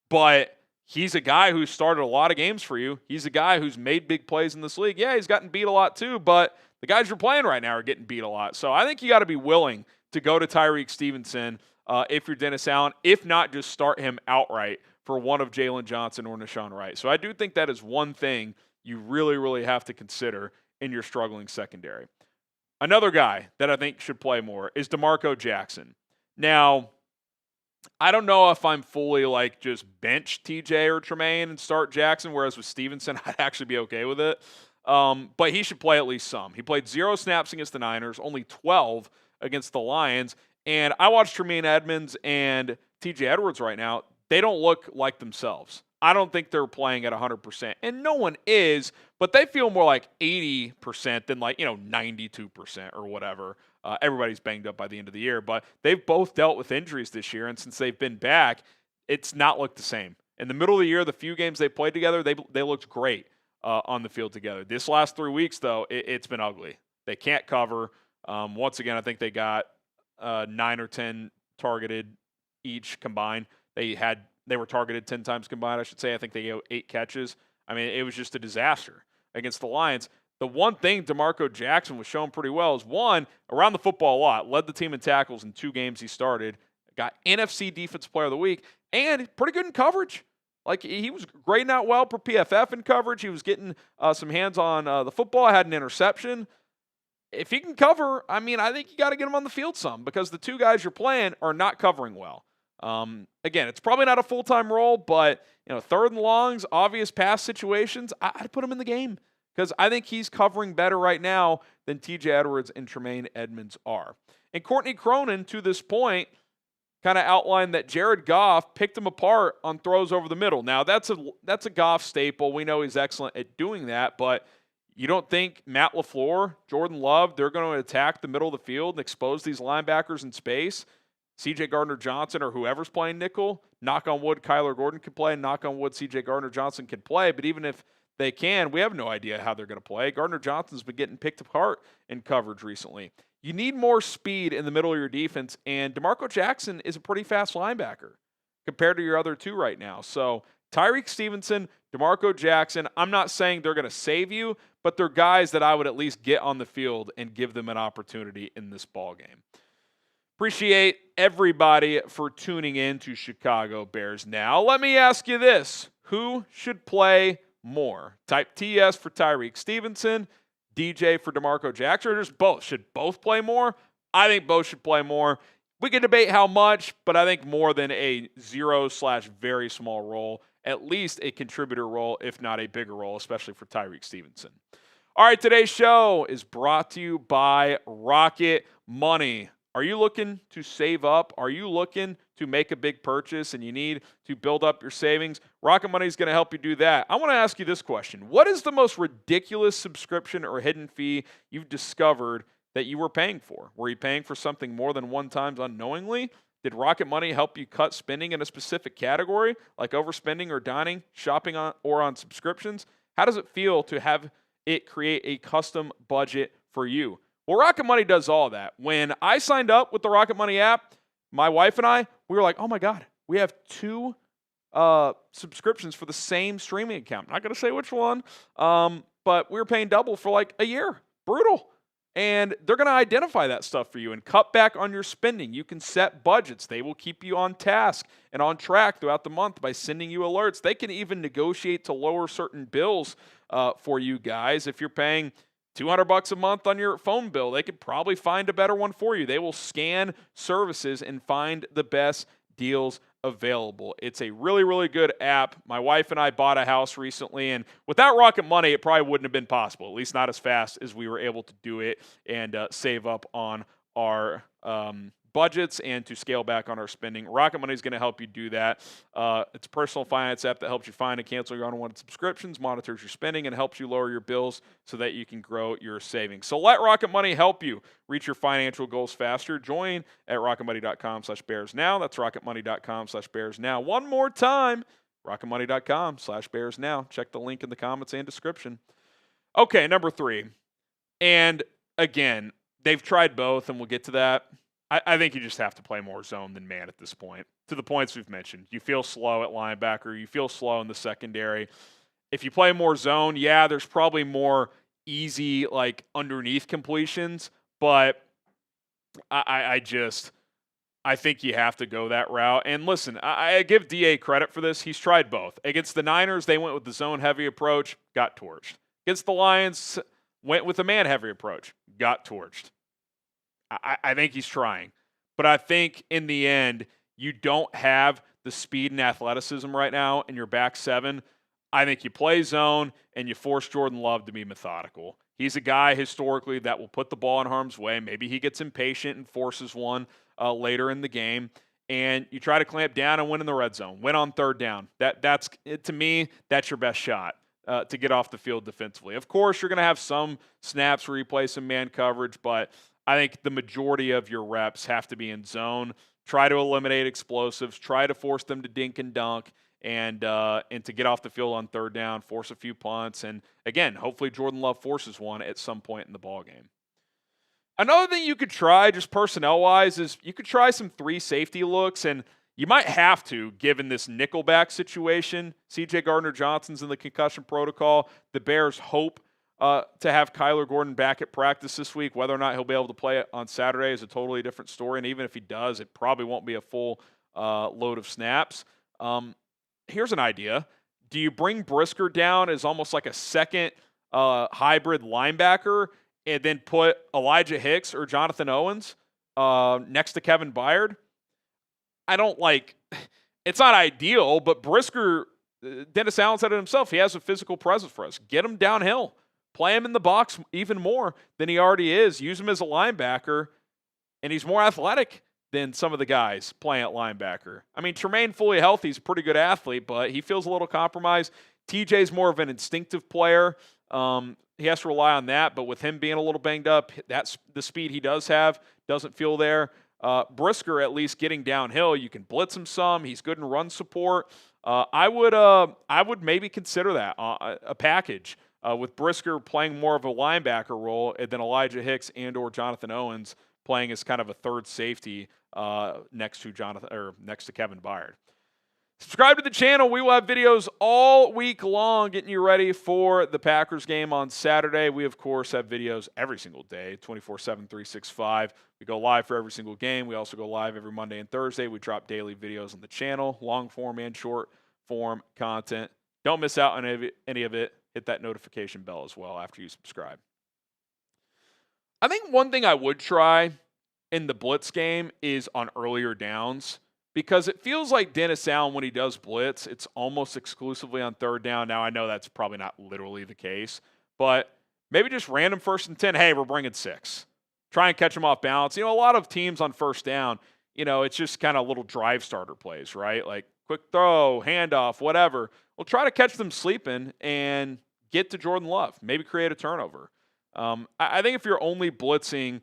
but he's a guy who started a lot of games for you. He's a guy who's made big plays in this league. Yeah, he's gotten beat a lot too, but the guys you're playing right now are getting beat a lot. So I think you got to be willing to go to Tyrique Stevenson if you're Dennis Allen. If not, just start him outright for one of Jaylon Johnson or Nahshon Wright. So I do think that is one thing you really, really have to consider in your struggling secondary. Another guy that I think should play more is DeMarco Jackson. Now, I don't know if I'm fully just bench TJ or Tremaine and start Jackson, whereas with Stevenson, I'd actually be okay with it. But he should play at least some. He played 0 snaps against the Niners, only 12 against the Lions. And I watched Tremaine Edmonds and TJ Edwards right now. They don't look like themselves. I don't think they're playing at 100%. And no one is, but they feel more like 80% than 92% or whatever. Everybody's banged up by the end of the year. But they've both dealt with injuries this year. And since they've been back, it's not looked the same. In the middle of the year, the few games they played together, they looked great on the field together. This last 3 weeks, though, it's been ugly. They can't cover. Once again, I think they got 9 or 10 targeted each combined. They were targeted 10 times combined, I should say. I think they got 8 catches. I mean, it was just a disaster against the Lions. The one thing DeMarco Jackson was showing pretty well is, one, around the football a lot, led the team in tackles in 2 games he started, got NFC Defensive Player of the Week, and pretty good in coverage. He was grading out well per PFF in coverage. He was getting some hands on the football. Had an interception. If he can cover, I think you got to get him on the field some, because the 2 guys you're playing are not covering well. Again, it's probably not a full-time role, but 3rd and longs, obvious pass situations, I'd put him in the game, because I think he's covering better right now than TJ Edwards and Tremaine Edmonds are. And Courtney Cronin, to this point, kind of outlined that Jared Goff picked him apart on throws over the middle. Now, that's a Goff staple. We know he's excellent at doing that, but you don't think Matt LaFleur, Jordan Love, they're going to attack the middle of the field and expose these linebackers in space? CJ Gardner-Johnson or whoever's playing nickel, knock on wood, Kyler Gordon can play, knock on wood, CJ Gardner-Johnson can play, but even if they can, we have no idea how they're going to play. Gardner-Johnson's been getting picked apart in coverage recently. You need more speed in the middle of your defense, and DeMarco Jackson is a pretty fast linebacker compared to your other 2 right now. So Tyrique Stevenson, DeMarco Jackson, I'm not saying they're going to save you, but they're guys that I would at least get on the field and give them an opportunity in this ball game. Appreciate everybody for tuning in to Chicago Bears Now. Let me ask you this. Who should play more? Type TS for Tyrique Stevenson, DJ for DeMarco Jackson, or just both? Should both play more? I think both should play more. We can debate how much, but I think more than a 0/very small role, at least a contributor role, if not a bigger role, especially for Tyrique Stevenson. All right, today's show is brought to you by Rocket Money. Are you looking to save up? Are you looking to make a big purchase and you need to build up your savings? Rocket Money is going to help you do that. I want to ask you this question. What is the most ridiculous subscription or hidden fee you've discovered that you were paying for? Were you paying for something more than one time unknowingly? Did Rocket Money help you cut spending in a specific category, like overspending or dining, shopping on subscriptions? How does it feel to have it create a custom budget for you? Well, Rocket Money does all that. When I signed up with the Rocket Money app, my wife and I, we were like, oh my God, we have two subscriptions for the same streaming account. I'm not going to say which one, but we were paying double for like a year. Brutal. And they're going to identify that stuff for you and cut back on your spending. You can set budgets. They will keep you on task and on track throughout the month by sending you alerts. They can even negotiate to lower certain bills for you guys. If you're paying $200 a month on your phone bill, they could probably find a better one for you. They will scan services and find the best deals available. It's a really, really good app. My wife and I bought a house recently, and without Rocket Money, it probably wouldn't have been possible, at least not as fast as we were able to do it and save up on our budgets and to scale back on our spending. Rocket Money is going to help you do that. It's a personal finance app that helps you find and cancel your unwanted subscriptions, monitors your spending, and helps you lower your bills so that you can grow your savings. So let Rocket Money help you reach your financial goals faster. Join at rocketmoney.com/bearsnow. That's rocketmoney.com/bearsnow. One more time, rocketmoney.com/bearsnow. Check the link in the comments and description. Okay, number 3. And again, they've tried both, and we'll get to that. I think you just have to play more zone than man at this point. To the points we've mentioned, you feel slow at linebacker, you feel slow in the secondary. If you play more zone, yeah, there's probably more easy, like, underneath completions, but I think you have to go that route. And listen, I give DA credit for this. He's tried both. Against the Niners, they went with the zone-heavy approach, got torched. Against the Lions, went with the man-heavy approach, got torched. I think he's trying. But I think in the end, you don't have the speed and athleticism right now in your back seven. I think you play zone and you force Jordan Love to be methodical. He's a guy historically that will put the ball in harm's way. Maybe he gets impatient and forces one later in the game. And you try to clamp down and win in the red zone. Win on third down. That's to me, that's your best shot to get off the field defensively. Of course, you're going to have some snaps where you play some man coverage, but I think the majority of your reps have to be in zone. Try to eliminate explosives. Try to force them to dink and dunk, and to get off the field on third down. Force a few punts, and again, hopefully Jordan Love forces one at some point in the ball game. Another thing you could try, just personnel-wise, is you could try some 3 safety looks, and you might have to, given this nickelback situation. CJ Gardner-Johnson's in the concussion protocol. The Bears hope to have Kyler Gordon back at practice this week. Whether or not he'll be able to play it on Saturday is a totally different story, and even if he does, it probably won't be a full load of snaps. Here's an idea. Do you bring Brisker down as almost like a second hybrid linebacker and then put Elijah Hicks or Jonathan Owens next to Kevin Byard? I don't like – it's not ideal, but Brisker, Dennis Allen said it himself, he has a physical presence for us. Get him downhill. Play him in the box even more than he already is. Use him as a linebacker, and he's more athletic than some of the guys playing at linebacker. I mean, Tremaine, fully healthy, is a pretty good athlete, but he feels a little compromised. TJ's more of an instinctive player. He has to rely on that, but with him being a little banged up, that's the speed he does have doesn't feel there. Brisker, at least getting downhill, you can blitz him some. He's good in run support. I would maybe consider that a package. With Brisker playing more of a linebacker role, and then Elijah Hicks and or Jonathan Owens playing as kind of a third safety next to Kevin Byard. Subscribe to the channel. We will have videos all week long getting you ready for the Packers game on Saturday. We, of course, have videos every single day, 24/7, 365. We go live for every single game. We also go live every Monday and Thursday. We drop daily videos on the channel, long form and short form content. Don't miss out on any of it. Hit that notification bell as well after you subscribe. I think one thing I would try in the blitz game is on earlier downs, because it feels like Dennis Allen, when he does blitz, it's almost exclusively on third down. Now, I know that's probably not literally the case, but maybe just random 1st and 10, hey, we're bringing 6. Try and catch them off balance. A lot of teams on first down, it's just kind of little drive starter plays, right? Like quick throw, handoff, whatever. We'll try to catch them sleeping and get to Jordan Love, maybe create a turnover. I think if you're only blitzing,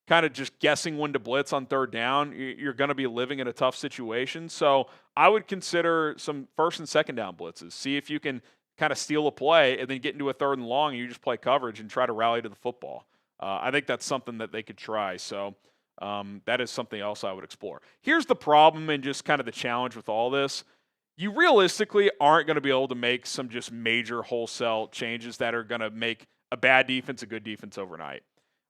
kind of just guessing when to blitz on third down, you're going to be living in a tough situation. So I would consider some 1st and 2nd down blitzes. See if you can kind of steal a play and then get into a 3rd and long and you just play coverage and try to rally to the football. I think that's something that they could try. So that is something else I would explore. Here's the problem and just kind of the challenge with all this. You realistically aren't going to be able to make some just major wholesale changes that are going to make a bad defense a good defense overnight.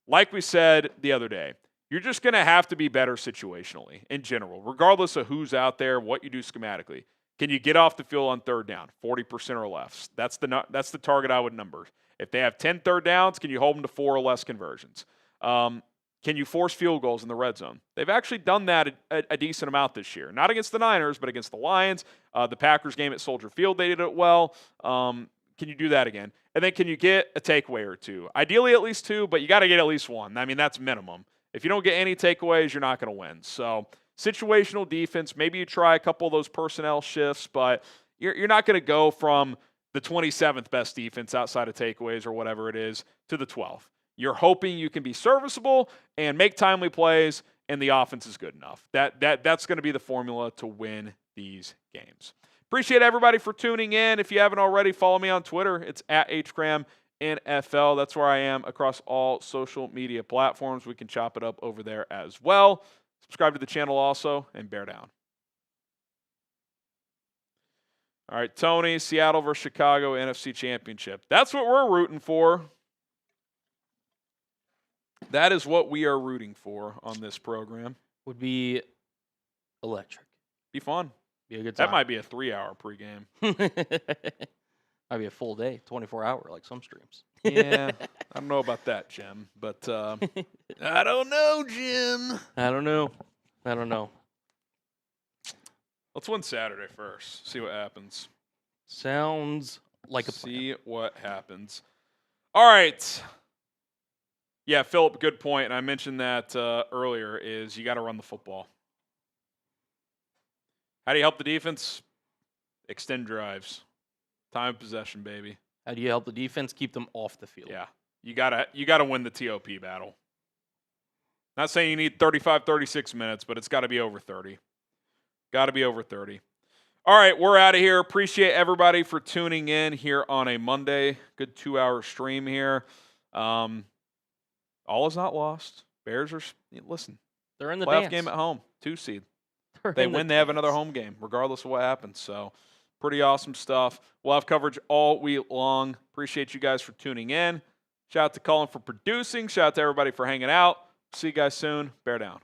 Like we said the other day, you're just going to have to be better situationally in general, regardless of who's out there, what you do schematically. Can you get off the field on third down, 40% or less? That's the target I would number. If they have 10 third downs, can you hold them to 4 or less conversions? Can you force field goals in the red zone? They've actually done that a decent amount this year. Not against the Niners, but against the Lions. The Packers game at Soldier Field, they did it well. Can you do that again? And then can you get a takeaway or 2? Ideally at least 2, but you got to get at least 1. I mean, that's minimum. If you don't get any takeaways, you're not going to win. So situational defense, maybe you try a couple of those personnel shifts, but you're not going to go from the 27th best defense outside of takeaways or whatever it is to the 12th. You're hoping you can be serviceable and make timely plays, and the offense is good enough. That's going to be the formula to win these games. Appreciate everybody for tuning in. If you haven't already, follow me on Twitter. It's at HCramNFL. That's where I am across all social media platforms. We can chop it up over there as well. Subscribe to the channel also, and bear down. All right, Tony, Seattle versus Chicago, NFC Championship. That's what we're rooting for. That is what we are rooting for on this program. Would be electric. Be fun. Be a good time. That might be a 3-hour pregame. Might be a full day, 24-hour, like some streams. Yeah, I don't know about that, Jim. But I don't know, Jim. I don't know. Let's win Saturday first. See what happens. Sounds like a plan. See what happens. All right. Yeah, Philip, good point. And I mentioned that earlier, is you got to run the football. How do you help the defense? Extend drives. Time of possession, baby. How do you help the defense keep them off the field? Yeah. You gotta win the TOP battle. Not saying you need 35, 36 minutes, but it's got to be over 30. Got to be over 30. All right, we're out of here. Appreciate everybody for tuning in here on a Monday. Good 2-hour stream here. All is not lost. Bears are, listen. They're in the playoff dance. game at home, 2 seed. They win, they have another home game, regardless of what happens. So, pretty awesome stuff. We'll have coverage all week long. Appreciate you guys for tuning in. Shout out to Colin for producing. Shout out to everybody for hanging out. See you guys soon. Bear down.